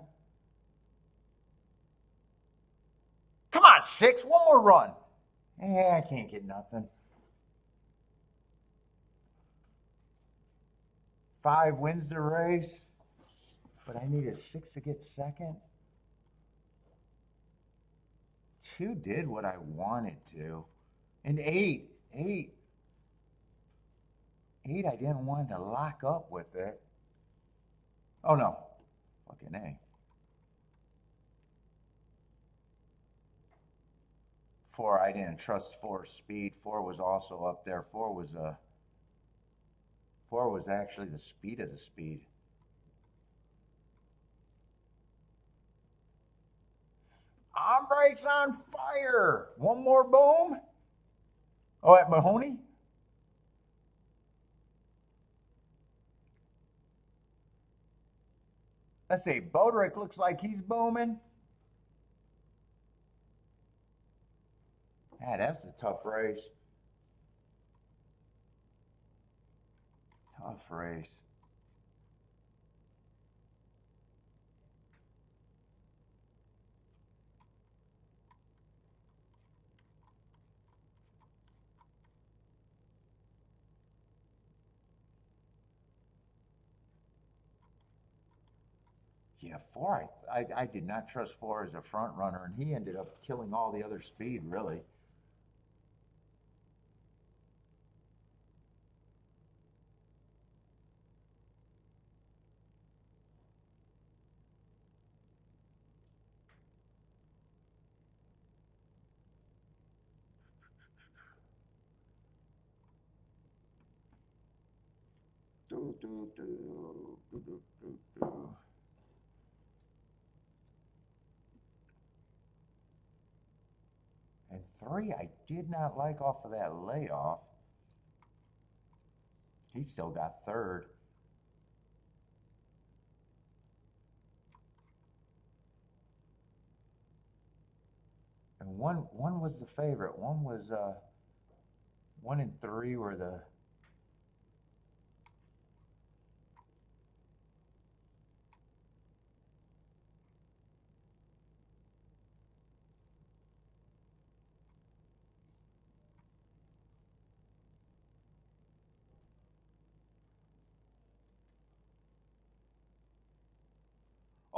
Come on, 6. One more run. I can't get nothing. 5 wins the race, but I need a 6 to get second. 2 did what I wanted to. And 8, I didn't want to lock up with it. Oh no, fucking A. 4, I didn't trust 4's speed. 4 was also up there. 4 was actually the speed of the speed. Brakes on fire. One more boom. Oh, at Mahoney? Let's see. Boderick looks like he's booming. That's a tough race. Tough race. Yeah, 4. I did not trust 4 as a front runner, and he ended up killing all the other speed, really. And 3, I did not like off of that layoff. He still got 3rd. one was the favorite. One was 1 and 3 were the.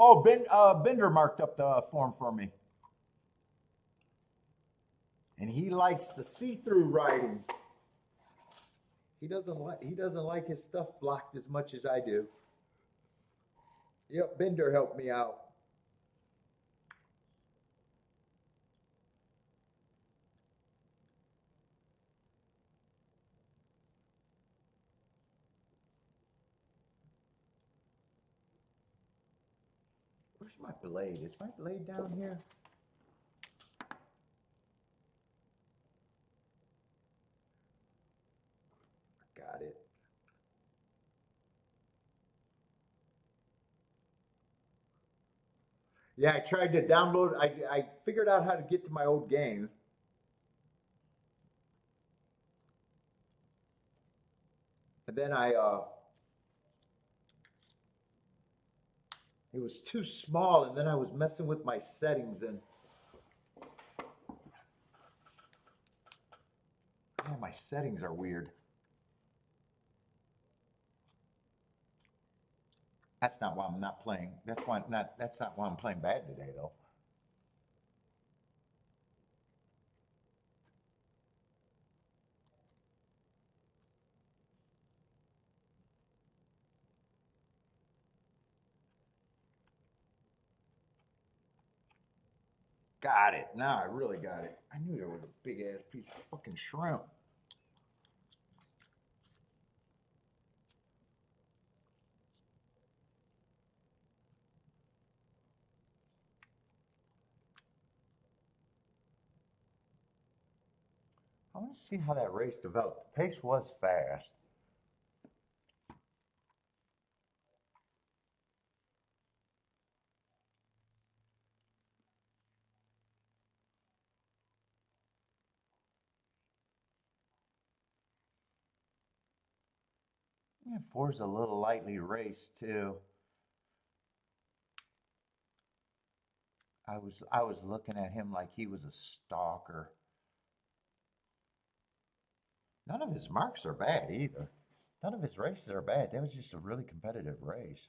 Oh, Bender marked up the form for me, and he likes the see-through writing. He doesn't like his stuff blocked as much as I do. Yep, Bender helped me out. Where's my blade? Is my blade down here? Got it. Yeah, I tried to download. I figured out how to get to my old game. And then it was too small, and then I was messing with my settings, and yeah, my settings are weird. That's not why I'm not playing. That's not why I'm playing bad today, though. Got it. Now I really got it. I knew there was a big ass piece of fucking shrimp. I want to see how that race developed. The pace was fast. Yeah, four's a little lightly raced too. I was looking at him like he was a stalker. None of his marks are bad either. None of his races are bad. That was just a really competitive race.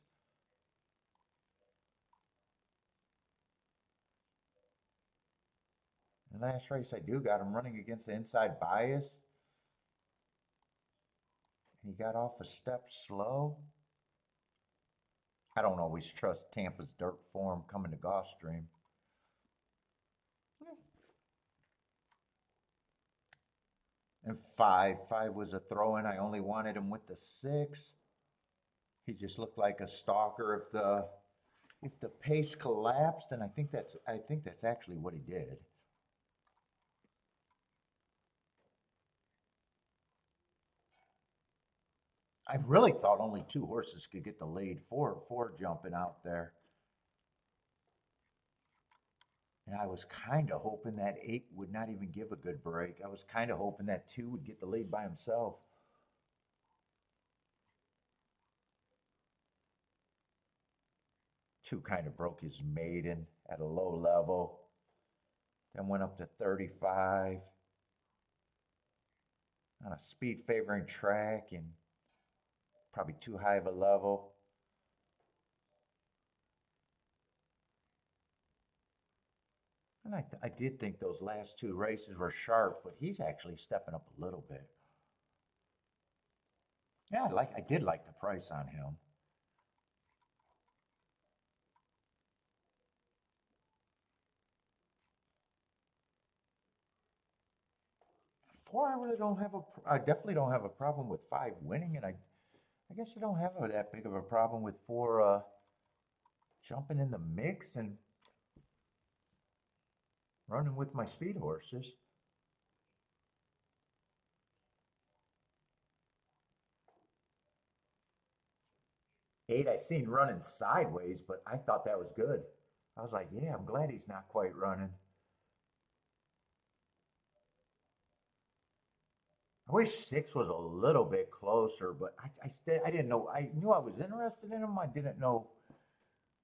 The last race I do got him running against the inside bias. He got off a step slow. I don't always trust Tampa's dirt form coming to Gulfstream. And five was a throw-in. I only wanted him with the 6. He just looked like a stalker. If the pace collapsed, and I think that's actually what he did. I really thought only 2 horses could get the lead. Four jumping out there. And I was kind of hoping that 8 would not even give a good break. I was kind of hoping that 2 would get the lead by himself. 2 kind of broke his maiden at a low level. Then went up to 35 on a speed favoring track and probably too high of a level. And I did think those last 2 races were sharp, but he's actually stepping up a little bit. Yeah, I did like the price on him. 4, I really don't have I definitely don't have a problem with 5 winning, and I guess I don't have that big of a problem with 4 jumping in the mix and running with my speed horses. 8, I seen running sideways, but I thought that was good. I was like, yeah, I'm glad he's not quite running. I wish 6 was a little bit closer, but I didn't know. I knew I was interested in him. I didn't know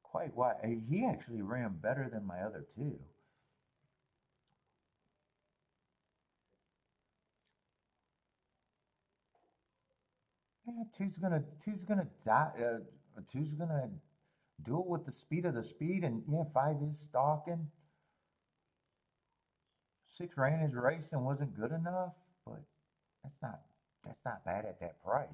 quite why. He actually ran better than my other two. Yeah, two's gonna die. Two's gonna do it with the speed of the speed, and yeah, 5 is stalking. 6 ran his race and wasn't good enough, but that's not that's not bad at that price.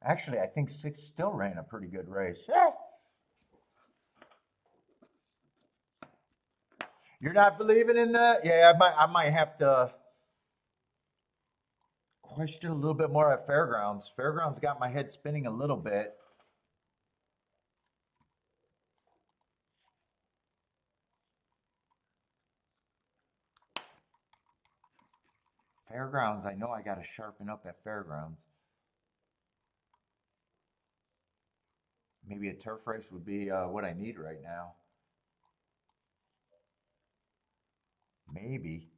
Actually, I think 6 still ran a pretty good race. Yeah. You're not believing in that? Yeah, I might have to question a little bit more at Fairgrounds. Fairgrounds got my head spinning a little bit. Fairgrounds, I know I got to sharpen up at Fairgrounds. Maybe a turf race would be what I need right now. Maybe.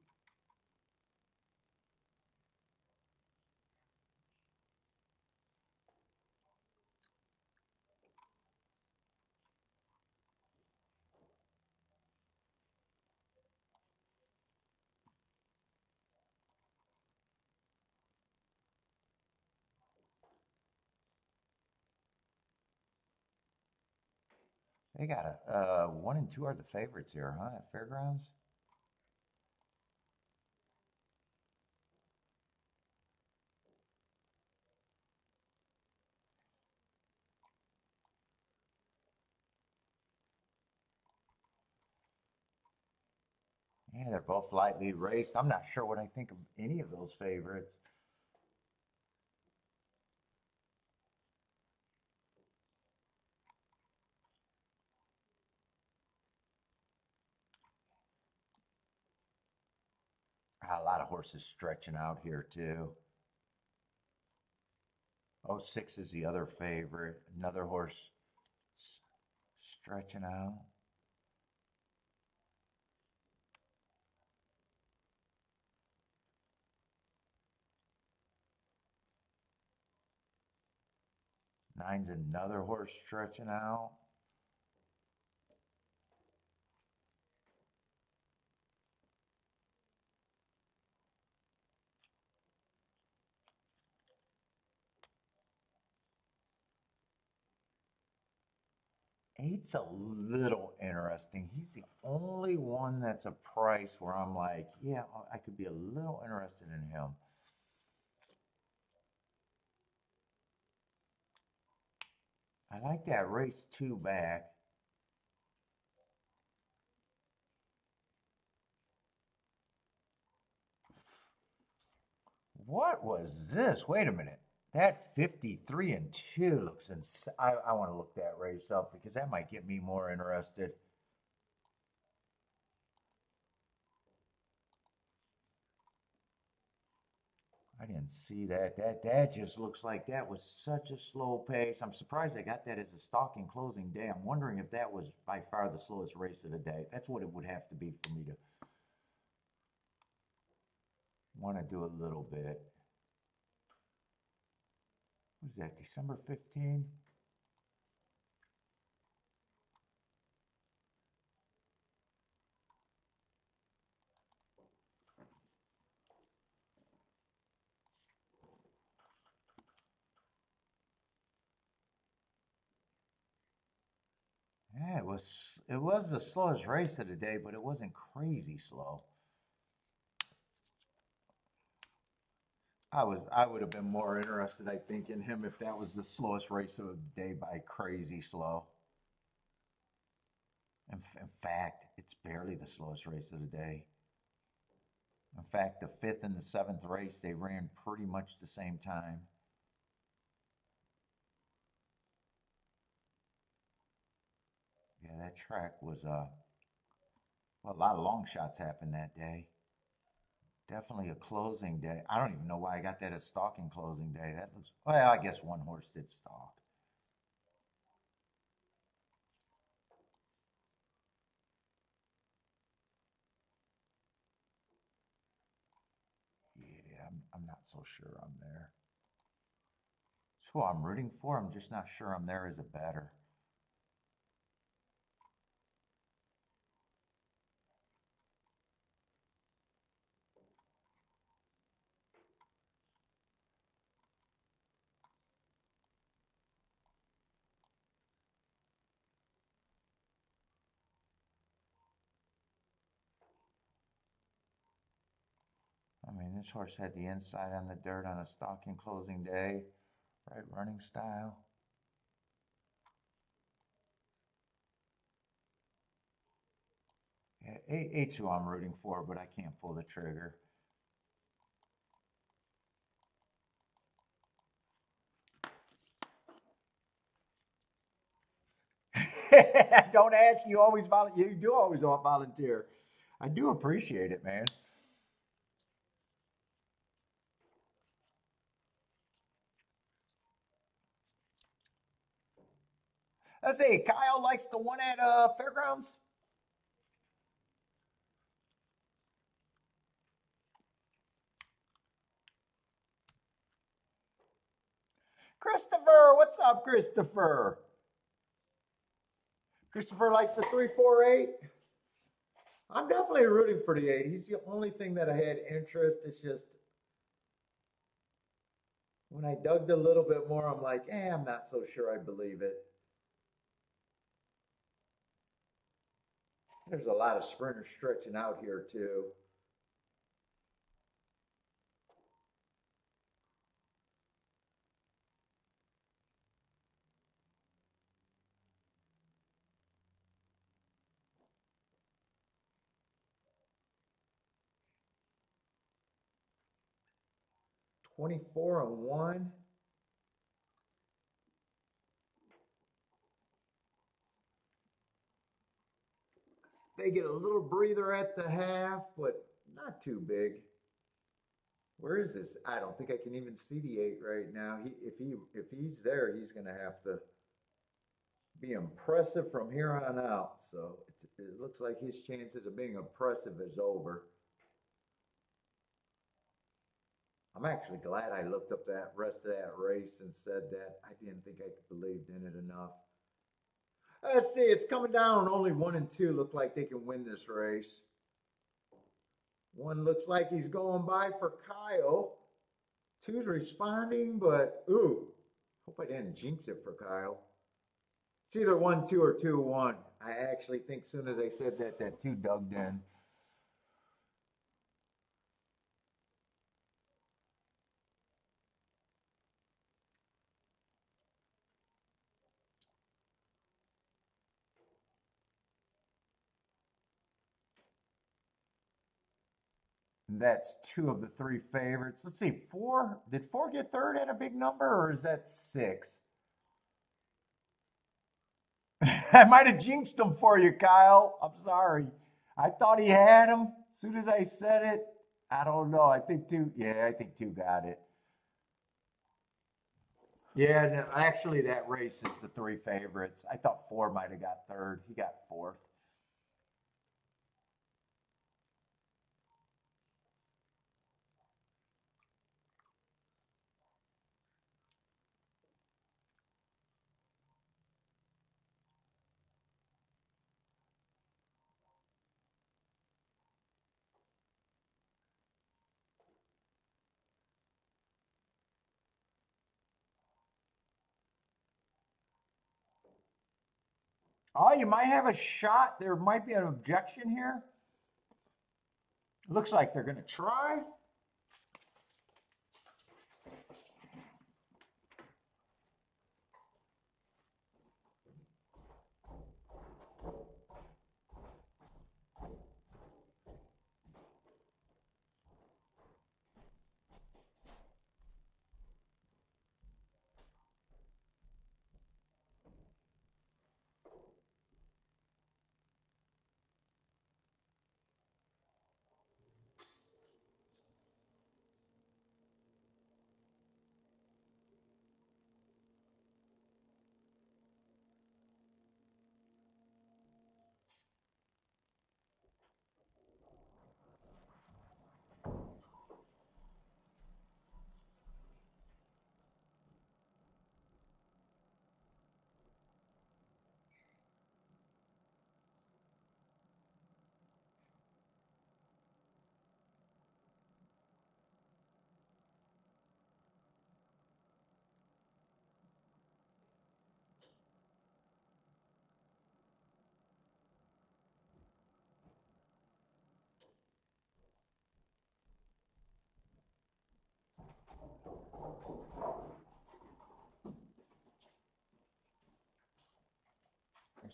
They got a 1 and 2 are the favorites here, huh? At Fairgrounds. Yeah, they're both lightly raced. I'm not sure what I think of any of those favorites. A lot of horses stretching out here too. Oh, 6 is the other favorite. Another horse stretching out. Nine's another horse stretching out. Eight's a little interesting. He's the only one that's a price where I'm like, yeah, I could be a little interested in him. I like that race 2 back. What was this? Wait a minute. That 53 and 2 looks insane. I want to look that race up because that might get me more interested. I didn't see that. That just looks like that was such a slow pace. I'm surprised I got that as a stalking closing day. I'm wondering if that was by far the slowest race of the day. That's what it would have to be for me to want to do a little bit. What is that, December 15? Yeah, it was the slowest race of the day, but it wasn't crazy slow. I would have been more interested, I think, in him if that was the slowest race of the day by crazy slow. In fact, it's barely the slowest race of the day. In fact, the fifth and the seventh race, they ran pretty much the same time. Yeah, that track was well, a lot of long shots happened that day. Definitely a closing day. I don't even know why I got that as stalking closing day. That looks well. I guess one horse did stalk. I'm not so sure I'm there. It's who I'm rooting for. I'm just not sure I'm there as a bettor. I mean, this horse had the inside on the dirt on a stalking closing day, right running style. Yeah, eight's who I'm rooting for, but I can't pull the trigger. Don't ask. You always volunteer. You do always volunteer. I do appreciate it, man. Let's see. Kyle likes the one at Fairgrounds. Christopher, what's up, Christopher? Christopher likes the 348. I'm definitely rooting for the 8. He's the only thing that I had interest. It's just when I dug a little bit more, I'm like, I'm not so sure I believe it. There's a lot of sprinters stretching out here too. $24-1. They get a little breather at the half, but not too big. Where is this? I don't think I can even see the 8 right now. If he's there, he's going to have to be impressive from here on out. So it looks like his chances of being impressive is over. I'm actually glad I looked up that rest of that race and said that I didn't think I believed in it enough. Let's see, it's coming down. Only 1 and 2 look like they can win this race. 1 looks like he's going by for Kyle. 2's responding, but ooh, hope I didn't jinx it for Kyle. It's either 1, 2, or 2, 1. I actually think as soon as I said that, that 2 dug in. That's 2 of the 3 favorites. Let's see, 4. Did 4 get third at a big number, or is that 6? I might have jinxed him for you, Kyle. I'm sorry. I thought he had him. As soon as I said it, I don't know. I think 2. Yeah, I think 2 got it. Yeah, no, actually, that race is the 3 favorites. I thought 4 might have got third. He got fourth. Oh, you might have a shot. There might be an objection here. Looks like they're going to try.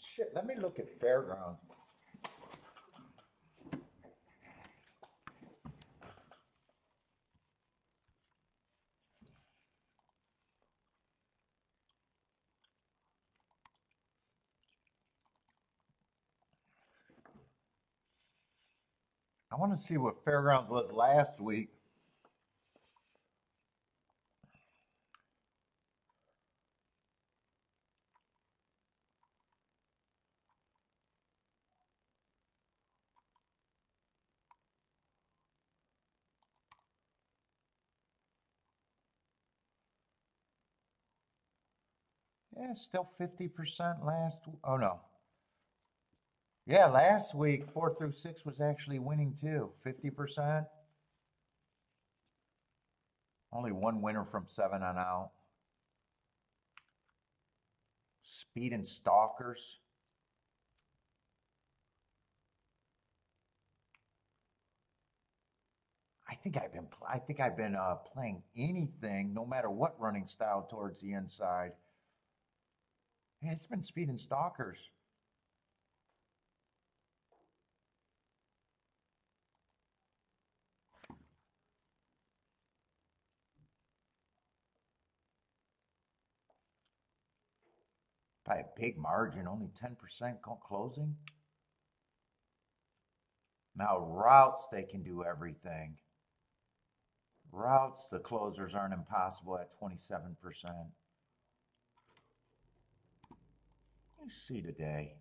Shit, let me look at Fairgrounds. I want to see what Fairgrounds was last week. Yeah, still 50% last. Oh no. Yeah, last week 4 through 6 was actually winning too. 50%. Only one winner from 7 on out. Speed and Stalkers. I think I've been playing anything, no matter what running style, towards the inside. Yeah, it's been Speed and Stalkers. By a big margin, only 10% closing. Now routes, they can do everything. Routes, the closers aren't impossible at 27%. Let's see today.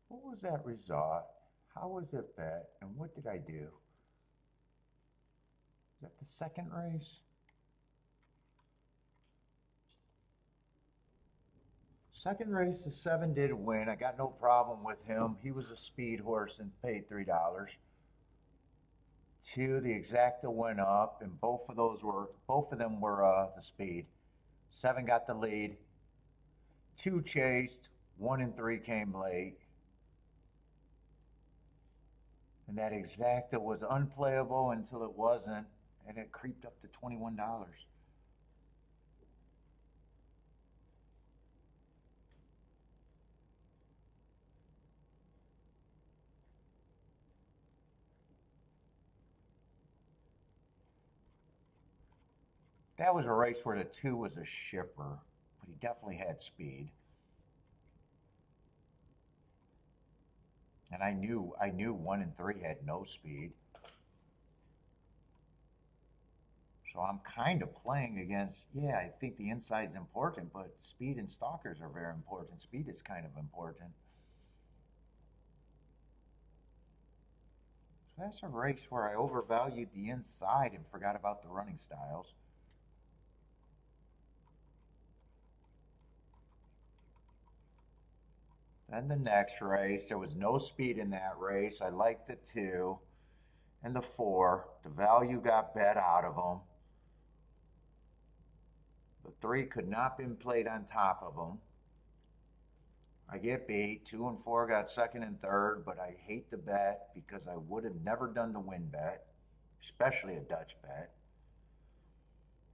What was that result? How was it bet? And what did I do? Is that the second race? Second race, the 7 did win. I got no problem with him. He was a speed horse and paid $3. 2, the exacta went up, and both of them were the speed. 7 got the lead. 2 chased. 1 and 3 came late. And that exacta was unplayable until it wasn't, and it creeped up to $21. That was a race where the 2 was a shipper, but he definitely had speed. And I knew 1 and 3 had no speed. So I'm kind of playing against, yeah, I think the inside's important, but speed and stalkers are very important. Speed is kind of important. So that's a race where I overvalued the inside and forgot about the running styles. Then the next race, there was no speed in that race. I liked the 2 and the 4. The value got bet out of them. The 3 could not been played on top of them. I get beat. 2 and 4 got second and third, but I hate the bet because I would have never done the win bet, especially a Dutch bet,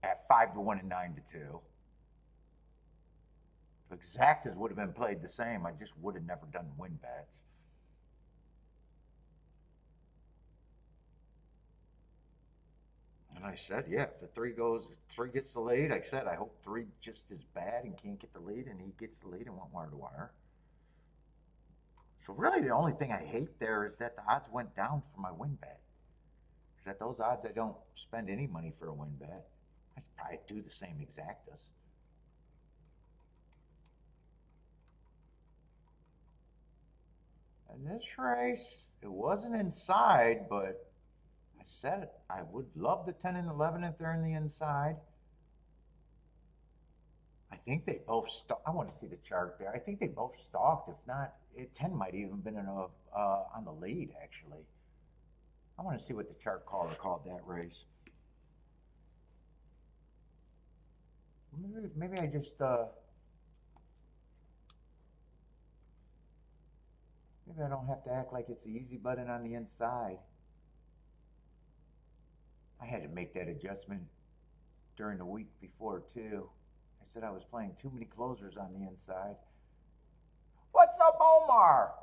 at 5 to 1 and 9 to 2. Exactas would have been played the same. I just would have never done win bets. And I said, yeah, if the 3 gets the lead, I said, I hope 3 just is bad and can't get the lead, and he gets the lead and went wire to wire. So really the only thing I hate there is that the odds went down for my win bet. Because at those odds, I don't spend any money for a win bet. I'd probably do the same exactas. And this race, it wasn't inside, but I said it. I would love the 10 and 11 if they're in the inside. I think they both I want to see the chart there. I think they both stalked. If not, 10 might even been on the lead, actually. I want to see what the chart caller called that race. Maybe I just, maybe I don't have to act like it's the easy button on the inside. I had to make that adjustment during the week before too. I said I was playing too many closers on the inside. What's up, Omar?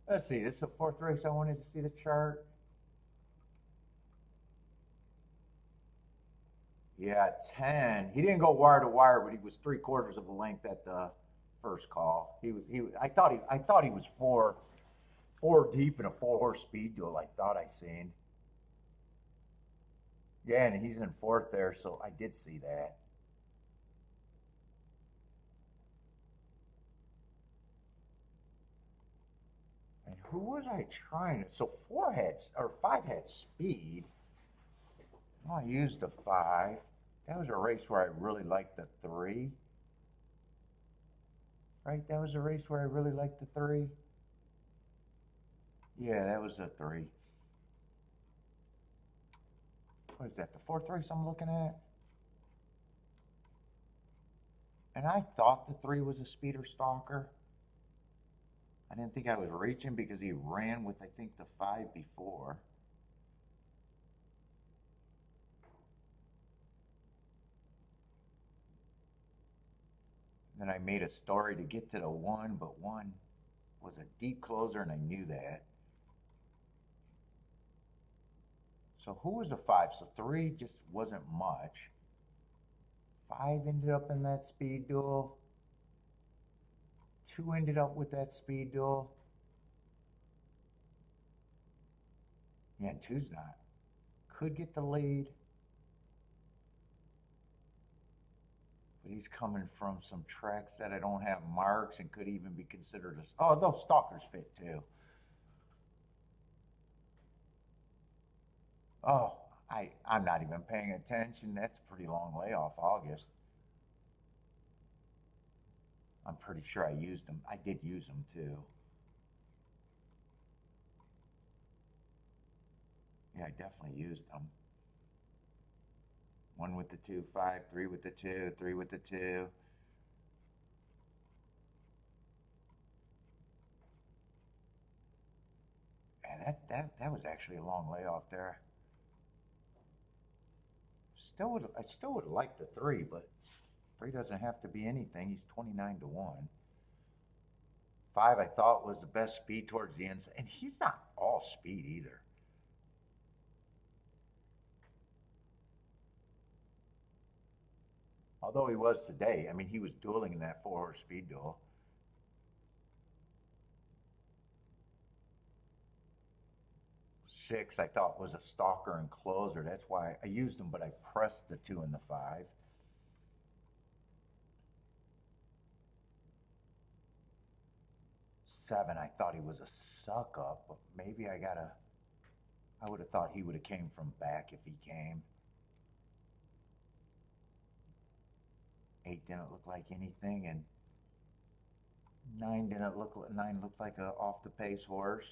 Let's see, this is the fourth race. I wanted to see the chart. Yeah, 10. He didn't go wire to wire, but he was 3/4 of a length at the first call. I thought he was four deep in a 4-horse speed duel. I thought I seen. Yeah, and he's in fourth there, so I did see that. And who was I trying to? So five had speed. Well, I used a 5. That was a race where I really liked the 3. Right? That was a race where I really liked the 3. Yeah, that was a 3. What is that? The fourth race I'm looking at? And I thought the 3 was a speeder stalker. I didn't think I was reaching because he ran with, I think, the 5 before. Then I made a story to get to the 1, but 1 was a deep closer, and I knew that. So who was the 5? So 3 just wasn't much. 5 ended up in that speed duel. 2 ended up with that speed duel. Yeah, and 2's not. Could get the lead. But he's coming from some tracks that I don't have marks and could even be considered a... Oh, those stalkers fit too. Oh, I'm not even paying attention. That's a pretty long layoff, August. I'm pretty sure I used them. I did use them too. Yeah, I definitely used them. 1 with the 2, 5, 3 with the 2, 3 with the 2. And that was actually a long layoff there. I still would like the 3, but 3 doesn't have to be anything. He's 29 to 1. 5 I thought was the best speed towards the end, and he's not all speed either. Although he was today, I mean, he was dueling in that 4-horse speed duel. 6 I thought was a stalker and closer. That's why I used him, but I pressed the 2 and the 5. 7 I thought he was a suck up, but maybe I would have thought he would have came from back if he came. 8 didn't look like anything, and 9 looked like a off the pace horse.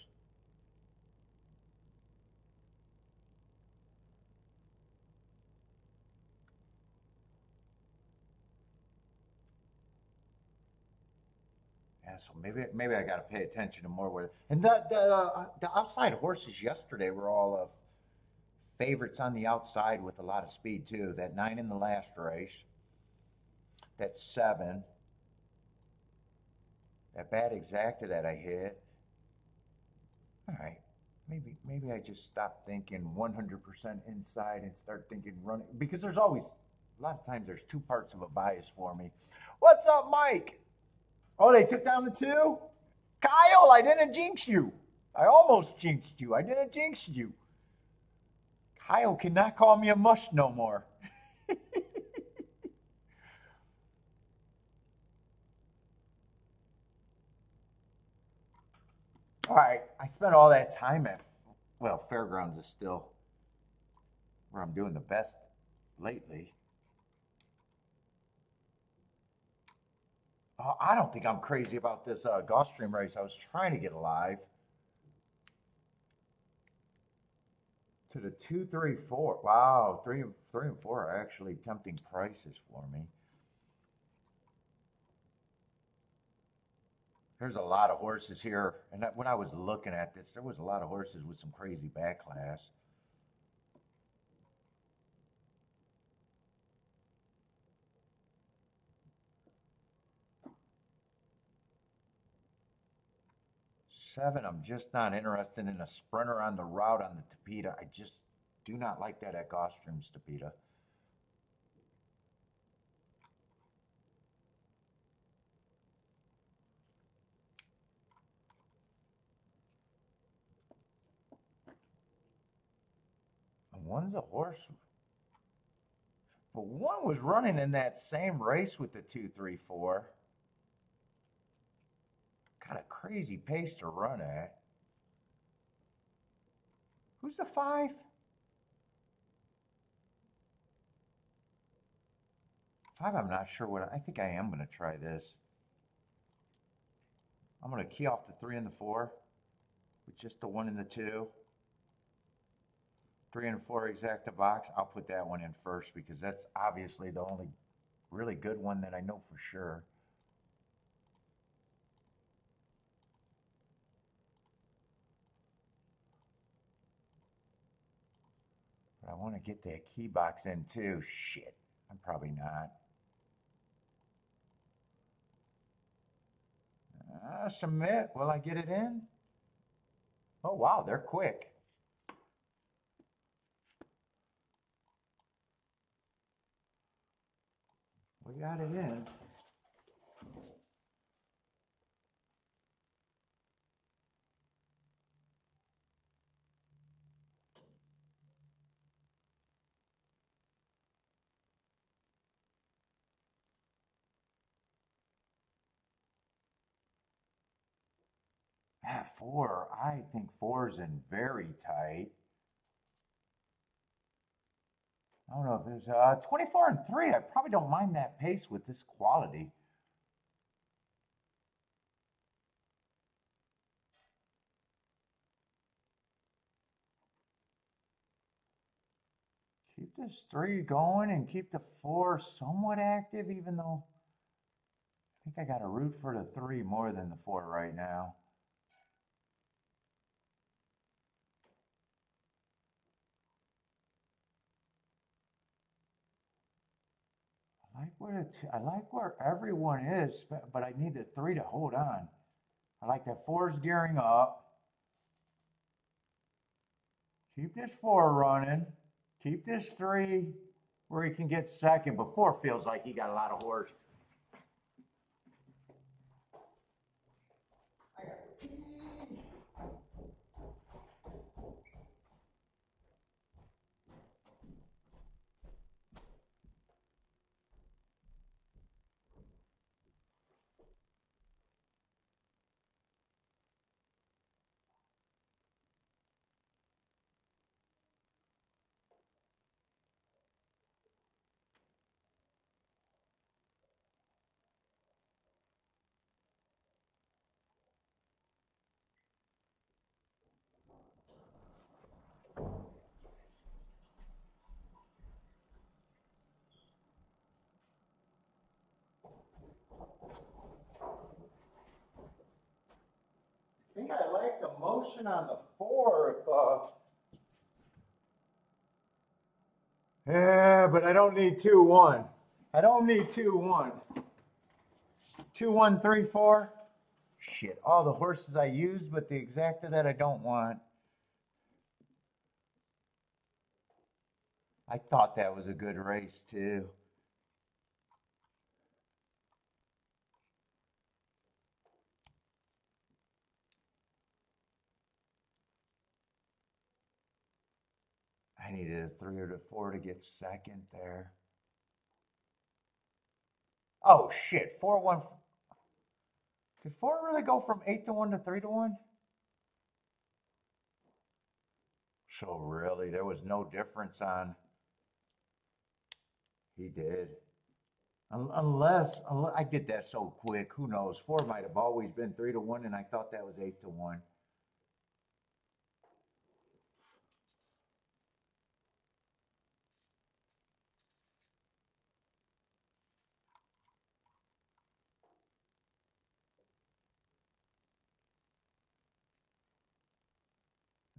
Yeah, so maybe I got to pay attention to more where. And the outside horses yesterday were all favorites on the outside with a lot of speed too. That 9 in the last race, that 7, that bad exacta that I hit. All right, maybe I just stop thinking 100% inside and start thinking running, because there's always a lot of times there's 2 parts of a bias for me. What's up, Mike? Oh, they took down the 2? Kyle, I didn't jinx you. I almost jinxed you. I didn't jinx you. Kyle cannot call me a mush no more. All right, I spent all that time at, well, Fairgrounds is still where I'm doing the best lately. I don't think I'm crazy about this Gulfstream race. I was trying to get alive to the 2, 3, 4. Wow, 3 and 4 are actually tempting prices for me. There's a lot of horses here, and when I was looking at this, there was a lot of horses with some crazy backclass. Seven, I'm just not interested in a sprinter on the route on the Tapeta. I just do not like that at Gulfstream's Tapeta. And one's a horse, but one was running in that same race with the 2, 3, 4. Got a crazy pace to run at. Who's the 5? 5, I'm not sure what. I think I am going to try this. I'm going to key off the 3 and the 4 with just the 1 and the 2. 3 and 4 exacta box. I'll put that one in first because that's obviously the only really good one that I know for sure. But I want to get that key box in too. Shit, I'm probably not. Submit. Will I get it in? Oh, wow, they're quick. We got it in. At 4, I think 4 is in very tight. I don't know if there's 24 and 3. I probably don't mind that pace with this quality. Keep this 3 going and keep the 4 somewhat active, even though I think I got to root for the 3 more than the 4 right now. I like where everyone is, but I need the 3 to hold on. I like that 4's gearing up. Keep this 4 running. Keep this 3 where he can get second, but 4 feels like he got a lot of horse. I think I like the motion on the 4. Yeah, but I don't need 2-1. I don't need 2-1. 2-1, 3-4. Shit, all the horses I used, but the exacta that I don't want. I thought that was a good race too. I needed a 3 or a 4 to get second there. Oh shit, 4-1. Did 4 really go from 8-1 to 3-1? So really, there was no difference on. He did. Unless I did that so quick, who knows? 4 might have always been 3-1, and I thought that was 8-1.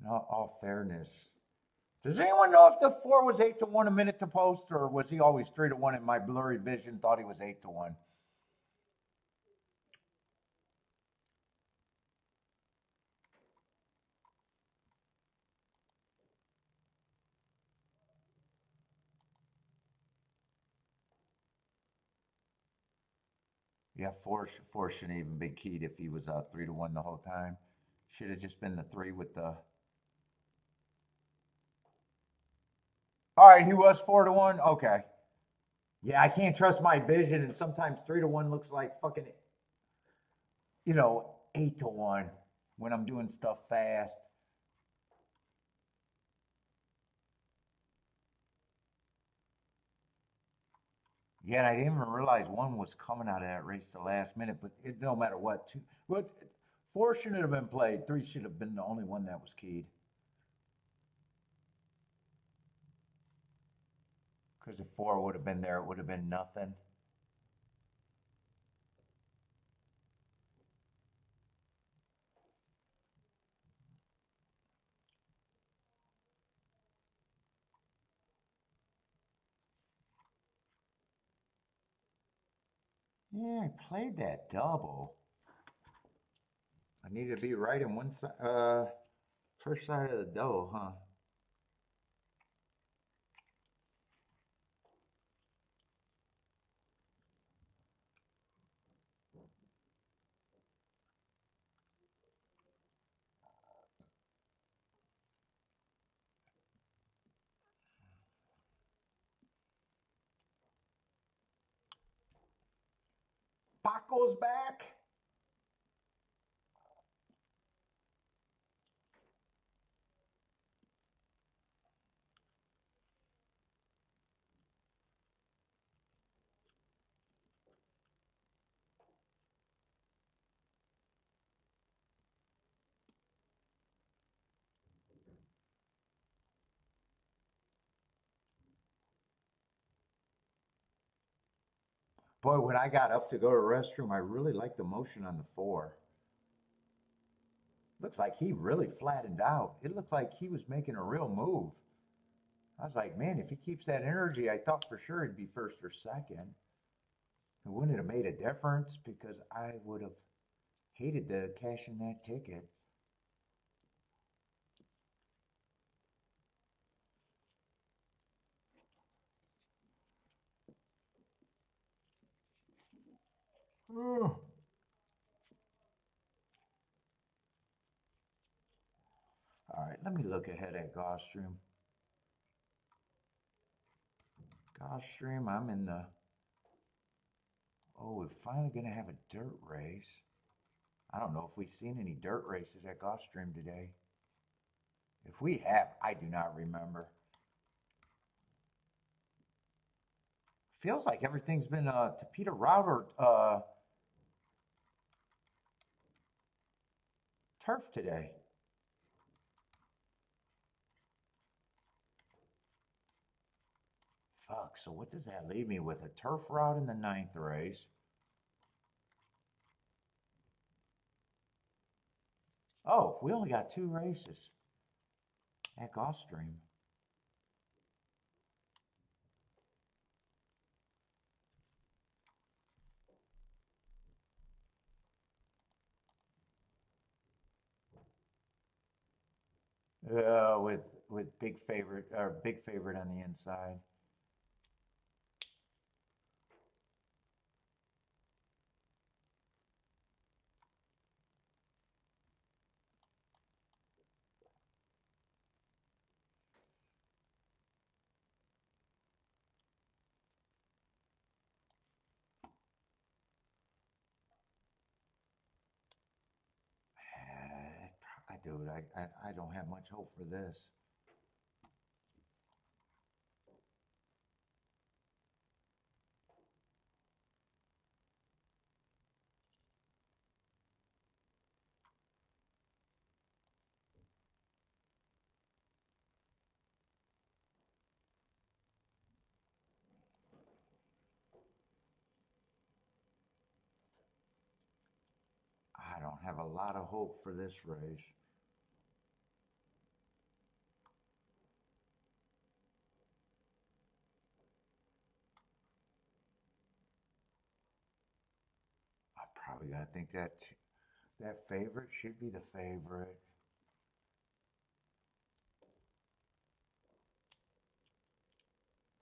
all fairness, does anyone know if the 4 was 8-1 a minute to post, or was he always 3-1 and my blurry vision thought he was 8-1? Yeah, four shouldn't even been keyed if he was 3-1 the whole time. Should have just been the 3 with the. All right, he was 4-1. Okay. Yeah, I can't trust my vision, and sometimes 3-1 looks like fucking, 8-1 when I'm doing stuff fast. Yeah, and I didn't even realize 1 was coming out of that race the last minute. But no matter what, 4 shouldn't have been played. 3 should have been the only one that was keyed. Because if 4 would have been there, it would have been nothing. Yeah, I played that double. I needed to be right in one side, first side of the double, huh? Paco's back. Boy, when I got up to go to the restroom, I really liked the motion on the 4. Looks like he really flattened out. It looked like he was making a real move. I was like, man, if he keeps that energy, I thought for sure he'd be first or second. It wouldn't have made a difference because I would have hated to cash in that ticket. Oh. All right, let me look ahead at Gulfstream. Gulfstream, I'm in the. Oh, we're finally going to have a dirt race. I don't know if we've seen any dirt races at Gulfstream today. If we have, I do not remember. Feels like everything's been to Peter Route or turf today. Fuck, so what does that leave me with? A turf route in the 9th race. Oh, we only got 2 races at Gulfstream. With big favorite or big favorite on the inside. Dude, I don't have much hope for this. I don't have a lot of hope for this race. I think that favorite should be the favorite.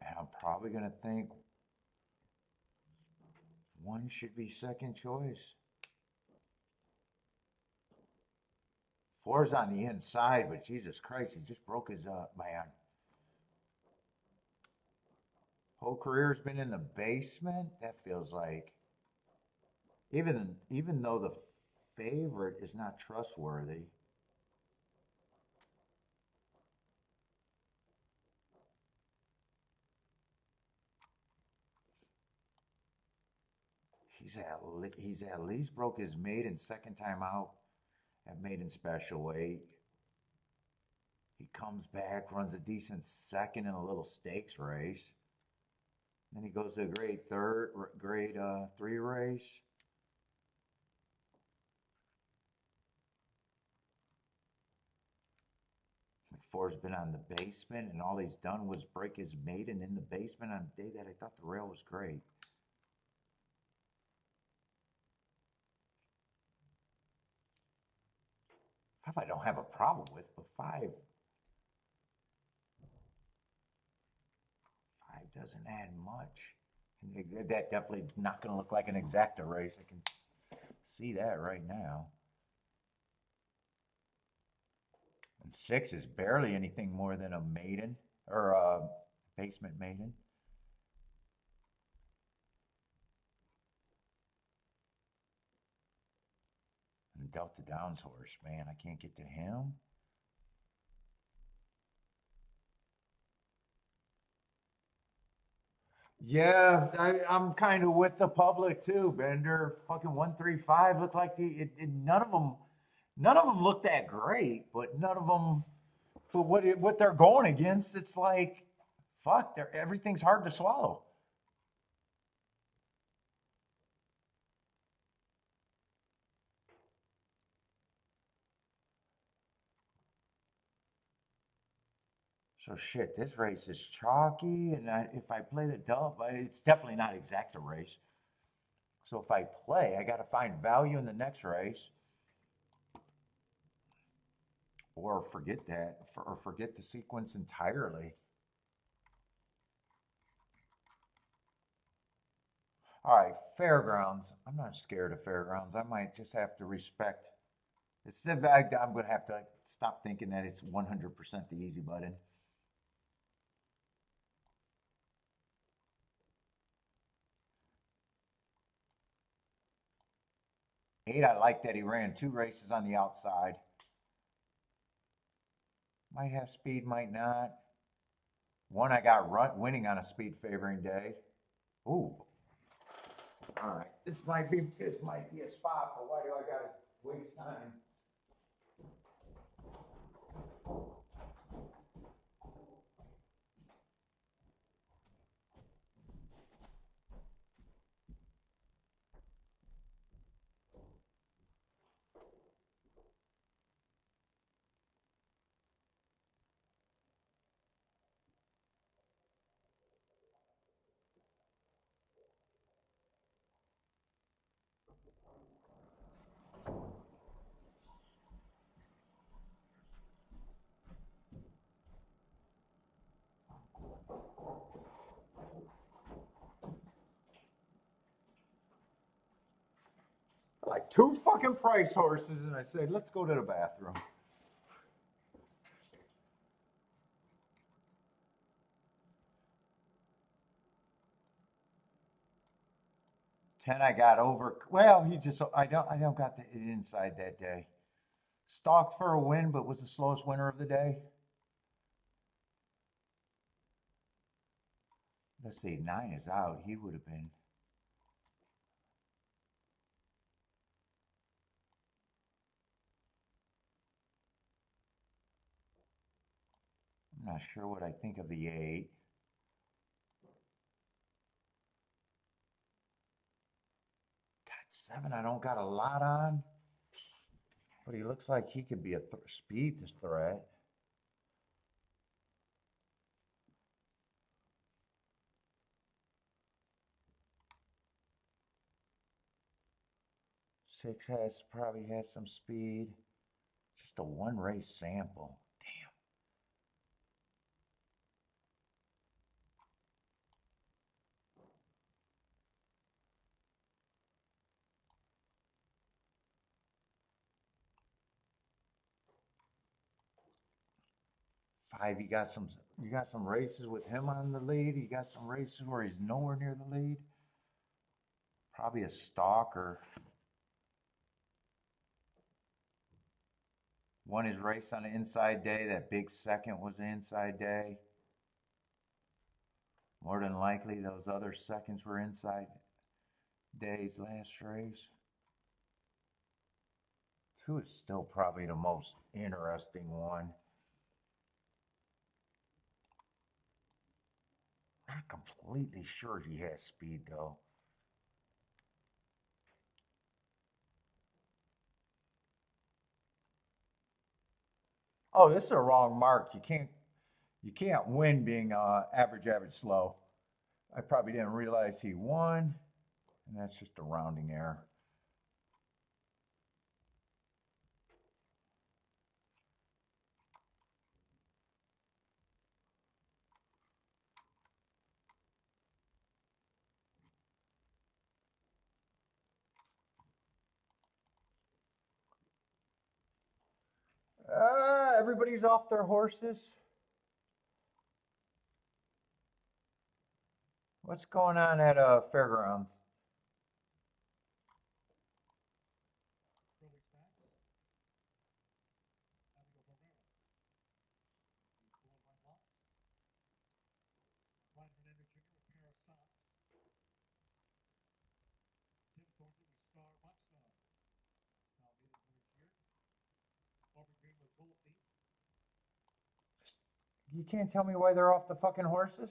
And I'm probably gonna think one should be second choice. Four's on the inside, but Jesus Christ, he just broke his man. Whole career's been in the basement. That feels like even though the favorite is not trustworthy. He's at least broke his maiden second time out at maiden special weight. He comes back, runs a decent second in a little stakes race. Then he goes to a grade 3 race. McFour's been on the basement, and all he's done was break his maiden in the basement on a day that I thought the rail was great. 5 I don't have a problem with, but 5 doesn't add much. And that definitely is not going to look like an exacta race. I can see that right now. And 6 is barely anything more than a maiden or a basement maiden. And Delta Downs horse, man, I can't get to him. Yeah, I'm kind of with the public too, Bender. Fucking 135 looked like none of them looked that great, but none of them. But what they're going against, it's like, fuck, everything's hard to swallow. So shit, this race is chalky, and if I play the dub, it's definitely not exact a race. So if I play, I got to find value in the next race, or forget that, or forget the sequence entirely. All right, Fairgrounds. I'm not scared of Fairgrounds. I might just have to respect. I'm going to have to stop thinking that it's 100% the easy button. 8, I like that he ran 2 races on the outside. Might have speed, might not. 1, I got winning on a speed favoring day. Ooh. All right. This might be a spot, but why do I gotta waste time? Like 2 fucking price horses, and I said, let's go to the bathroom. Ten, I got over. Well, I don't got the inside that day. Stalked for a win, but was the slowest winner of the day. Let's see, 9 is out. He would have been. I'm not sure what I think of the 8. Got 7, I don't got a lot on. But he looks like he could be a speed threat. 6 probably has some speed. Just a one race sample. Damn. 5, you got some races with him on the lead. You got some races where he's nowhere near the lead. Probably a stalker. Won his race on the inside day. That big second was the inside day. More than likely, those other seconds were inside days last race. 2 is still probably the most interesting one. Not completely sure he has speed though. Oh, this is a wrong mark. You can't win being average slow. I probably didn't realize he won, and that's just a rounding error. Everybody's off their horses. What's going on at Fairgrounds? You can't tell me why they're off the fucking horses?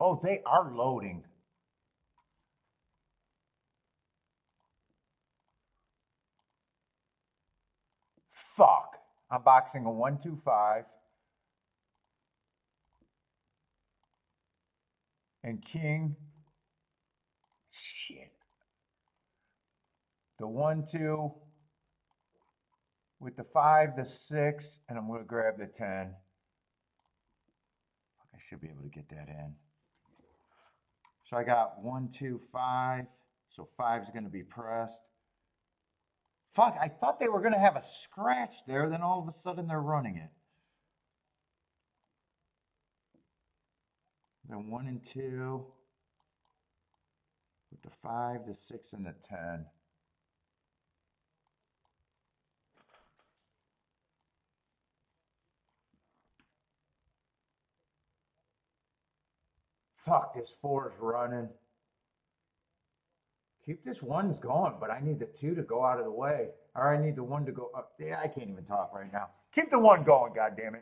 Oh, they are loading. Fuck. I'm boxing a 1-2-5. And king. Shit. The 1-2 with the 5, the 6, and I'm going to grab the 10. I should be able to get that in. So I got 1-2-5. So 5 is going to be pressed. Fuck, I thought they were going to have a scratch there. Then all of a sudden they're running it. Then 1 and 2 with the 5, the 6, and the 10. Fuck, this 4 is running. Keep this 1s going, but I need the 2 to go out of the way. Or I need the 1 to go up. Yeah, I can't even talk right now. Keep the 1 going, goddammit.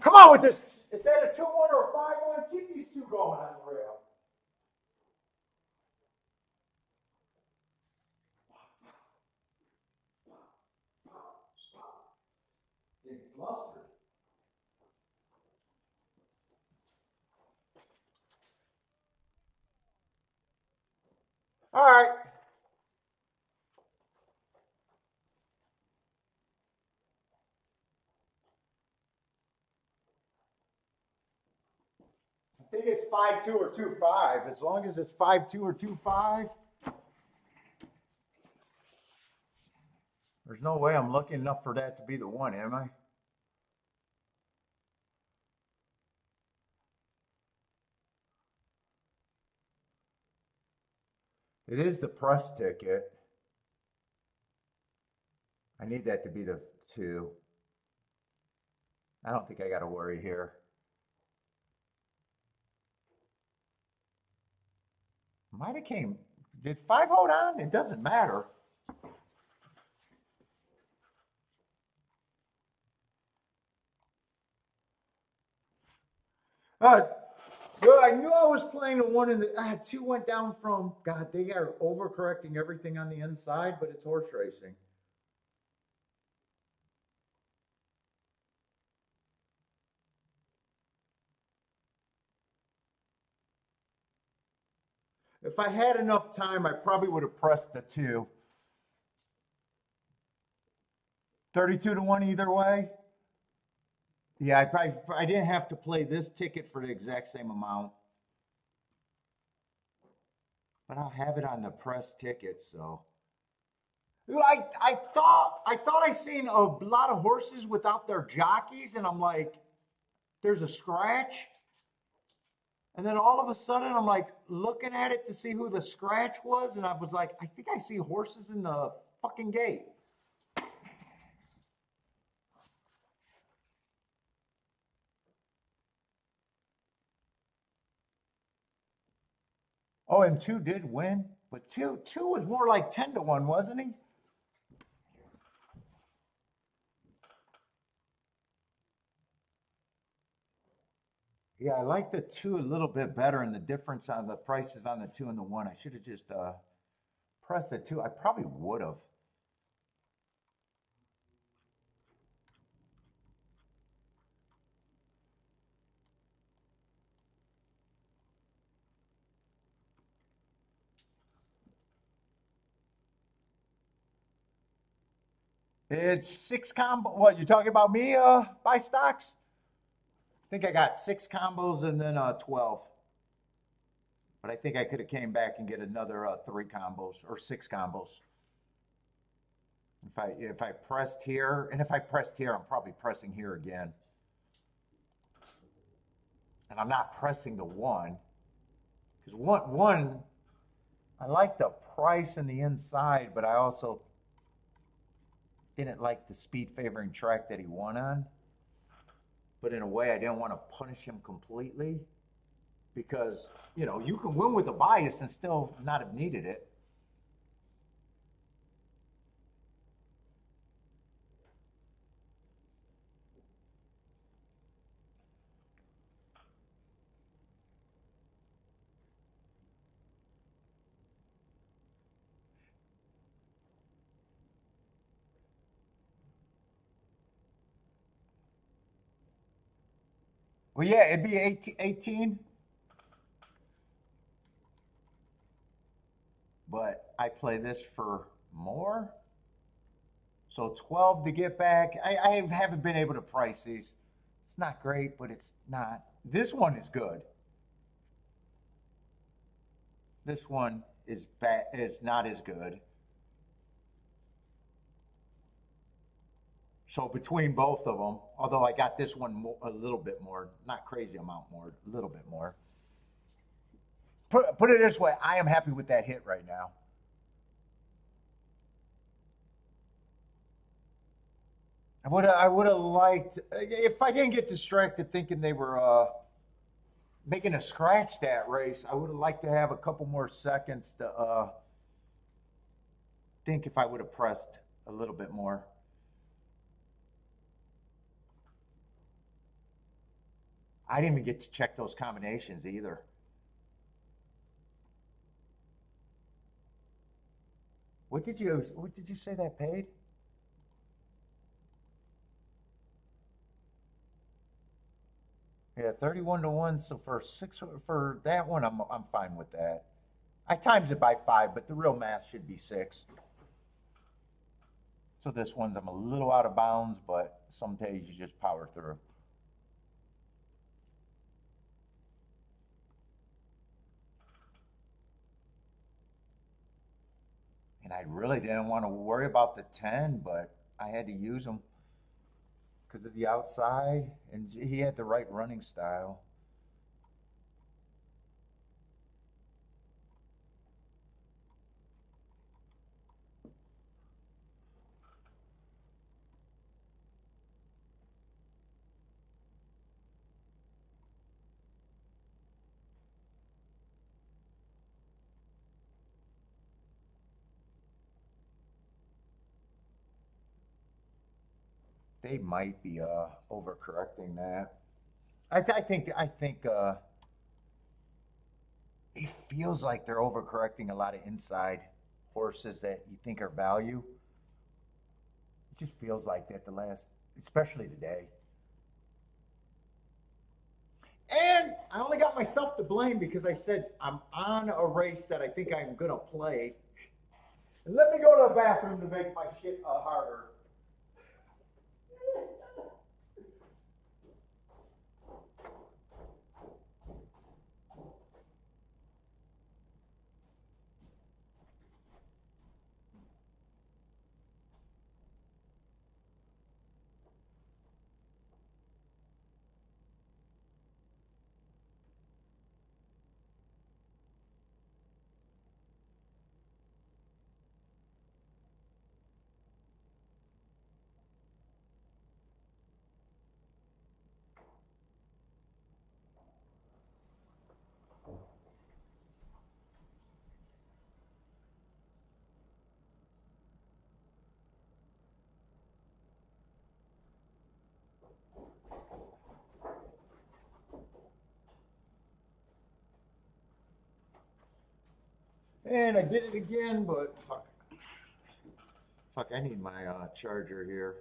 Come on with this. Is that a 2-1 or a 5-1? Keep these 2 going on the rail. Getting flustered. All right. I think it's 5-2 or 2-5. As long as it's 5-2 or 2-5. There's no way I'm lucky enough for that to be the 1, am I? It is the press ticket. I need that to be the 2. I don't think I got to worry here. Might have came. Did 5 hold on? It doesn't matter. Good. I knew I was playing the one in the two went down from God. They are overcorrecting everything on the inside, but it's horse racing. If I had enough time, I probably would have pressed the two. 32 to 1 either way. Yeah, I didn't have to play this ticket for the exact same amount. But I'll have it on the press ticket, so. I thought I seen a lot of horses without their jockeys, and I'm like, there's a scratch. And then all of a sudden, I'm like looking at it to see who the scratch was, and I was like, I think I see horses in the fucking gate. Oh, and two did win, but two was more like 10 to 1, wasn't he? Yeah, I like the two a little bit better, and the difference on the prices on the two and the one. I should have just pressed the two. I probably would have. It's six combo. What you talking about me? Buy stocks? I think I got six combos and then 12. But I think I could have came back and get another three combos or six combos. If I pressed here, and if I pressed here, I'm probably pressing here again. And I'm not pressing the one because one I like the price and the inside, but I also didn't like the speed favoring track that he won on. But in a way, I didn't want to punish him completely because you can win with a bias and still not have needed it. Well, yeah, it'd be 18, but I play this for more. So 12 to get back. I haven't been able to price these. It's not great, but it's not. This one is good. This one is bad. It's not as good. So between both of them, although I got this one a little bit more, not crazy amount more, a little bit more. Put it this way, I am happy with that hit right now. I would have liked if I didn't get distracted thinking they were making a scratch that race. I would have liked to have a couple more seconds to think if I would have pressed a little bit more. I didn't even get to check those combinations either. What did you say that paid? Yeah, 31 to 1. So for that one, I'm fine with that. I times it by 5, but the real math should be 6. So this one's I'm a little out of bounds, but some days you just power through. And I really didn't want to worry about the 10, but I had to use them because of the outside, and he had the right running style. They might be overcorrecting that. I think it feels like they're overcorrecting a lot of inside horses that you think are value. It just feels like that the last, especially today. And I only got myself to blame because I said I'm on a race that I think I'm gonna play. And let me go to the bathroom to make my shit harder. And I did it again, but fuck. Fuck, I need my charger here.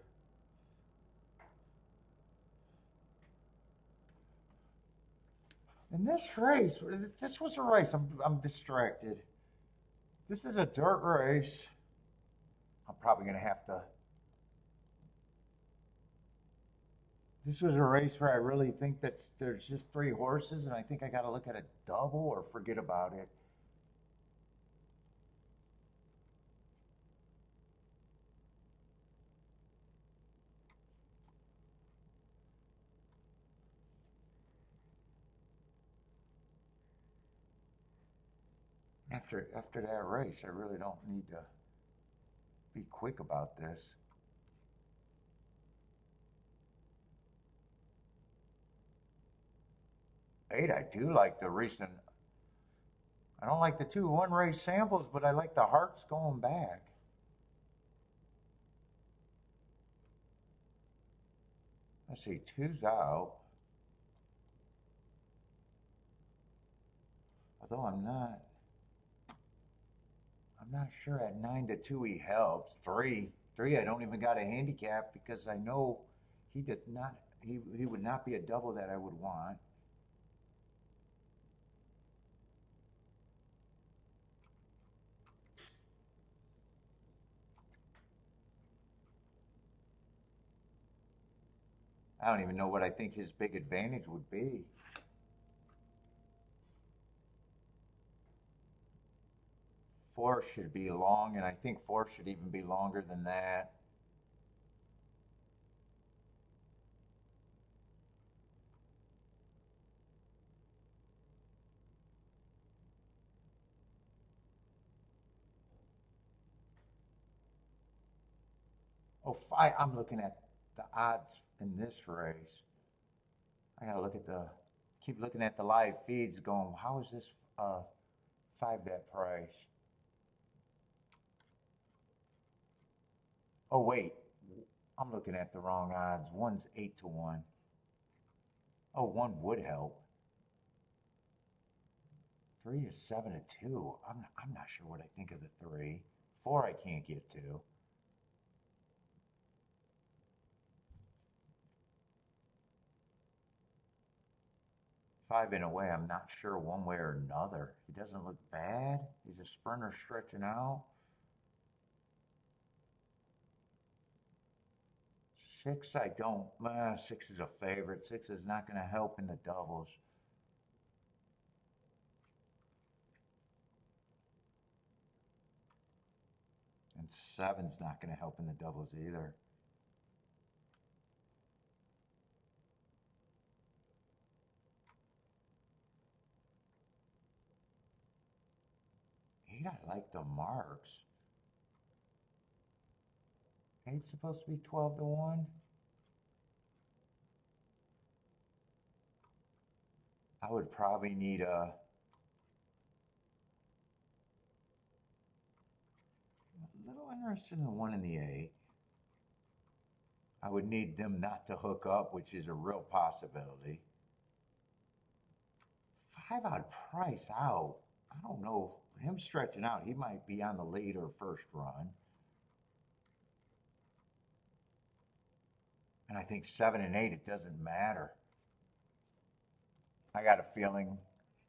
In this race, this was a race. I'm distracted. This is a dirt race. I'm probably gonna have to. This was a race where I really think that there's just three horses, and I think I got to look at a double or forget about it. After that race, I really don't need to be quick about this. 8, I do like the recent. I don't like the 2-1 race samples, but I like the hearts going back. Let's see, 2's out. Although I'm not sure at 9-2 he helps. 3, I don't even got a handicap because I know he does not. He would not be a double that I would want. I don't even know what I think his big advantage would be. 4 should be long, and I think 4 should even be longer than that. Oh, 5, I'm looking at the odds in this race. I gotta keep looking at the live feeds going, how is this 5-bet price? Oh, wait, I'm looking at the wrong odds. One's 8-1. Oh, 1 would help. 3 is 7-2. I'm not sure what I think of the 3. 4 I can't get to. Five in a way, I'm not sure one way or another. He doesn't look bad. He's a sprinter stretching out. 6, I don't. 6 is a favorite. 6 is not going to help in the doubles. And 7's not going to help in the doubles either. Eight, I like the marks. 8's supposed to be 12-1. I would probably need a little interested in the 1 and the 8. I would need them not to hook up, which is a real possibility. 5 odd price out. I don't know. Him stretching out, he might be on the lead or first run. And I think 7 and 8, it doesn't matter. I got a feeling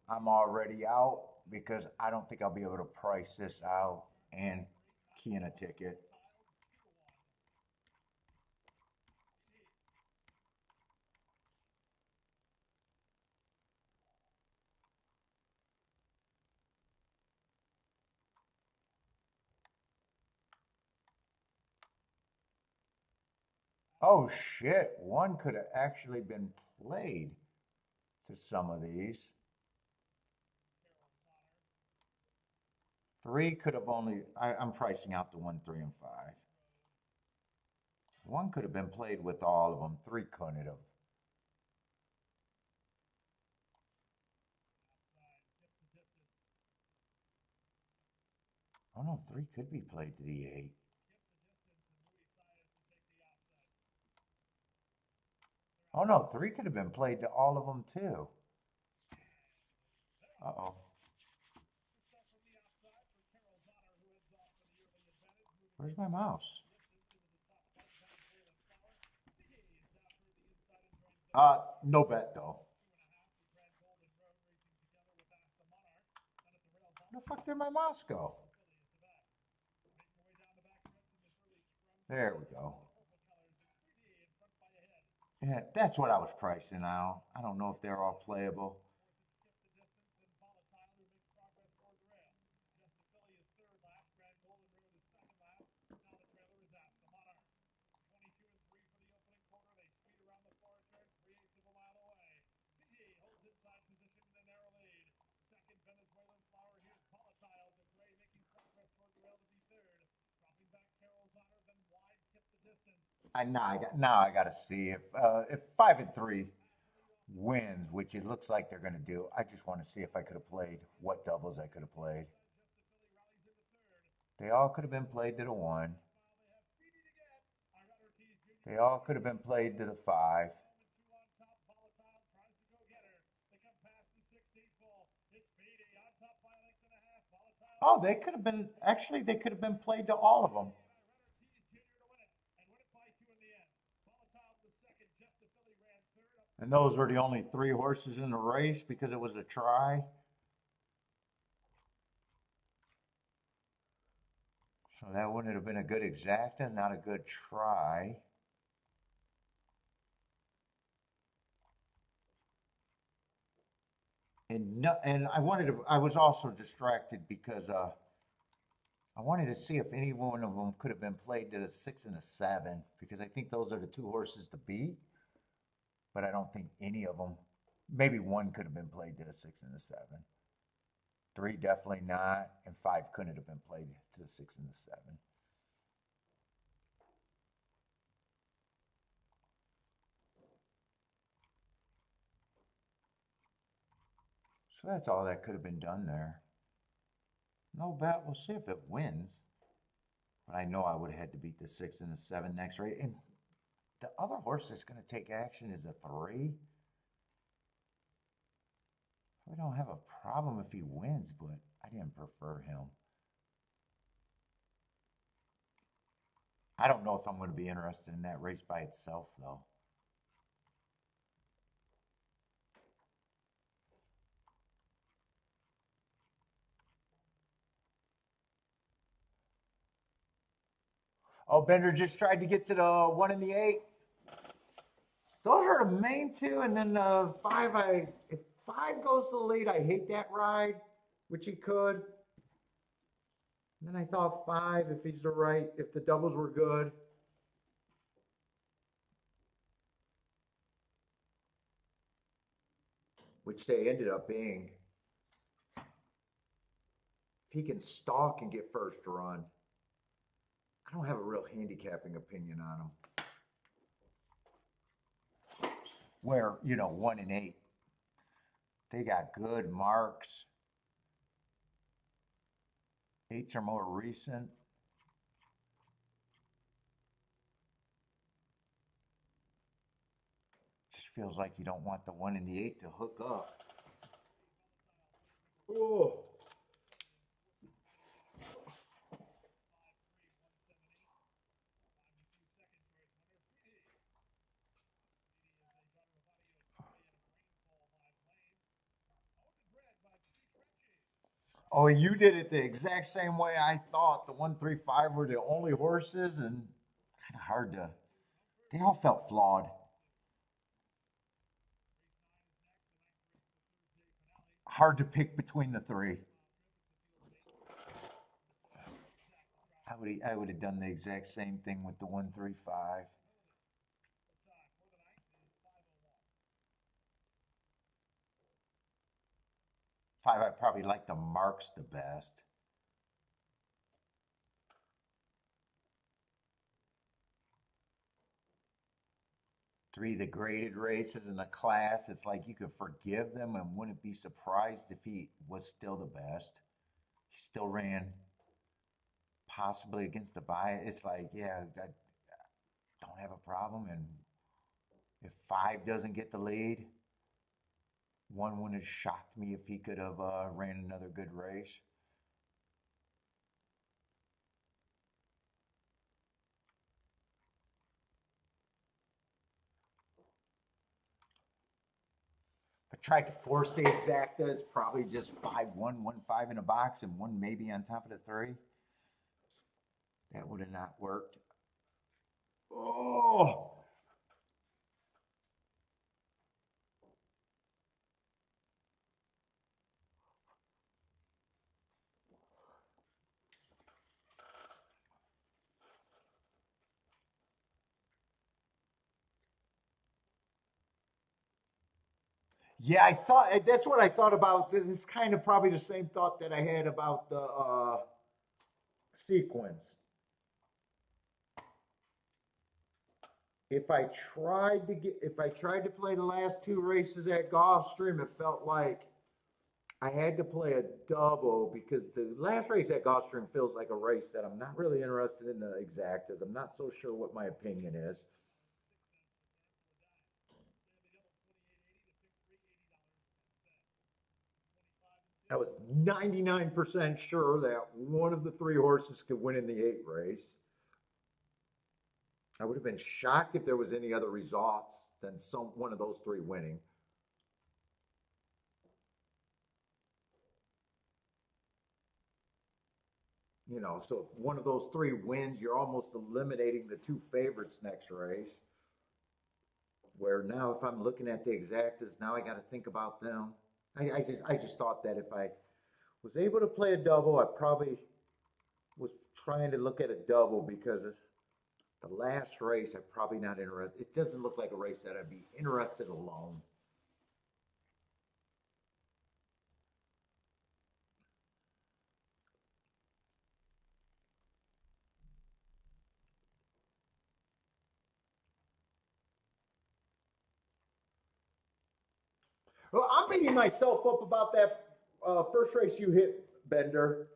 I'm already out because I don't think I'll be able to price this out and key in a ticket. Oh shit, one could have actually been played to some of these. Three could have only, I'm pricing out the 1, 3, and 5. One could have been played with all of them. Three couldn't have. Oh no, three could be played to the 8. Oh no, three could have been played to all of them too. Uh-oh. Where's my mouse? No bet though. Where the fuck did my mouse go? There we go. Yeah, that's what I was pricing out. I don't know if they're all playable. Now I got to see if 5 and 3 wins, which it looks like they're going to do. I just want to see if I could have played what doubles I could have played. They all could have been played to the 1. They all could have been played to the 5. Oh, they could have been, actually, they could have been played to all of them. And those were the only 3 horses in the race because it was a try. So that wouldn't have been a good exacta, not a good try. And no, and I was also distracted because I wanted to see if any one of them could have been played to the 6 and the 7 because I think those are the 2 horses to beat. But I don't think any of them. Maybe one could have been played to the 6 and the 7. 3 definitely not, and 5 couldn't have been played to the 6 and the 7. So that's all that could have been done there. No bet. We'll see if it wins. But I know I would have had to beat the 6 and the 7 next race. And the other horse that's going to take action is a 3. We don't have a problem if he wins, but I didn't prefer him. I don't know if I'm going to be interested in that race by itself, though. Oh, Bender just tried to get to the 1 and the 8. Those are the main 2, and then 5. If 5 goes to the lead, I hate that ride, which he could. And then I thought 5, if he's the right, if the doubles were good. Which they ended up being. If he can stalk and get first run. I don't have a real handicapping opinion on him. Where, 1 and 8. They got good marks. 8s are more recent. Just feels like you don't want the 1 and the 8 to hook up. Oh. Oh, you did it the exact same way I thought. The 135 were the only horses, and kind of hard to. They all felt flawed. Hard to pick between the three. I would have done the exact same thing with the 135. Five, I probably like the marks the best. Three, the graded races in the class, it's like you could forgive them and wouldn't be surprised if he was still the best. He still ran possibly against the bias. It's like, yeah, I don't have a problem. And if five doesn't get the lead, one wouldn't have shocked me if he could have ran another good race. I tried to force the exactas, probably just 5-1, 1-5 in a box, and one maybe on top of the three. That would have not worked. Oh, yeah, I thought that's what I thought about. This is kind of probably the same thought that I had about the sequence. If I tried to play the last two races at Gulfstream, it felt like I had to play a double because the last race at Gulfstream feels like a race that I'm not really interested in the exactas. I'm not so sure what my opinion is. I was 99% sure that one of the three horses could win in the eight race. I would have been shocked if there was any other results than some one of those three winning. So if one of those three wins, you're almost eliminating the two favorites next race. Where now, if I'm looking at the exactas, now I got to think about them. I just thought that if I was able to play a double, I probably was trying to look at a double because the last race, I'm probably not interested. It doesn't look like a race that I'd be interested alone. Well, I'm beating myself up about that first race you hit, Bender,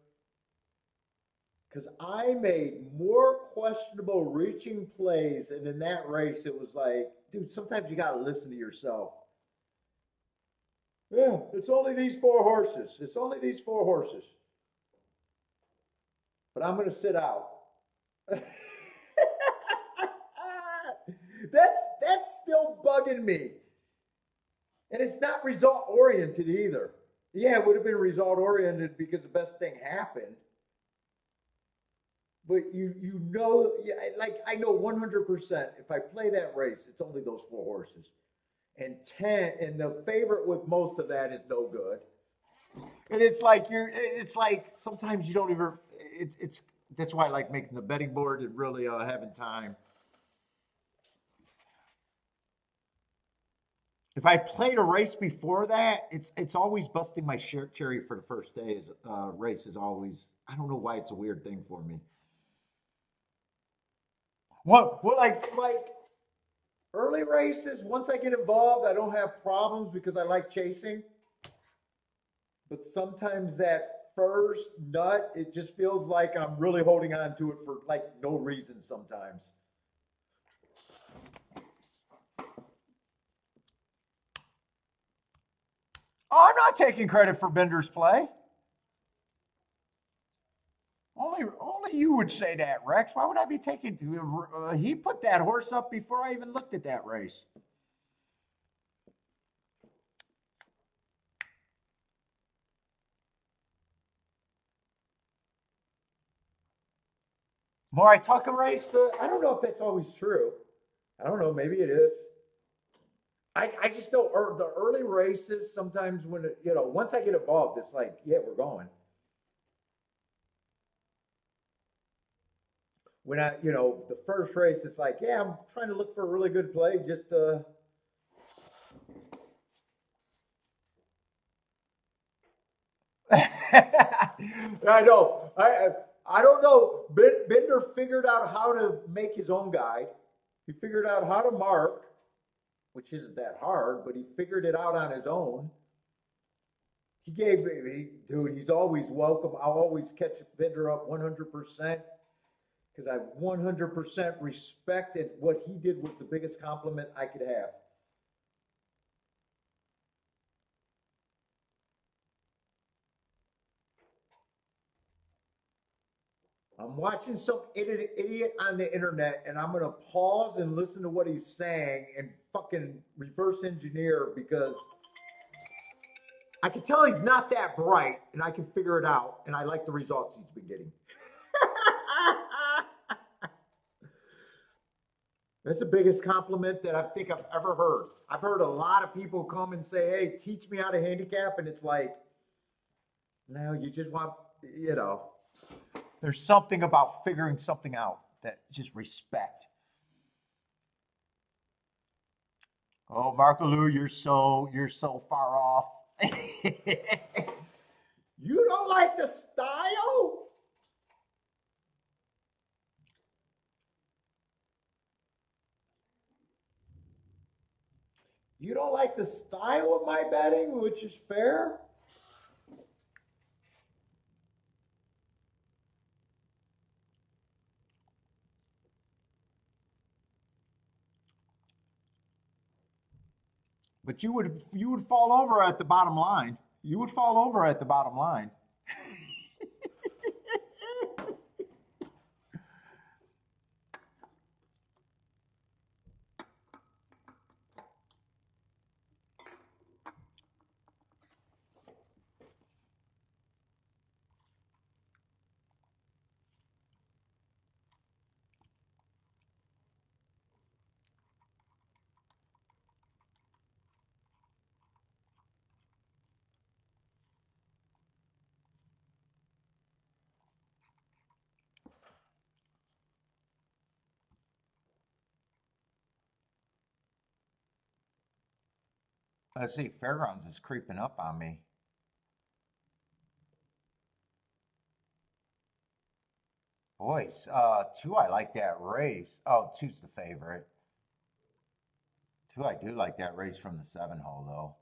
because I made more questionable reaching plays, and in that race, it was like, dude, sometimes you got to listen to yourself. Yeah, it's only these four horses. It's only these four horses. But I'm going to sit out. that's that's still bugging me, and it's not result oriented either. Yeah, it would have been result oriented because the best thing happened. But yeah, like I know 100% if I play that race, it's only those four horses. And 10, and the favorite with most of that is no good. And it's like sometimes you don't even, it's, that's why I like making the betting board and really having time. If I played a race before that, it's always busting my cherry for the first day. Race is always, I don't know why it's a weird thing for me. Like early races, once I get involved, I don't have problems because I like chasing. But sometimes that first nut, it just feels like I'm really holding on to it for like no reason sometimes. Oh, I'm not taking credit for Bender's play. Only you would say that, Rex. Why would I be taking? He put that horse up before I even looked at that race. More I talk a race, I don't know if that's always true. I don't know. Maybe it is. I just know the early races sometimes when once I get involved, it's like, yeah, we're going. When the first race, it's like, yeah, I'm trying to look for a really good play, just I know. I don't know. Bender figured out how to make his own guide. He figured out how to mark, which isn't that hard, but he figured it out on his own. Dude, he's always welcome. I'll always catch Bender up 100% because I 100% respect it. What he did was the biggest compliment I could have. I'm watching some idiot on the internet and I'm going to pause and listen to what he's saying and fucking reverse engineer because I can tell he's not that bright and I can figure it out and I like the results he's been getting. That's the biggest compliment that I think I've ever heard. I've heard a lot of people come and say, hey, teach me how to handicap. And it's like, no, you just want, there's something about figuring something out that just respect. Oh, Marco Lou, you're so far off. You don't like the style? You don't like the style of my betting, which is fair? But you would fall over at the bottom line. You would fall over at the bottom line. 'Let's see, Fairgrounds is creeping up on me. Boys, two, I like that race. Oh, two's the favorite. Two, I do like that race from the 7 hole, though.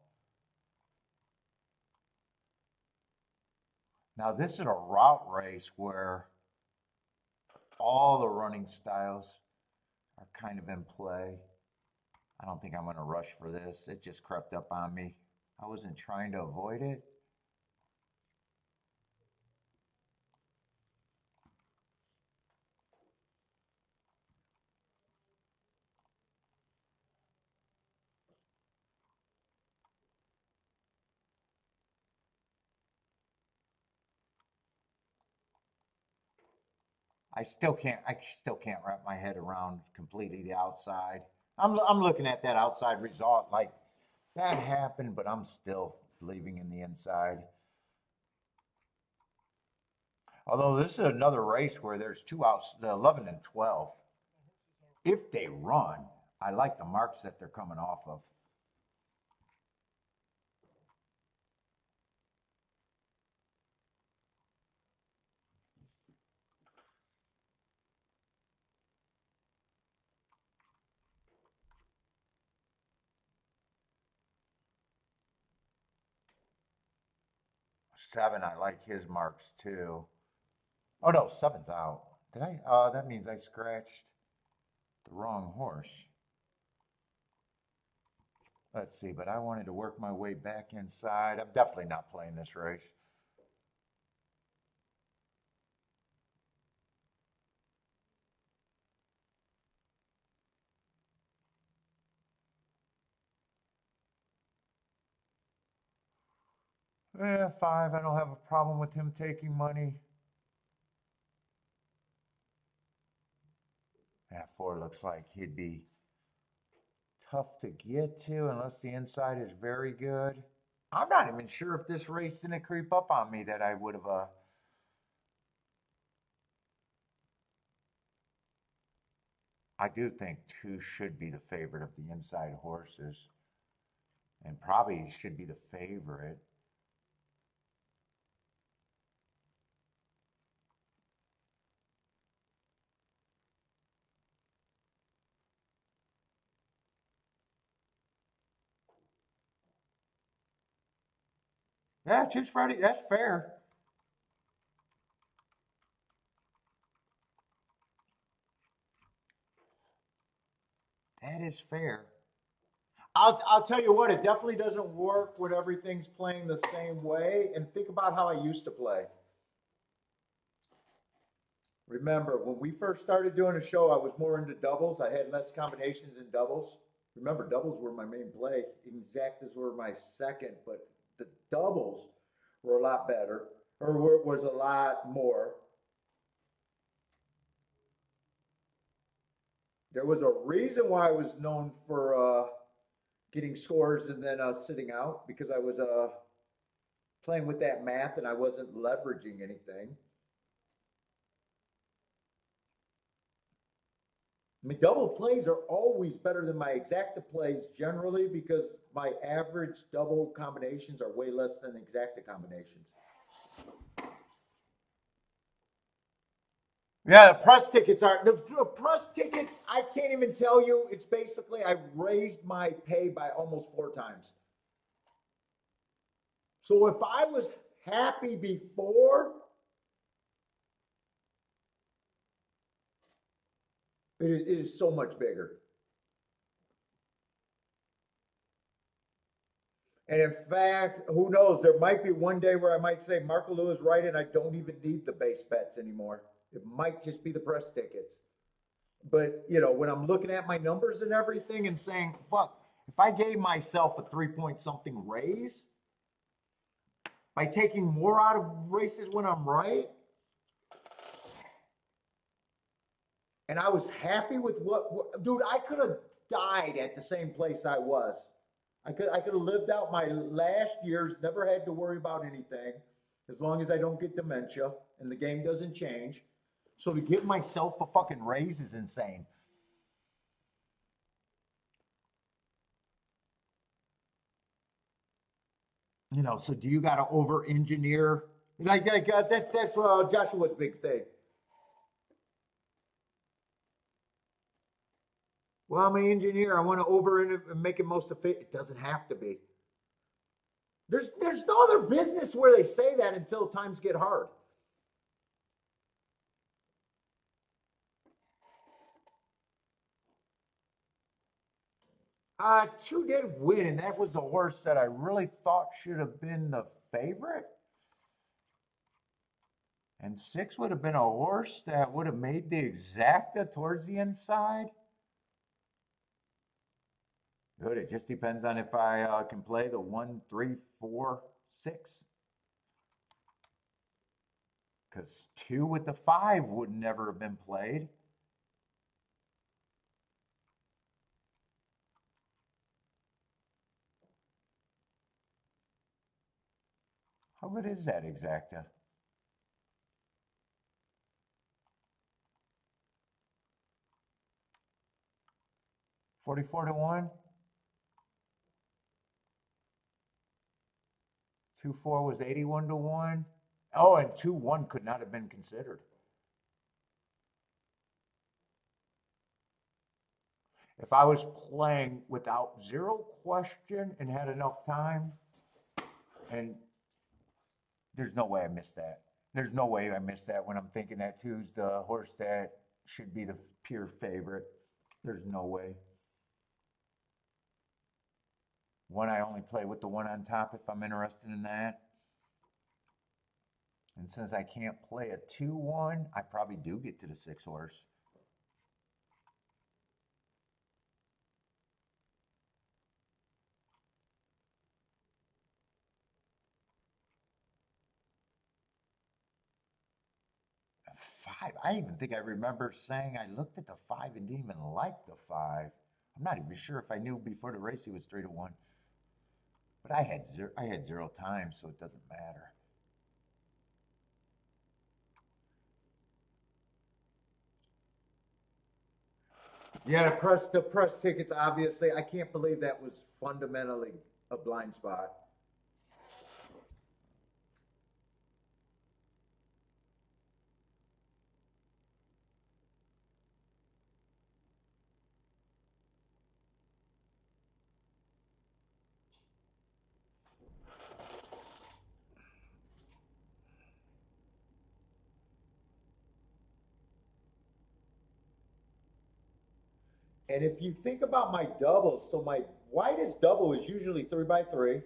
Now, this is a route race where all the running styles are kind of in play. I don't think I'm going to rush for this. It just crept up on me. I wasn't trying to avoid it. I still can't wrap my head around completely the outside. I'm looking at that outside result like that happened, but I'm still believing in the inside. Although this is another race where there's two outs, the 11 and 12. If they run, I like the marks that they're coming off of. Seven, I like his marks too. Oh no, seven's out. Did I? That means I scratched the wrong horse. Let's see, but I wanted to work my way back inside. I'm definitely not playing this race. Yeah, 5, I don't have a problem with him taking money. Yeah, 4 looks like he'd be tough to get to unless the inside is very good. I'm not even sure if this race didn't creep up on me that I would have. I do think 2 should be the favorite of the inside horses, and probably should be the favorite. Yeah, choose Freddie. That's fair. That is fair. I'll tell you what, it definitely doesn't work when everything's playing the same way. And think about how I used to play. Remember, when we first started doing a show, I was more into doubles. I had less combinations in doubles. Remember, doubles were my main play. Exactas were my second, but the doubles were a lot better, or was a lot more. There was a reason why I was known for getting scores and then sitting out because I was playing with that math and I wasn't leveraging anything. I mean, double plays are always better than my exacta plays generally because my average double combinations are way less than exacta combinations. Yeah, the press tickets are the press tickets. I can't even tell you. It's basically I raised my pay by almost 4 times. So if I was happy before, it is so much bigger. And in fact, who knows? There might be one day where I might say Marco Lewis right, and I don't even need the base bets anymore. It might just be the press tickets. But when I'm looking at my numbers and everything and saying, "Fuck," if I gave myself a 3 point something raise by taking more out of races when I'm right, and I was happy with dude, I could have died at the same place I was. I could have lived out my last years, never had to worry about anything, as long as I don't get dementia and the game doesn't change. So to give myself a fucking raise is insane. So do you got to over engineer? That's Joshua's big thing. Well, I'm an engineer. I want to over and make it most efficient. It doesn't have to be. There's no other business where they say that until times get hard. 2 did win, and that was the horse that I really thought should have been the favorite. And 6 would have been a horse that would have made the exacta towards the inside. Good. It just depends on if I can play the 1, 3, 4, 6. Because 2 with the 5 would never have been played. How good is that exacta? $44-1. 2-4 was 81-1. Oh, and 2-1 could not have been considered. If I was playing without zero question and had enough time, and there's no way I missed that. There's no way I missed that when I'm thinking that 2's the horse that should be the pure favorite. There's no way. One, I only play with the one on top if I'm interested in that. And since I can't play a 2-1, I probably do get to the 6 horse. A 5. I even think I remember saying I looked at the 5 and didn't even like the 5. I'm not even sure if I knew before the race he was 3-1. But I had zero time, so it doesn't matter. Yeah, the press tickets, obviously, I can't believe that was fundamentally a blind spot. And if you think about my doubles, so my widest double is usually 3x3.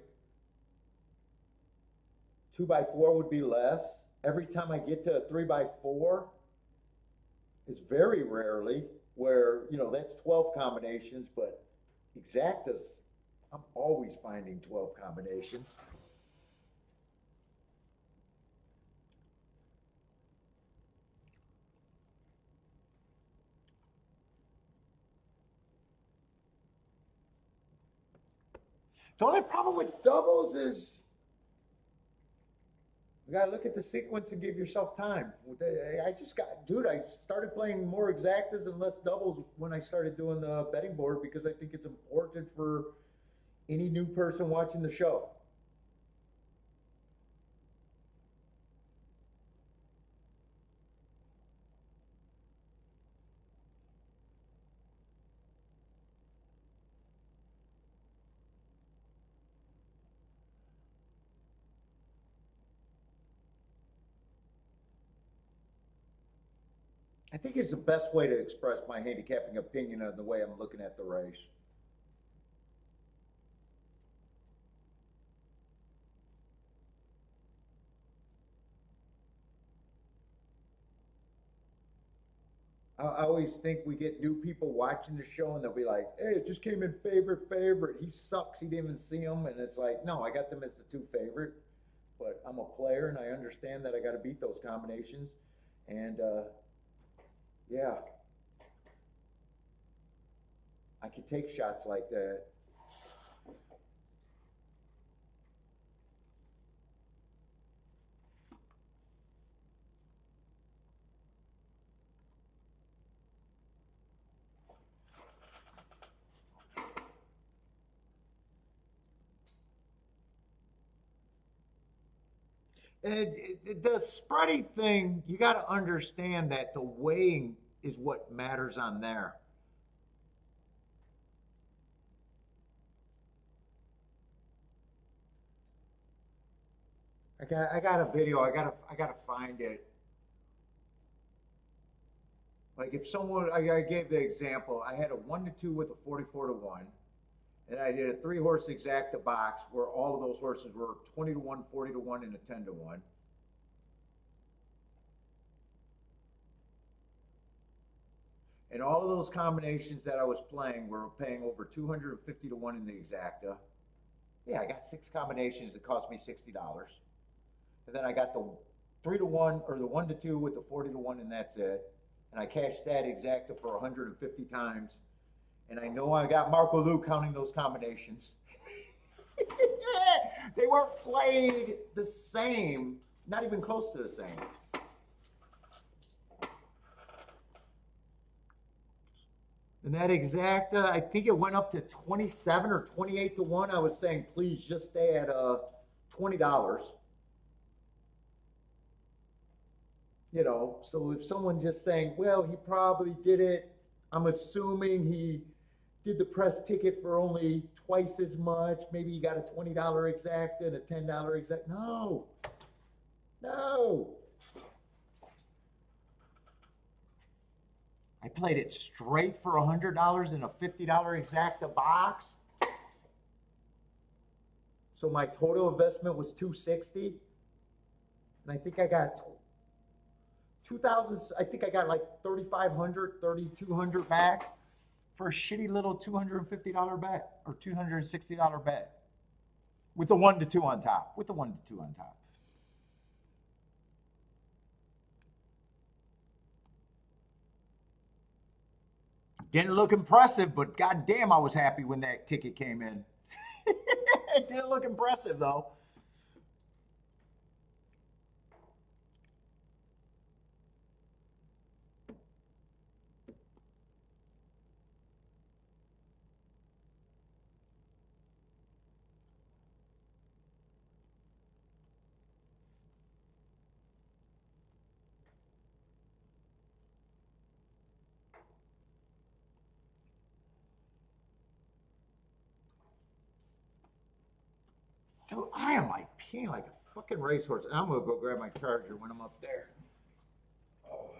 2x4 would be less. Every time I get to a 3x4, it's very rarely where, that's 12 combinations, but exactas, I'm always finding 12 combinations. The only problem with doubles is you gotta look at the sequence and give yourself time. I started playing more exactas and less doubles when I started doing the betting board because I think it's important for any new person watching the show. I think it's the best way to express my handicapping opinion on the way I'm looking at the race. I always think we get new people watching the show and they'll be like, hey, it just came in favorite. He sucks. He didn't even see him. And it's like, no, I got them as the 2 favorite. But I'm a player and I understand that I got to beat those combinations. And yeah, I can take shots like that. And the spready thing, you got to understand that the weighing is what matters on there. I got a video. I gotta find it. Like if someone, I gave the example. I had a 1-2 with a 44-1, and I did a 3 horse exacta box where all of those horses were 20-1, 40-1, and a 10-1. And all of those combinations that I was playing were paying over 250-1 in the exacta. Yeah, I got 6 combinations that cost me $60. And then I got the 3-1 or the 1-2 with the 40-1, and that's it. And I cashed that exacta for 150 times. And I know I got Marco Lu counting those combinations. They weren't played the same, not even close to the same. And that exacta, I think it went up to 27 or 28-1. I was saying, please just stay at $20. So if someone just saying, well, he probably did it, I'm assuming he did the press ticket for only twice as much. Maybe he got a $20 exacta and a $10 exacta. No, no. I played it straight for $100 in a $50 exacta box. So my total investment was 260, and I think I got 2,000. I think I got like 3,500, 3,200 back for a shitty little $250 bet or $260 bet with the 1 to 2 on top. With the 1 to 2 on top. Didn't look impressive, but goddamn, I was happy when that ticket came in. It didn't look impressive though. Dude, I am like peeing like a fucking racehorse, and I'm gonna go grab my charger when I'm up there. Oh.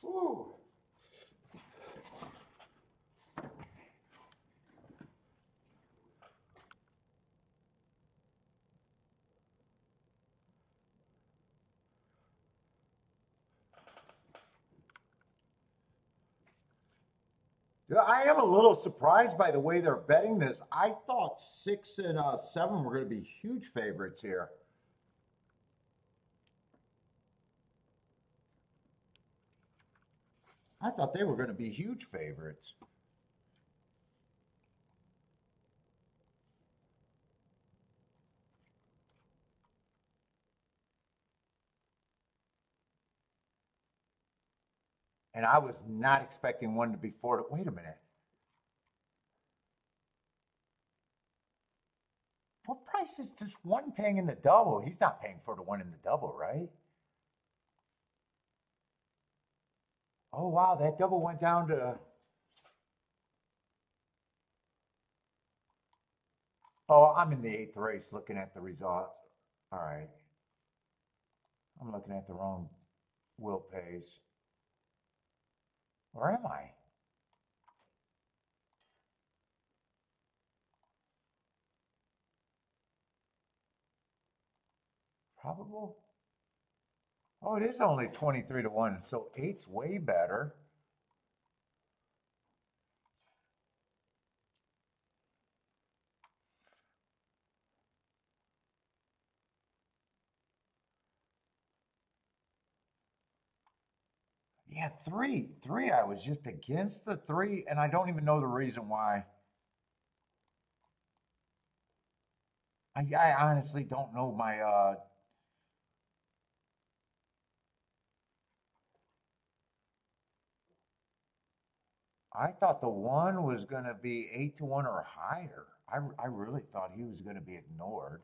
Woo. Yeah, I am a little surprised by the way they're betting this. I thought 6 and 7 were going to be huge favorites here. I thought they were going to be huge favorites. And I was not expecting one to be 4 to. Wait a minute. What price is this one paying in the double? He's not paying 4 to 1 in the double, right? Oh, wow. That double went down to. Oh, I'm in the 8th race looking at the results. All right. I'm looking at the wrong will pays. Where am I? Probable? Oh, it is only 23 to 1. So 8's way better. Yeah, three. I was just against the 3, and I don't even know the reason why. I honestly don't know my. I thought the 1 was going to be 8 to 1 or higher. I really thought he was going to be ignored.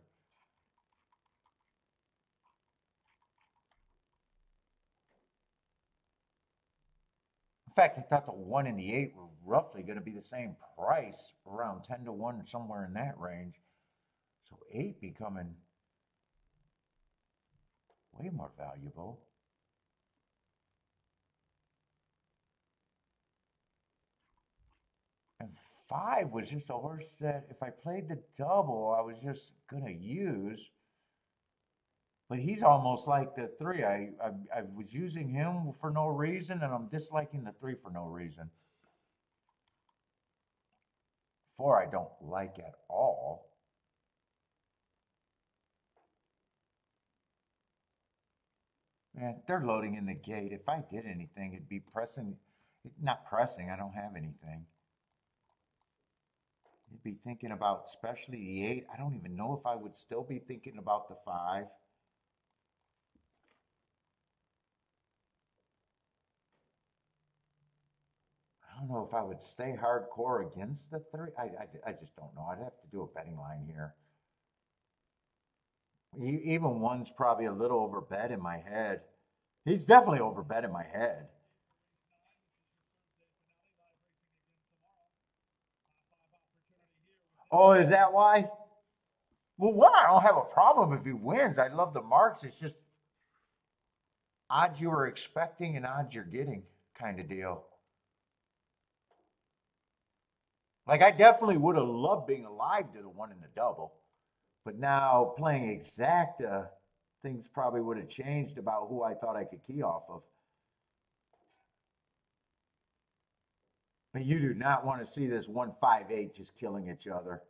In fact, I thought the 1 and the 8 were roughly going to be the same price, around 10 to 1 or somewhere in that range. So 8 becoming way more valuable. And 5 was just a horse that if I played the double, I was just going to use. But he's almost like the 3. I was using him for no reason, and I'm disliking the 3 for no reason. 4 I don't like at all. Man, they're loading in the gate. If I did anything, it'd be pressing. Not pressing, I don't have anything. You'd be thinking about, especially the 8. I don't even know if I would still be thinking about the 5. I don't know if I would stay hardcore against the 3. I just don't know. I'd have to do a betting line here. Even 1's probably a little overbet in my head. He's definitely overbet in my head. Oh, is that why? Well, one, I don't have a problem if he wins. I love the marks. It's just odds you were expecting and odds you're getting kind of deal. Like, I definitely would have loved being alive to the 1 in the double. But now playing exacta, things probably would have changed about who I thought I could key off of. But you do not want to see this 1-5-8 just killing each other.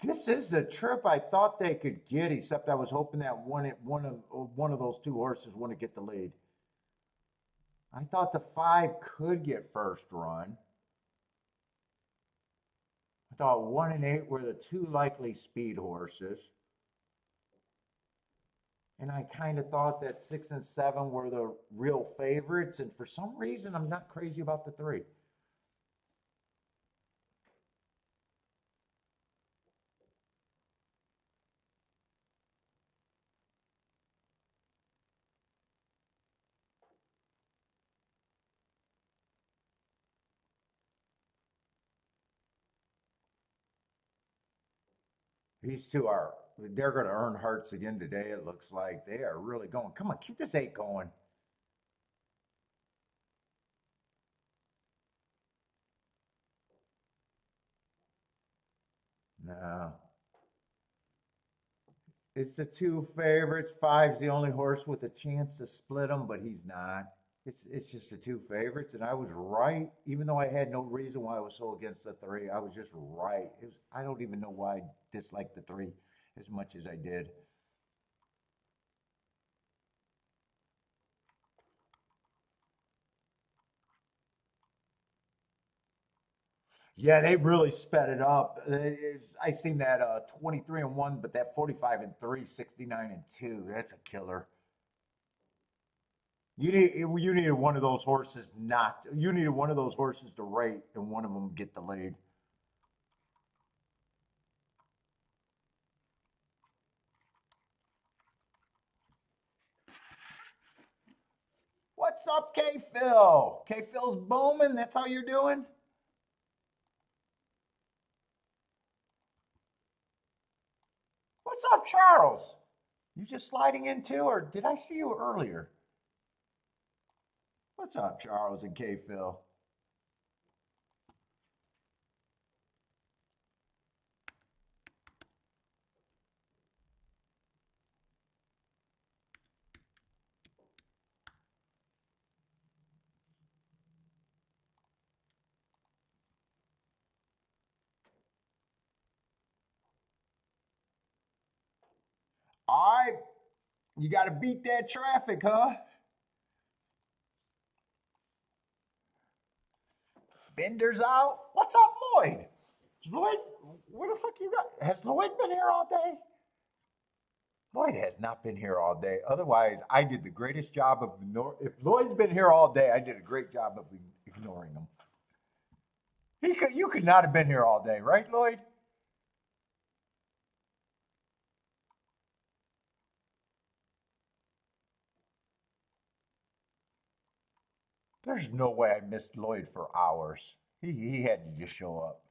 This is the trip I thought they could get, except I was hoping that one of those 2 horses wouldn't get the lead. I thought the 5 could get first run. I thought 1 and 8 were the 2 likely speed horses. And I kind of thought that 6 and 7 were the real favorites. And for some reason, I'm not crazy about the 3. These 2 they're going to earn hearts again today. It looks like they are really going. Come on, keep this 8 going. No. It's the two favorites. Five's the only horse with a chance to split them, but he's not. It's just the two favorites, and I was right, even though I had no reason why I was so against the three. I was just right. I don't even know why I disliked the three as much as I did. Yeah, they really sped it up. I seen that 23 and 1, but that 45 and 3, 69 and 2. That's a killer. You needed one of those horses not. You needed one of those horses to rate, and one of them get the lead. What's up, K Phil? K Phil's booming. That's how you're doing. What's up, Charles? You just sliding in too, or did I see you earlier? What's up, Charles and K Phil? All right, you got to beat that traffic, huh? Bender's out. What's up, Lloyd? Is Lloyd, where the fuck you got? Has Lloyd been here all day? Lloyd has not been here all day. Otherwise, I did the greatest job of ignoring. If Lloyd's been here all day, I did a great job of ignoring him. You could not have been here all day, right, Lloyd? There's no way I missed Lloyd for hours. He had to just show up.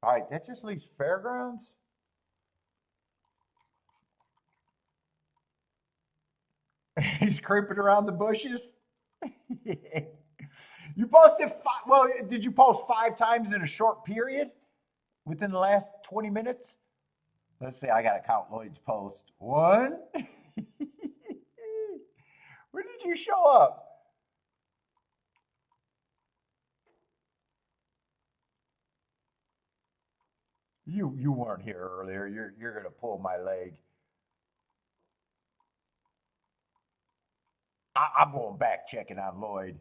All right, that just leaves Fairgrounds. He's creeping around the bushes. You posted five. Well, did you post 5 times in a short period within the last 20 minutes? Let's see. I got to count Lloyd's post. One. Where did you show up? You weren't here earlier. You're gonna pull my leg. I'm going back checking on Lloyd.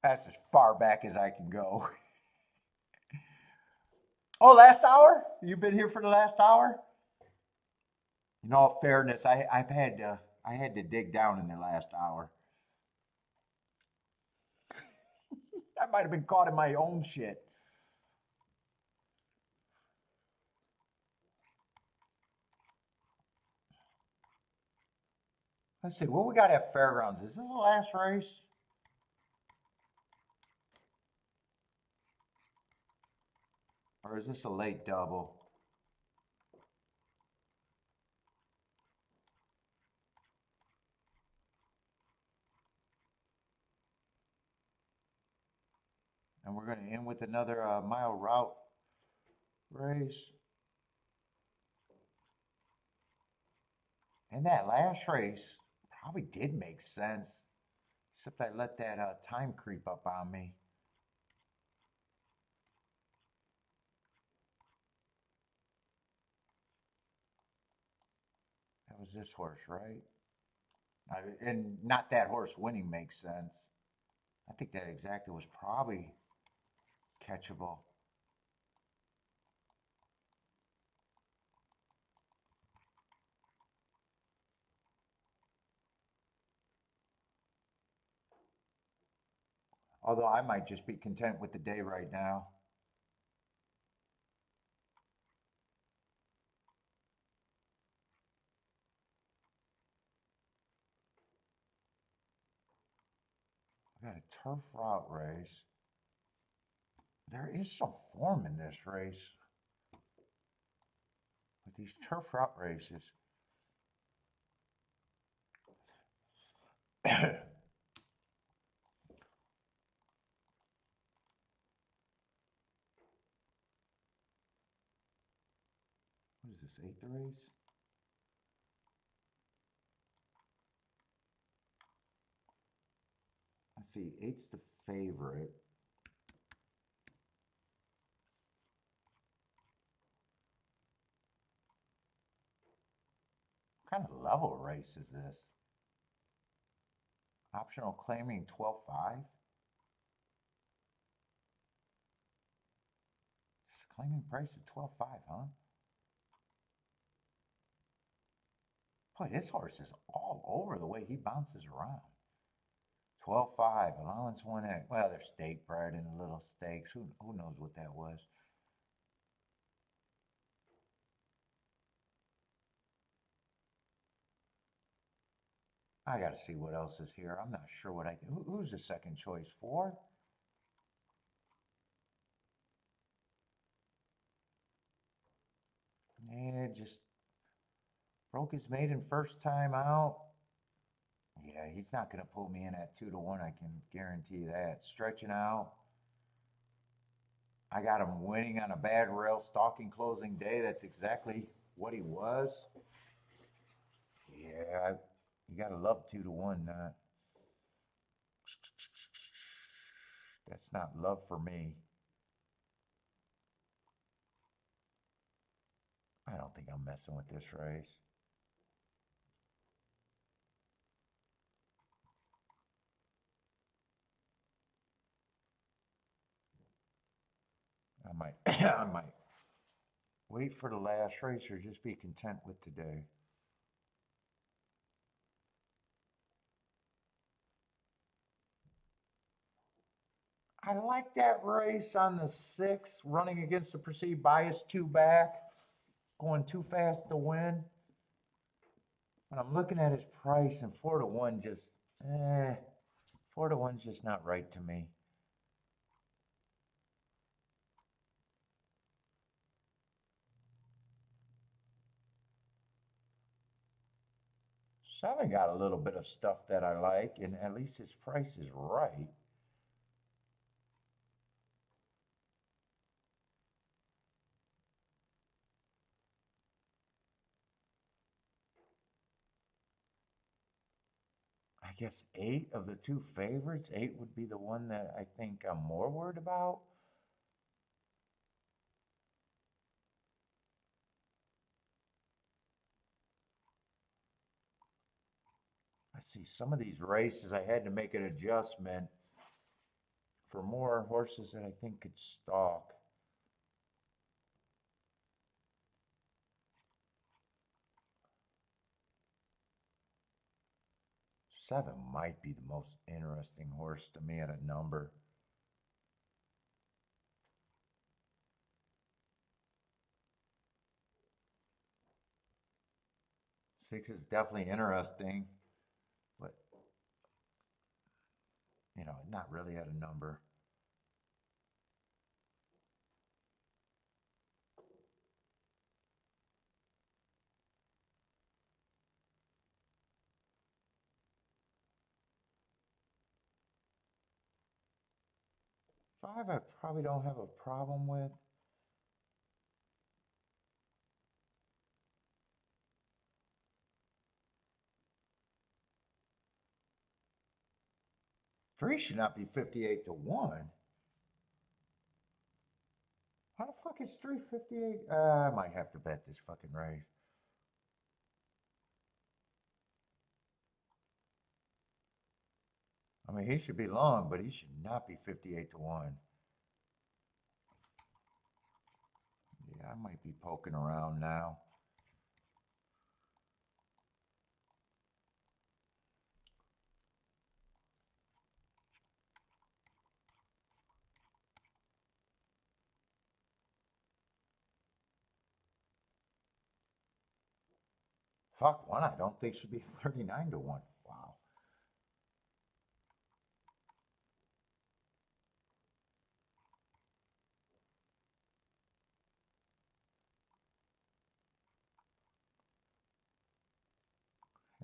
That's as far back as I can go. Oh, last hour? You've been here for the last hour? In all fairness, I had to dig down in the last hour. I might have been caught in my own shit. Let's see, what we got at Fairgrounds? Is this the last race? Or is this a late double? And we're going to end with another mile route race. And that last race probably did make sense, except I let that time creep up on me. That was this horse, right? And not that horse winning makes sense. I think that exactly was probably catchable. Although I might just be content with the day right now. I got a turf route race. There is some form in this race. But these turf route races, what is this, eighth race? Let's see, eight's the favorite. What kind of level race is this? Optional claiming 12.5? Just claiming price of 12.5, huh? Boy, this horse is all over the way he bounces around. 12.5, allowance 1X. Well, they're stake bred in little stakes. Who knows what that was? I got to see what else is here. I'm not sure what who's the second choice for? Yeah, just broke his maiden first time out. Yeah, he's not going to pull me in at 2-1. I can guarantee that. Stretching out. I got him winning on a bad rail stalking closing day. That's exactly what he was. Yeah, you got to love 2-1. That's not love for me. I don't think I'm messing with this race. I might, I might wait for the last race or just be content with today. I like that race on the 6th, running against the perceived bias 2 back, going too fast to win. But I'm looking at his price, and 4-1 just, 4-1's just not right to me. Seven got a little bit of stuff that I like, and at least his price is right. I guess 8 of the 2 favorites, 8 would be the one that I think I'm more worried about. I see some of these races I had to make an adjustment for more horses that I think could stalk. Seven might be the most interesting horse to me at a number. Six is definitely interesting, but not really at a number. Five, I probably don't have a problem with. Three should not be 58-1. How the fuck is 358? I might have to bet this fucking race. I mean, he should be long, but he should not be 58-1. Yeah, I might be poking around now. Fuck, one I don't think should be 39-1. Wow.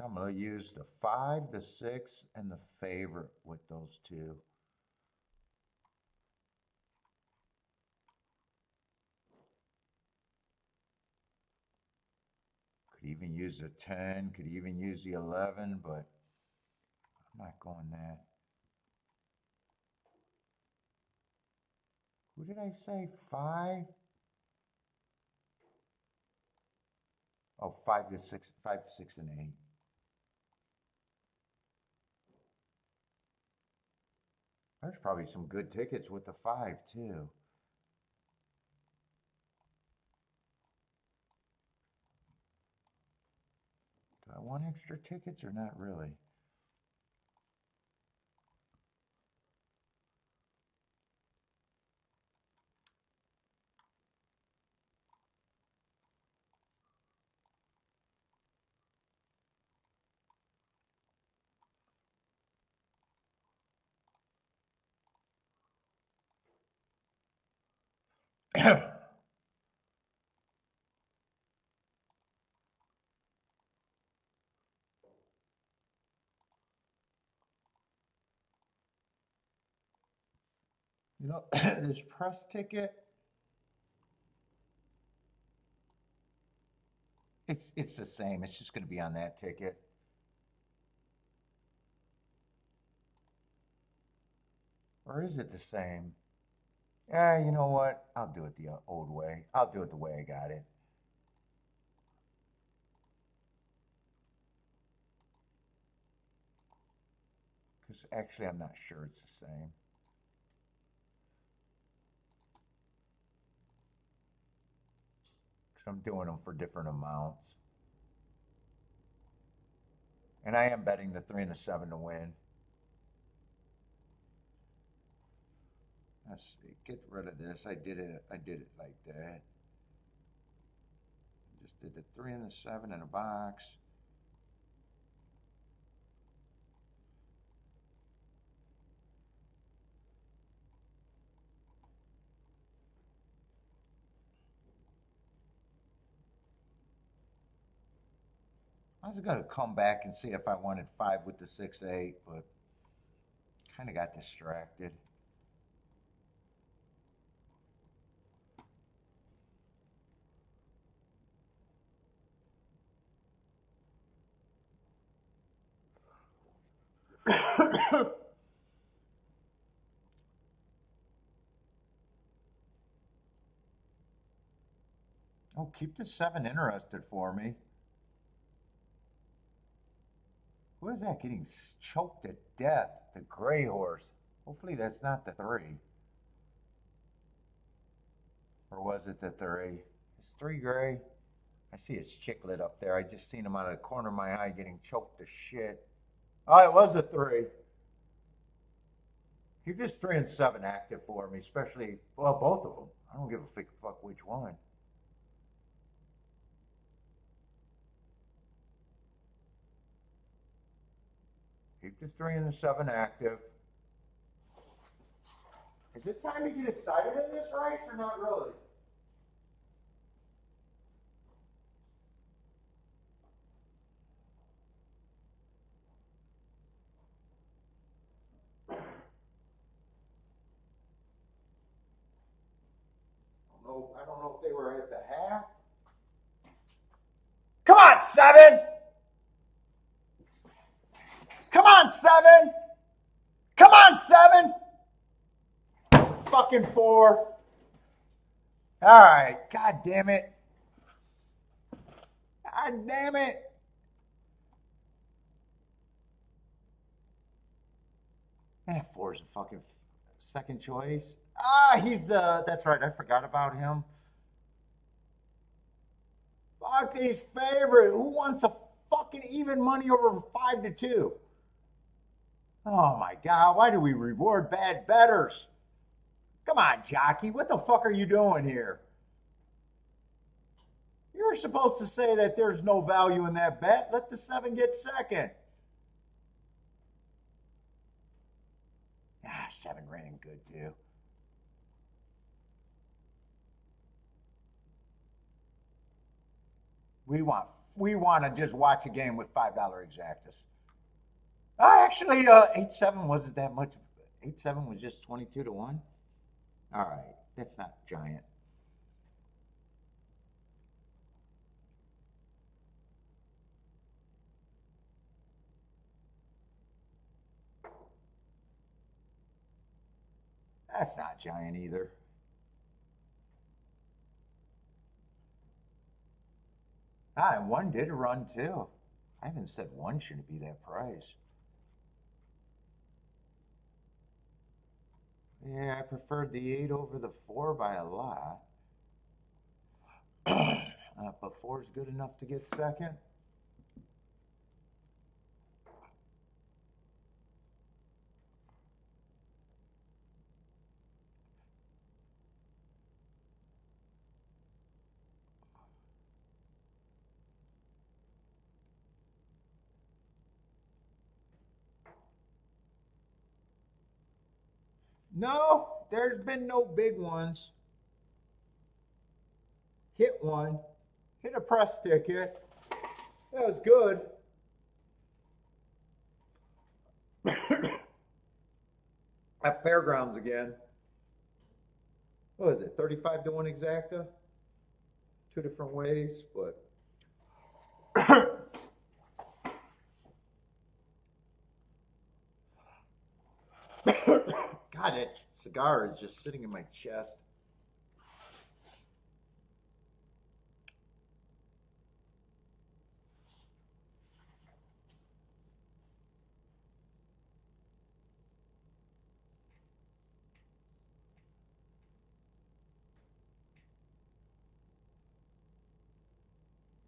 I'm going to use the 5, the 6, and the favorite with those two. Could even use the 10, could even use the 11, but I'm not going that. Who did I say? 5? Oh, 5 to 6, 5, 6, and 8. There's probably some good tickets with the 5 too. Do I want extra tickets or not really? You know, this press ticket, it's the same. It's just going to be on that ticket. Or is it the same? Yeah, you know what? I'll do it the old way. I'll do it the way I got it. Because actually, I'm not sure it's the same. Because I'm doing them for different amounts. And I am betting the 3 and the 7 to win. Let's see. Get rid of this. I did it like that. Just did the 3 and the 7 in a box. I was going to come back and see if I wanted 5 with the 6, 8, but kind of got distracted. Oh, keep the 7 interested for me. Who is that getting choked to death? The gray horse. Hopefully that's not the 3. Or was it the 3? Is 3 gray? I see his chiclet up there. I just seen him out of the corner of my eye getting choked to shit. Oh, it was a 3. Keep this 3 and 7 active for me, especially, well, both of them. I don't give a fuck which one. Keep the 3 and the 7 active. Is it time to get excited in this race or not really? I don't know if they were at the half. Come on, 7! Come on, 7! Come on, 7! Fucking 4. All right, god damn it. God damn it. That 4 is a fucking second choice. Ah, he's, that's right, I forgot about him. Fuck, he's favorite. Who wants a fucking even money over 5 to 2? Oh my god, why do we reward bad bettors? Come on, jockey, what the fuck are you doing here? You're supposed to say that there's no value in that bet. Let the 7 get second. Ah, 7 ran good too. We want we want to just watch a game with $5 exactas. Actually, 8-7 wasn't that much. 8-7 was just 22 to 1. All right, that's not giant. That's not giant either. And one did run too. I haven't said one shouldn't be that price. Yeah, I preferred the 8 over the 4 by a lot. But 4 is good enough to get second. No, there's been no big ones. Hit one. Hit a press ticket. That was good. At Fairgrounds again. What is it? 35 to 1 exacta? Two different ways, but God, that cigar is just sitting in my chest.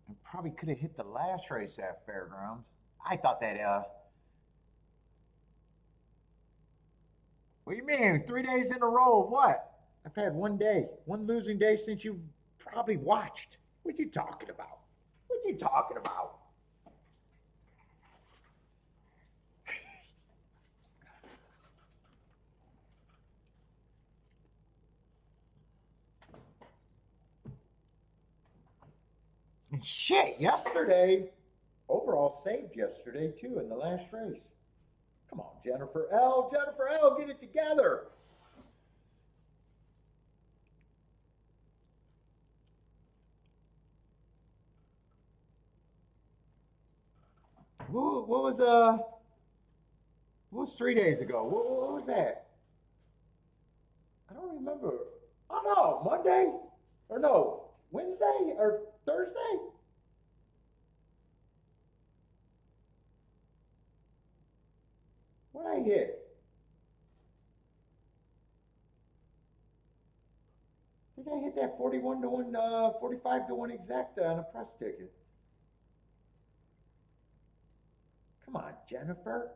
I probably could have hit the last race at Fairgrounds. I thought that, what do you mean? 3 days in a row of what? I've had one day, one losing day since you've probably watched. What are you talking about? What are you talking about? And shit, yesterday, overall saved yesterday too in the last race. Come on, Jennifer L. Jennifer L., get it together. What was 3 days ago? What was that? I don't remember. Oh no, Monday? Or no, Wednesday or Thursday? What I hit? I think I hit that 41 to 1, 45 to 1 exacta on a press ticket. Come on, Jennifer.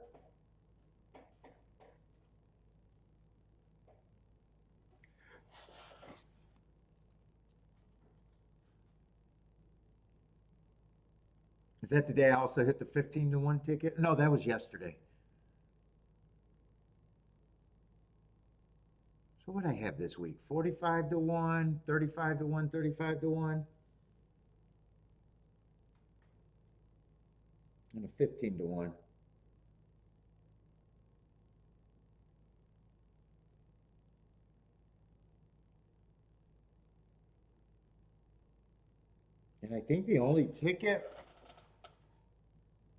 Is that the day I also hit the 15 to 1 ticket? No, that was yesterday. So what I have this week? 45 to 1, 35 to 1, 35 to 1. And a 15 to 1. And I think the only ticket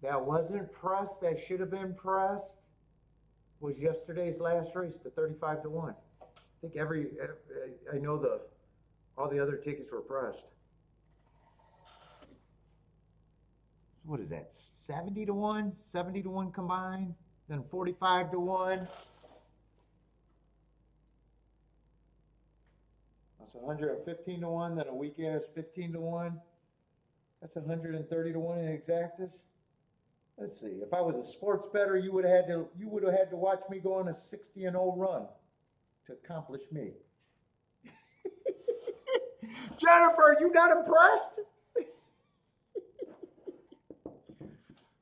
that wasn't pressed, that should have been pressed, was yesterday's last race, the 35 to 1. I think I know all the other tickets were pressed. What is that, 70 to 1? 70 to 1 combined, then 45 to 1. That's 115 to 1, then a week ass 15 to 1. That's 130 to 1 in exactas. Let's see. If I was a sports bettor, you would have had to watch me go on a 60-0 run to accomplish me. Jennifer, you not impressed? If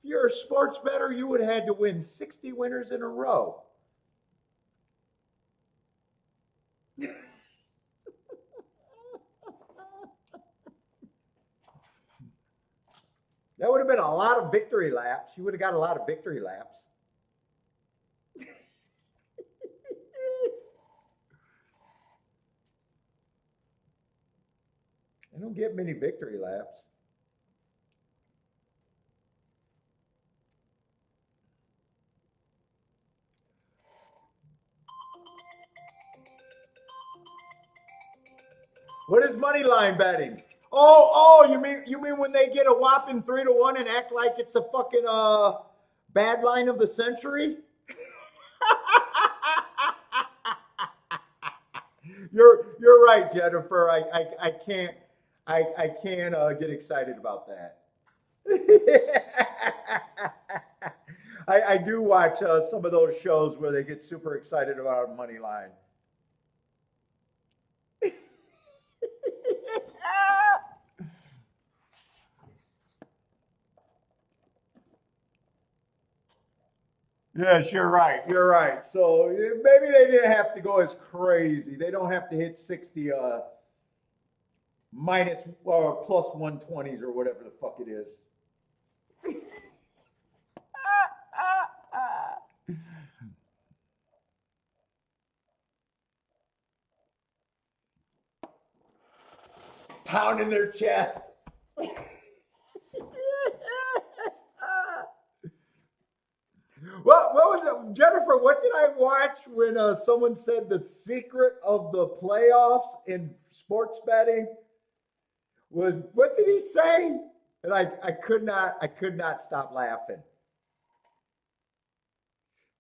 you're a sports bettor, you would have had to win 60 winners in a row. That would have been a lot of victory laps. You would have got a lot of victory laps. I don't get many victory laps. What is money line betting? You mean when they get a whopping 3-1 and act like it's the fucking bad line of the century? You're right, Jennifer. I can't get excited about that. I do watch some of those shows where they get super excited about money line. Yes, you're right. You're right. So maybe they didn't have to go as crazy. They don't have to hit 60 minus or plus 120s or whatever the fuck it is. Pounding their chest. What was it, Jennifer? What did I watch when someone said the secret of the playoffs in sports betting was? What did he say? And I could not stop laughing.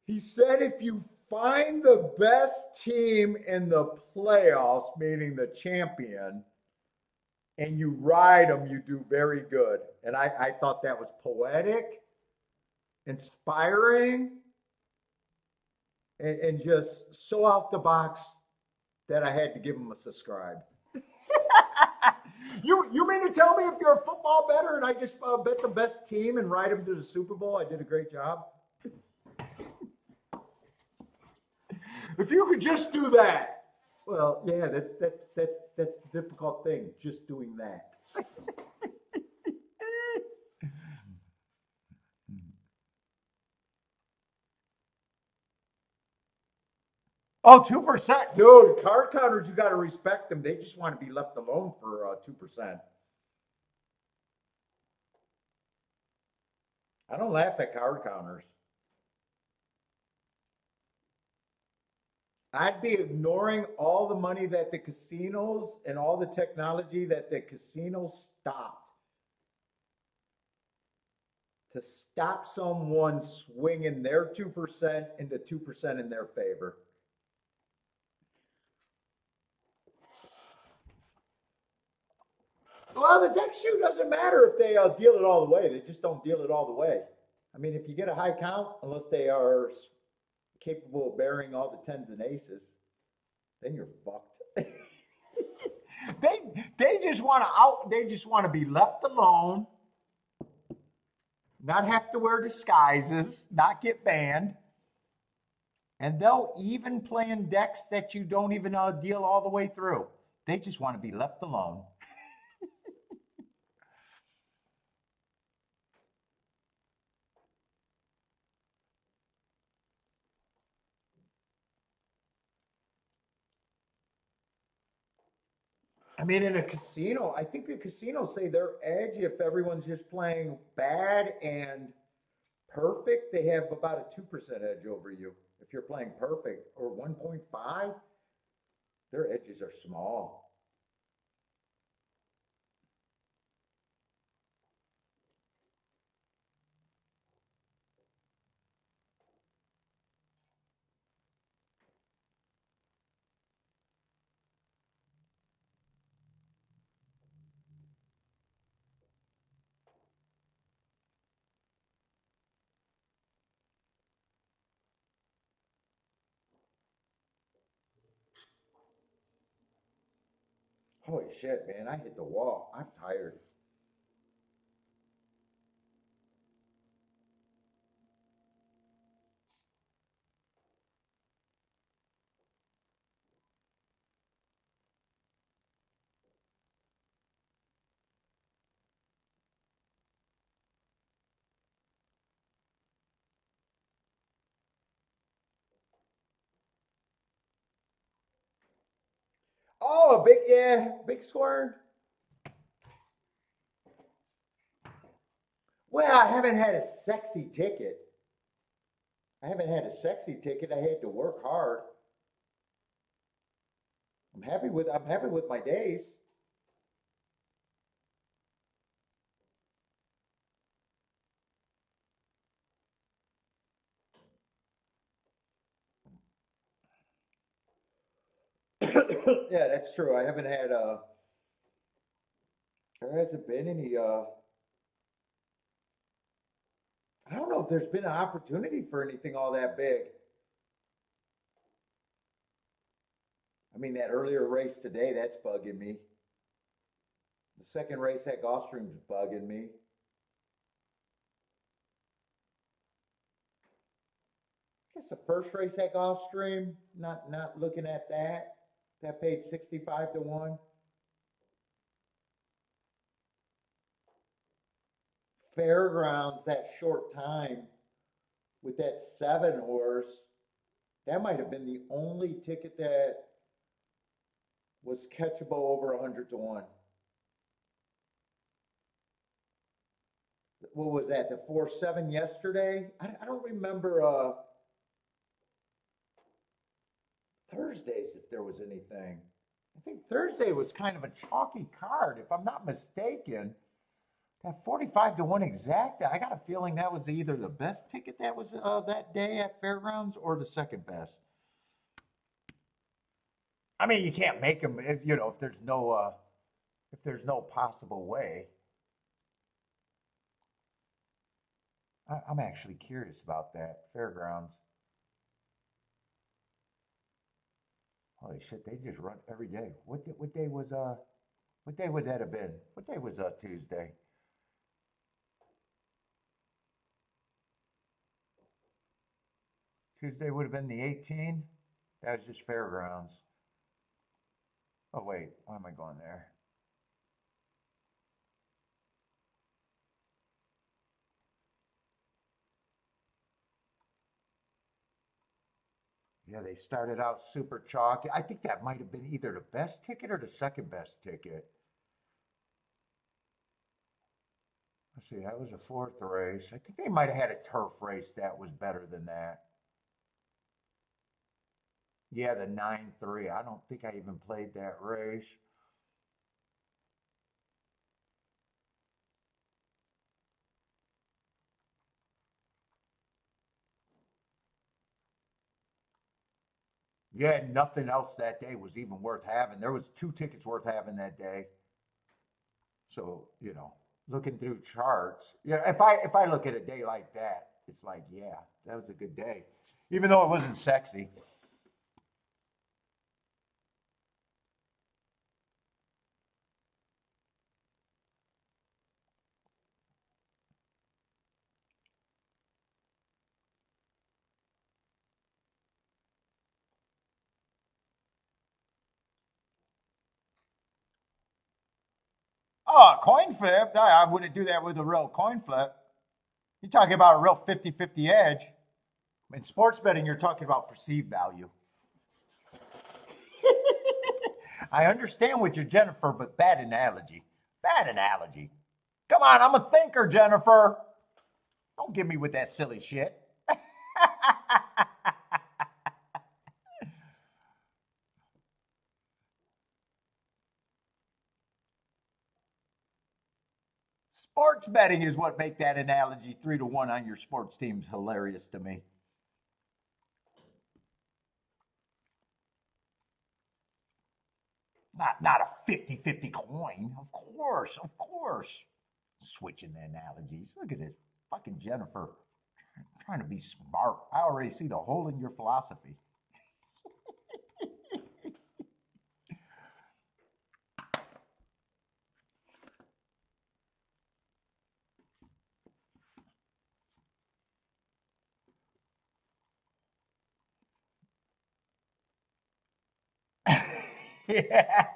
He said if you find the best team in the playoffs, meaning the champion, and you ride them, you do very good. And I thought that was poetic, inspiring, and just so out the box that I had to give him a subscribe. You mean to tell me if you're a football bettor and I just bet the best team and ride them to the Super Bowl, I did a great job? If you could just do that. Well, yeah, that's the difficult thing, just doing that. Oh, 2%. Dude, card counters, you got to respect them. They just want to be left alone for 2%. I don't laugh at card counters. I'd be ignoring all the money that the casinos and all the technology that the casinos stopped to stop someone swinging their 2% into 2% in their favor. Well, the deck shoe doesn't matter if they deal it all the way. They just don't deal it all the way. I mean, if you get a high count, unless they are capable of bearing all the tens and aces, then you're fucked. they just want to out. They just want to be left alone, not have to wear disguises, not get banned, and they'll even play in decks that you don't even deal all the way through. They just want to be left alone. I mean, in a casino, I think the casinos say their edge, if everyone's just playing bad and perfect, they have about a 2% edge over you. If you're playing perfect or 1.5, their edges are small. Holy shit, man, I hit the wall. I'm tired. Oh, big square. Well, I haven't had a sexy ticket. I haven't had a sexy ticket. I had to work hard. I'm happy with my days. Yeah, that's true. I haven't had there hasn't been any I don't know if there's been an opportunity for anything all that big. I mean, that earlier race today, that's bugging me. The second race at Gulfstream's bugging me. I guess the first race at Gulfstream, not looking at that. That paid 65 to 1. Fairgrounds, that short time with that 7 horse, that might have been the only ticket that was catchable over 100 to 1. What was that? The 4-7 yesterday? I don't remember Thursdays if there was anything. I think Thursday was kind of a chalky card, if I'm not mistaken. That 45 to 1 exact, I got a feeling that was either the best ticket that was that day at Fairgrounds or the second best. I mean, you can't make them if if there's no possible way. I'm actually curious about that Fairgrounds. Holy shit, they just run every day. What day would that have been? What day was Tuesday? Tuesday would have been the 18th. That was just Fairgrounds. Oh wait, why am I going there? Yeah, they started out super chalky. I think that might have been either the best ticket or the second best ticket. Let's see, that was the fourth race. I think they might have had a turf race that was better than that. Yeah, the 9-3. I don't think I even played that race. Yeah, nothing else that day was even worth having. There was 2 tickets worth having that day. So, looking through charts, yeah, if I look at a day like that, it's like, yeah, that was a good day. Even though it wasn't sexy. Oh, coin flip? I wouldn't do that with a real coin flip. You're talking about a real 50-50 edge. In sports betting, you're talking about perceived value. I understand what you're, Jennifer, but bad analogy. Bad analogy. Come on, I'm a thinker, Jennifer. Don't give me with that silly shit. Sports betting is what make that analogy 3 to 1 on your sports teams hilarious to me. Not a 50-50 coin. Of course, of course. Switching the analogies. Look at this. Fucking Jennifer. Trying to be smart. I already see the hole in your philosophy. Yeah.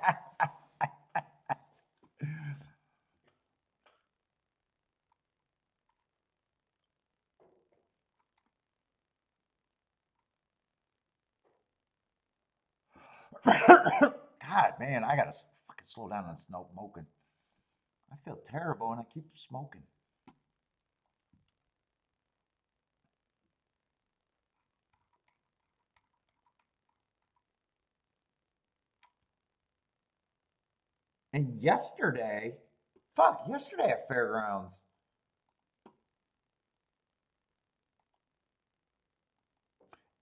God, God, man, I gotta fucking slow down on smoking. I feel terrible and I keep smoking. And yesterday, yesterday at Fairgrounds,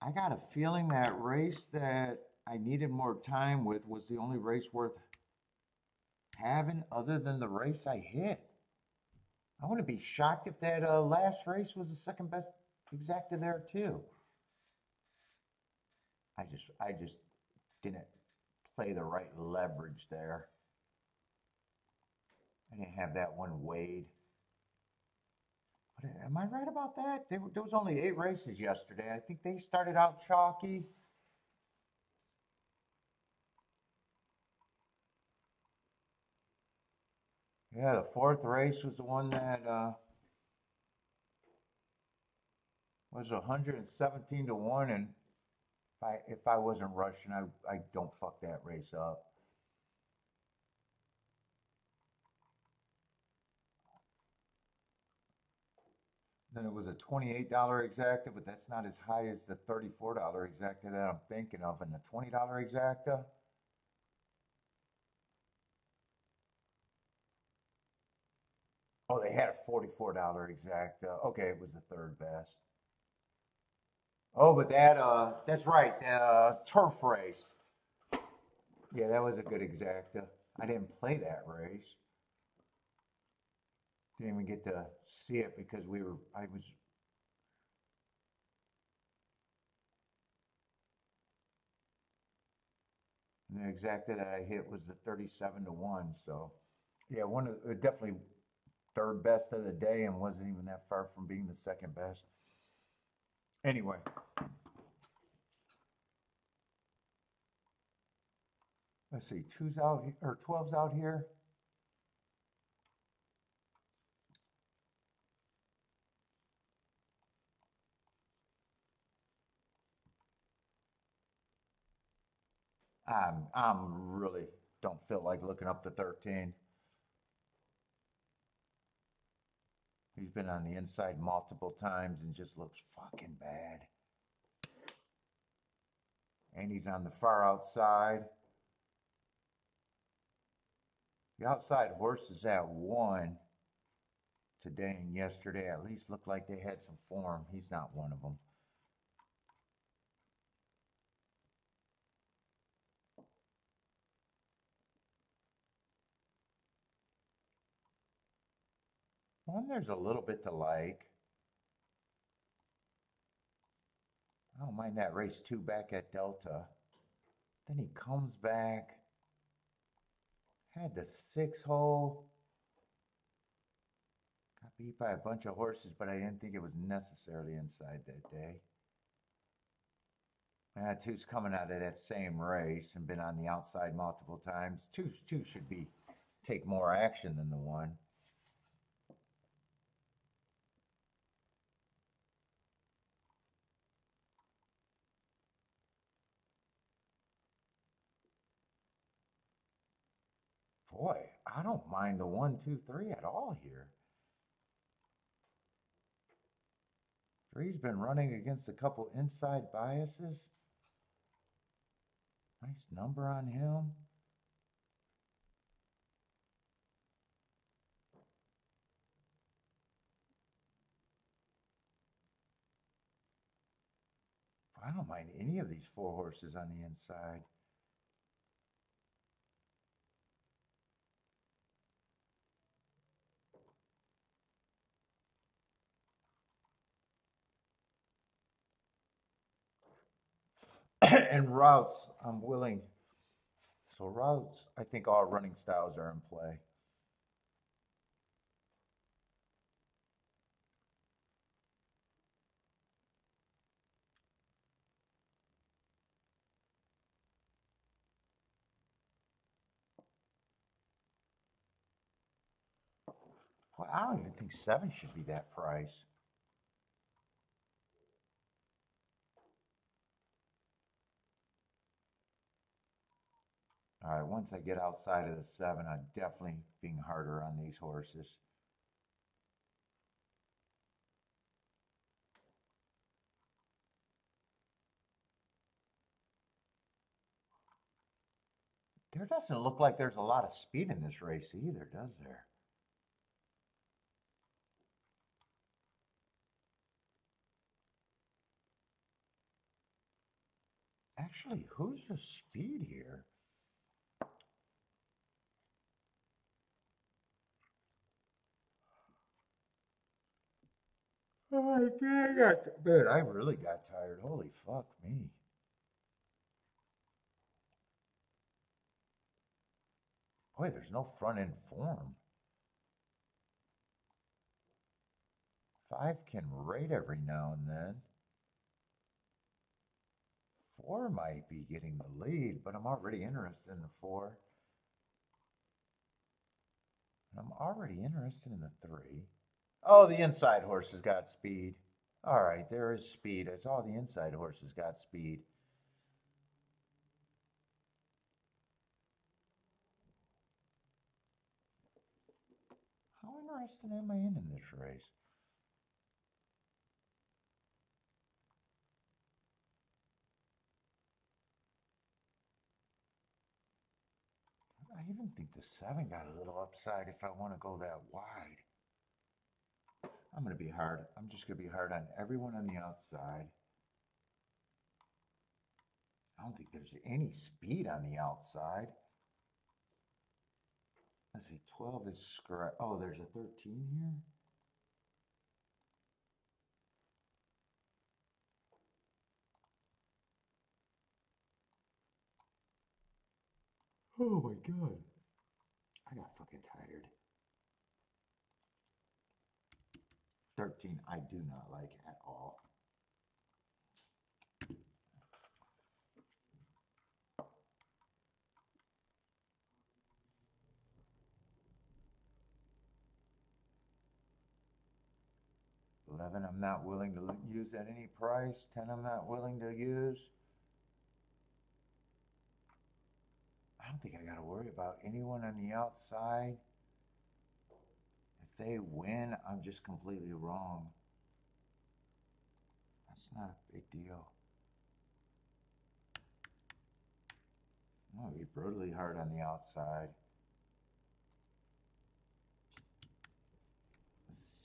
I got a feeling that race that I needed more time with was the only race worth having other than the race I hit. I wouldn't be shocked if that last race was the second best exacta there too. I just didn't play the right leverage there. I didn't have that one weighed. But am I right about that? There was only 8 races yesterday. I think they started out chalky. Yeah, the 4th race was the one that was 117 to 1, and if I wasn't rushing, I don't fuck that race up. Then it was a $28 exacta, but that's not as high as the $34 exacta that I'm thinking of, and the $20 exacta. Oh, they had a $44 exacta. Okay, it was the 3rd best. Oh, but that's right, the turf race. Yeah, that was a good exacta. I didn't play that race. Didn't even get to see it because I was. And the exacta that I hit was the 37 to 1. So, yeah, definitely 3rd best of the day and wasn't even that far from being the 2nd best. Anyway, let's see, 2's out or 12's out here. I'm really don't feel like looking up the 13. He's been on the inside multiple times and just looks fucking bad. And he's on the far outside. The outside horses at 1 today and yesterday at least looked like they had some form. He's not one of them. Well, there's a little bit to like. I don't mind that race 2 back at Delta. Then he comes back. Had the 6-hole. Got beat by a bunch of horses, but I didn't think it was necessarily inside that day. 2's coming out of that same race and been on the outside multiple times. Two should take more action than the 1. Boy, I don't mind the 1, 2, 3 at all here. 3's been running against a couple inside biases. Nice number on him. I don't mind any of these 4 horses on the inside. And routes, I'm willing. So routes, I think all running styles are in play. Well, I don't even think 7 should be that price. All right, once I get outside of the 7, I'm definitely being harder on these horses. There doesn't look like there's a lot of speed in this race either, does there? Actually, who's the speed here? Oh my God, man, I really got tired. Holy fuck me. Boy, there's no front end form. 5 can rate every now and then. 4 might be getting the lead, but I'm already interested in the 4. And I'm already interested in the 3. Oh, the inside horse has got speed. All right, there is speed. It's all the inside horses got speed. How interested am I in this race? I even think the 7 got a little upside if I want to go that wide. I'm going to be hard. I'm just going to be hard on everyone on the outside. I don't think there's any speed on the outside. Let's see, 12 is scratch. Oh, there's a 13 here. Oh my God. I got fucking tired. 13, I do not like at all. $11, I'm not willing to use at any price. 10, I'm not willing to use. I don't think I got to worry about anyone on the outside. If they win, I'm just completely wrong. That's not a big deal. I'm going to be brutally hard on the outside.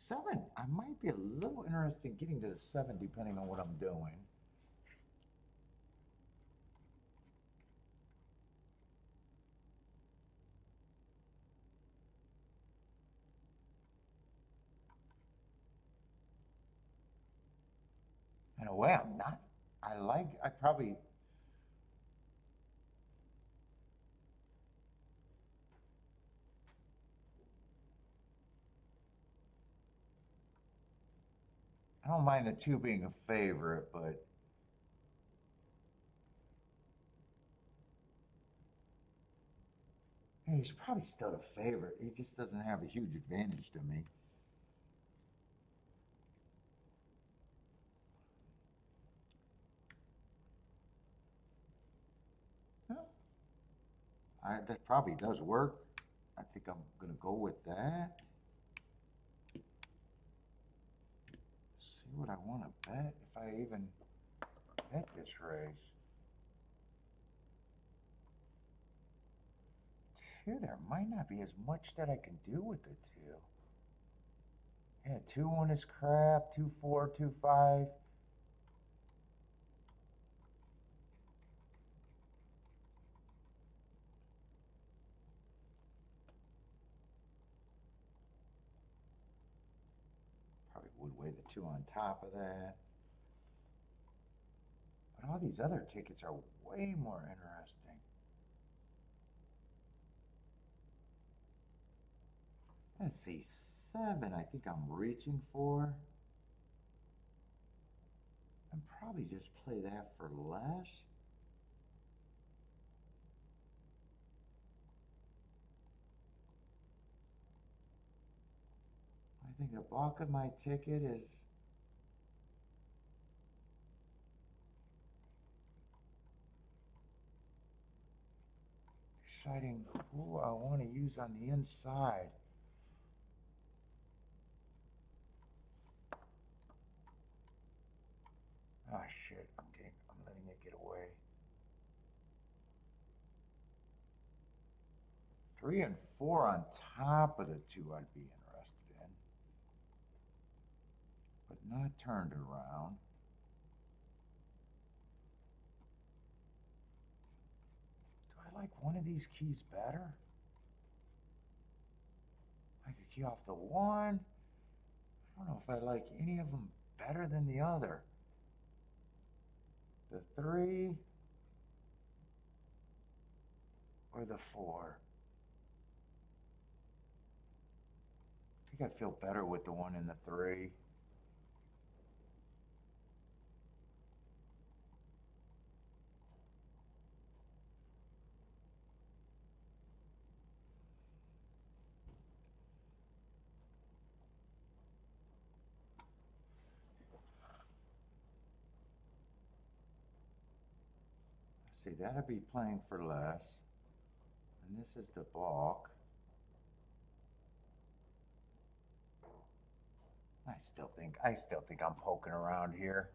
7, I might be a little interested in getting to the 7 depending on what I'm doing. In a way, I'm not. I probably. I don't mind the 2 being a favorite, but hey, he's probably still a favorite. He just doesn't have a huge advantage to me. That probably does work. I think I'm going to go with that. See what I want to bet, if I even bet this race. 2, there might not be as much that I can do with the 2. Yeah, 2-1 is crap. 2-4, 2-5. Probably would weigh the 2 on top of that. But all these other tickets are way more interesting. Let's see, 7 I think I'm reaching for. And probably just play that for less. I think the bulk of my ticket is deciding who I want to use on the inside. Ah, shit, I'm letting it get away. 3 and 4 on top of the 2 I'd be interested in, but not turned around. Do I like one of these keys better? I could key off the 1. I don't know if I like any of them better than the other. The 3 or the 4. I think I feel better with the 1 and the 3. See, that'd be playing for less. And this is the balk. I still think I'm poking around here.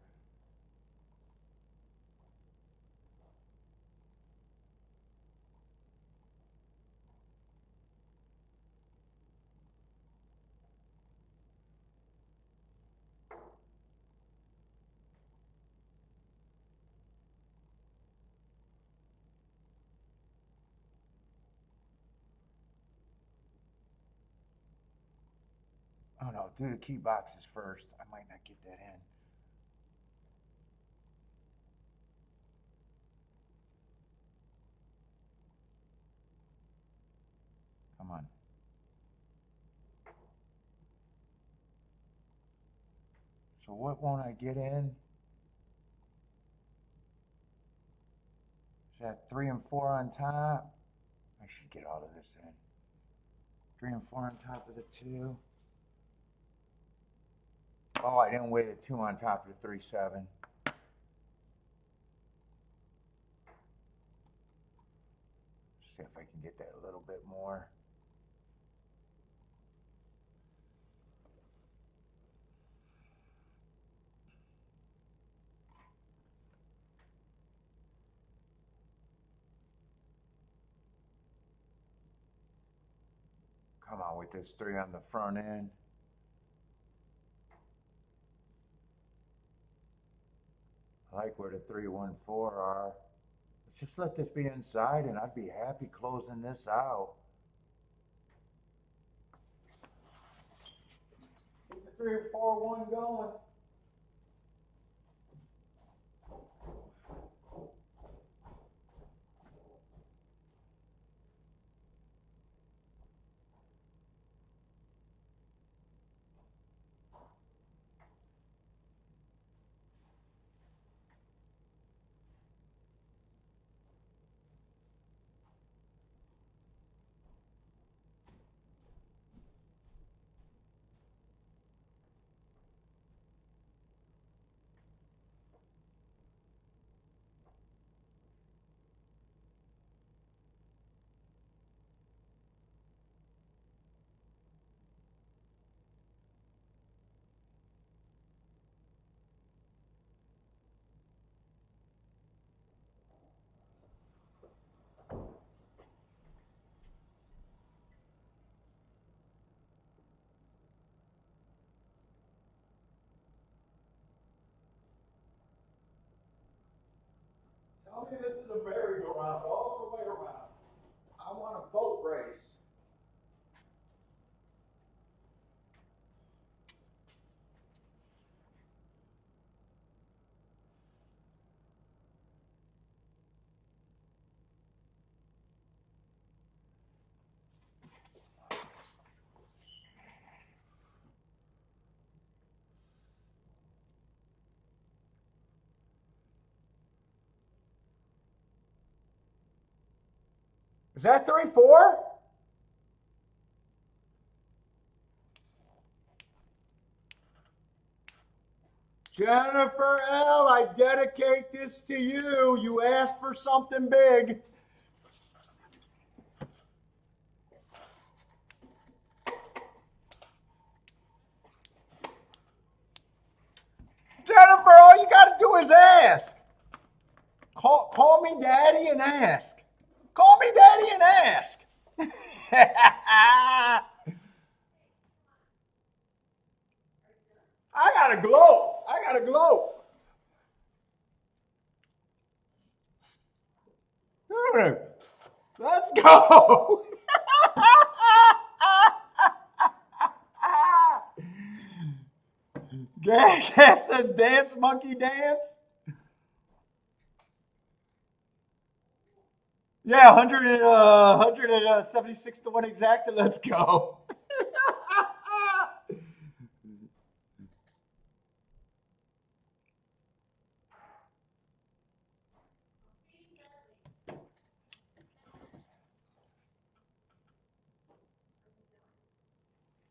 Oh no, do the key boxes first. I might not get that in. Come on. So what won't I get in? Is that 3 and 4 on top? I should get all of this in. 3 and 4 on top of the 2. Oh, I didn't weigh the 2 on top of the 3-7. See if I can get that a little bit more. Come on with this 3 on the front end. I like where the 3, 1, 4 are. Let's just let this be inside and I'd be happy closing this out. Keep the 3 or 4, 1 going. Tell me this is a merry-go-round all the way around. I want a boat race. Is that 3, 4? Jennifer L., I dedicate this to you. You asked for something big. Jennifer, all you got to do is ask. Call me daddy and ask. Call me daddy and ask. I gotta glow. I gotta glow. Dude, let's go. Gas says dance, monkey dance. Yeah, 176 to 1 exact. Let's go.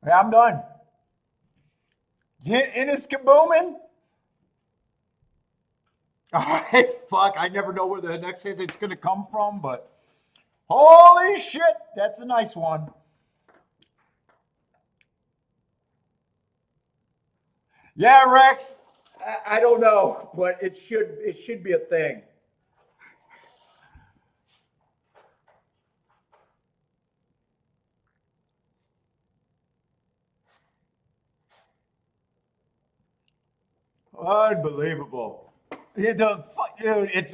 Yeah, I'm done. Get in his kabooming. All right, fuck. I never know where the next hit it's going to come from, but holy shit, that's a nice one. Yeah, Rex. I don't know, but it should be a thing. Unbelievable. Yeah, dude,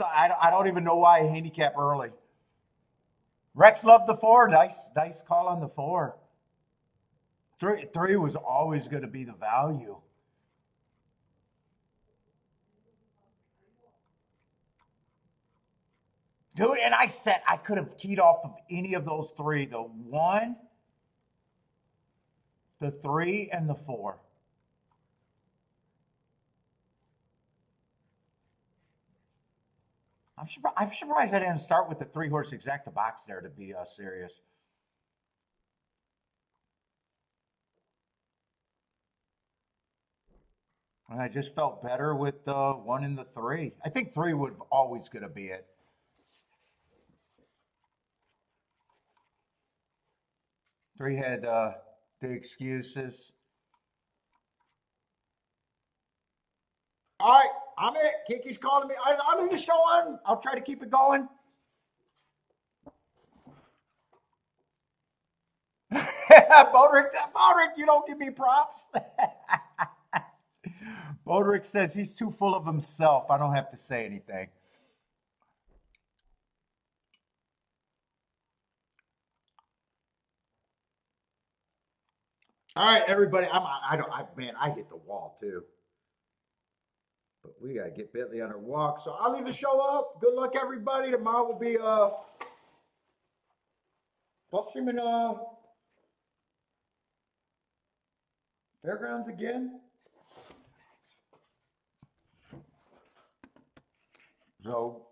I don't even know why I handicap early. Rex loved the 4. Nice call on the 4. Three was always going to be the value. Dude, and I said I could have teed off of any of those 3. The 1, the 3, and the 4. I'm surprised I didn't start with the 3-horse exacta box there, to be serious. And I just felt better with the 1 and the 3. I think 3 would always going to be it. Three had the excuses. All right, I'm it. Kiki's calling me. I'll leave the show on. I'll try to keep it going. Bodrick, you don't give me props. Bodrick says he's too full of himself. I don't have to say anything. All right, everybody. I hit the wall too. But we gotta get Bentley on her walk. So I'll leave the show up. Good luck, everybody. Tomorrow will be Gulfstream and Fairgrounds again. So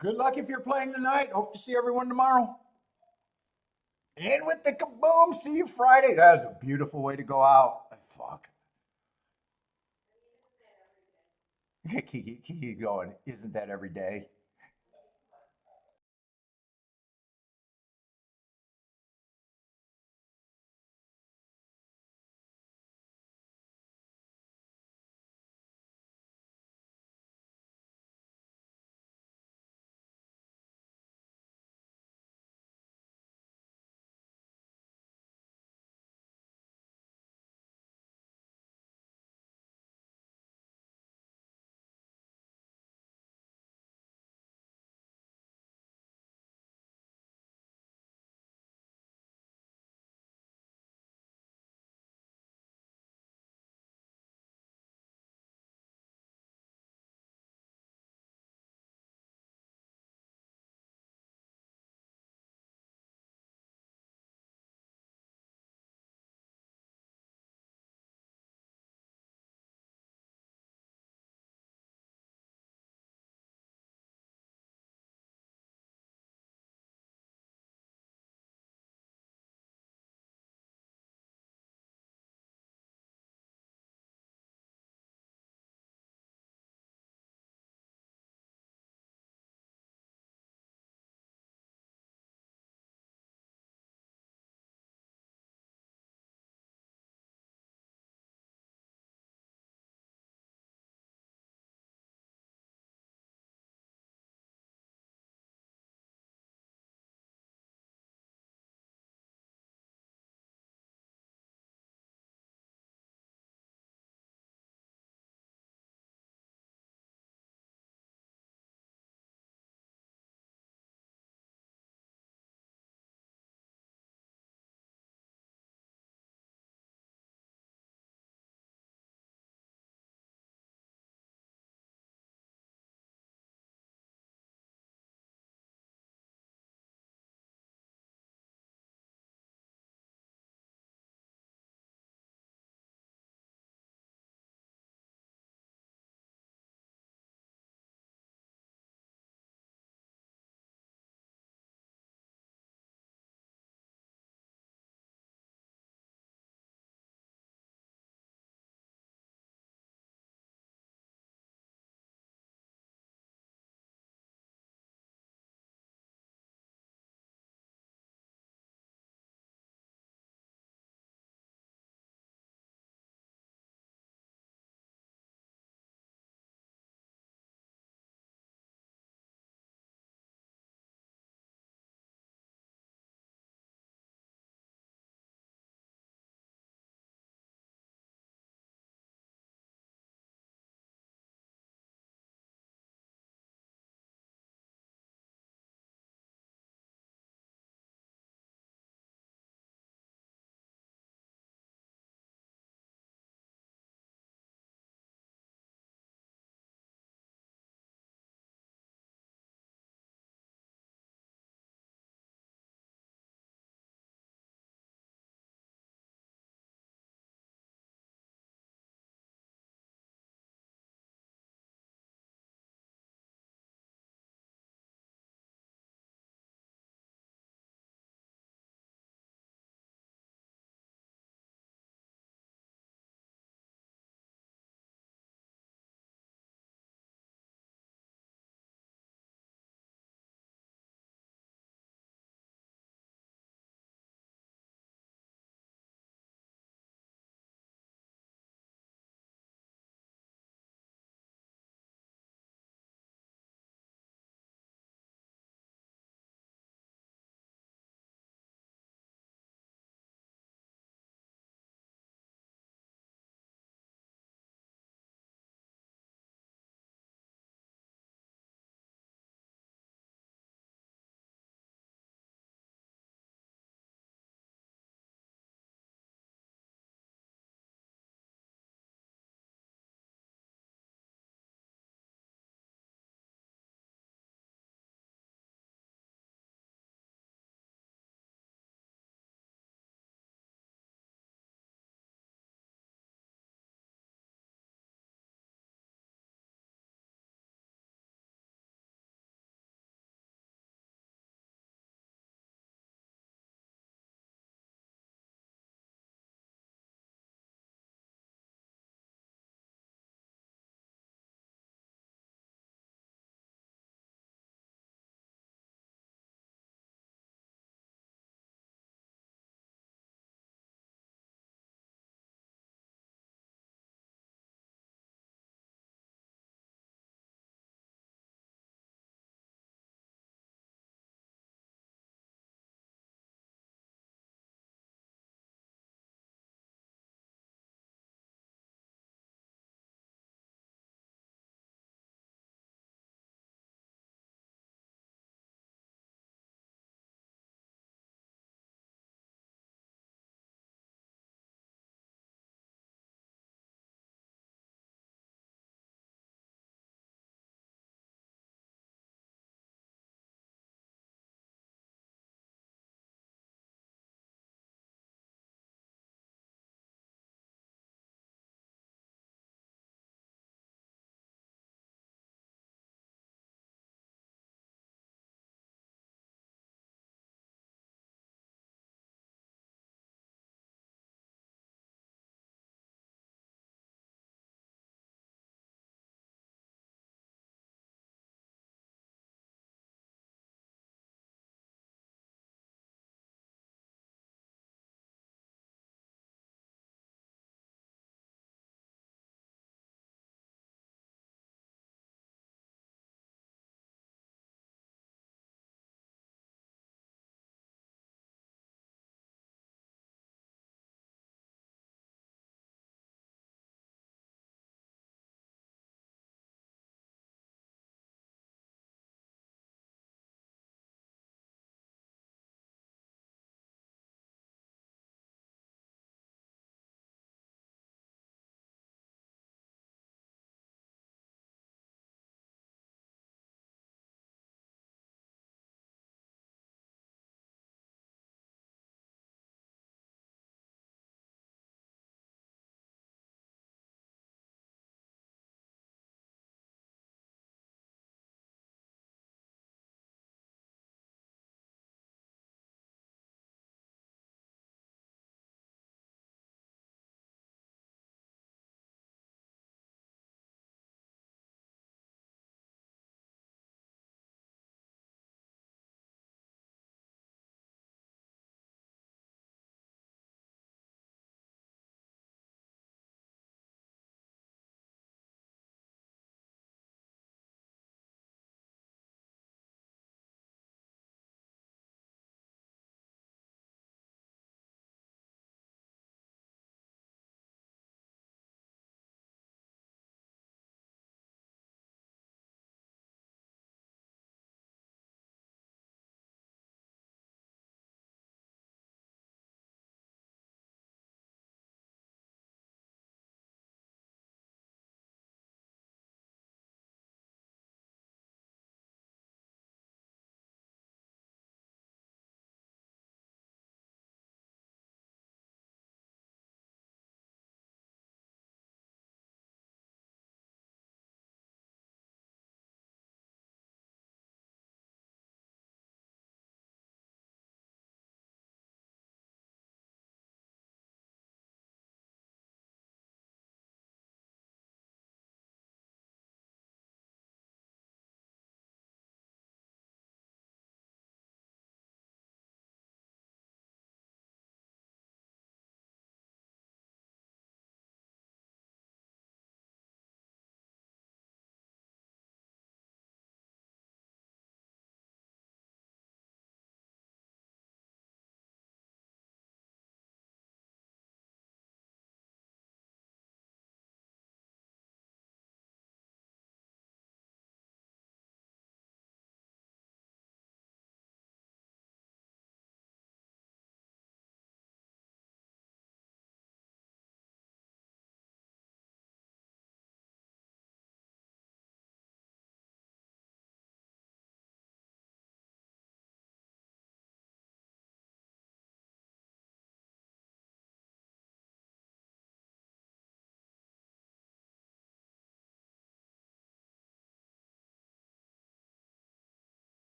good luck if you're playing tonight. Hope to see everyone tomorrow. And with the kaboom, see you Friday. That was a beautiful way to go out. Fuck. Keep going. Isn't that every day?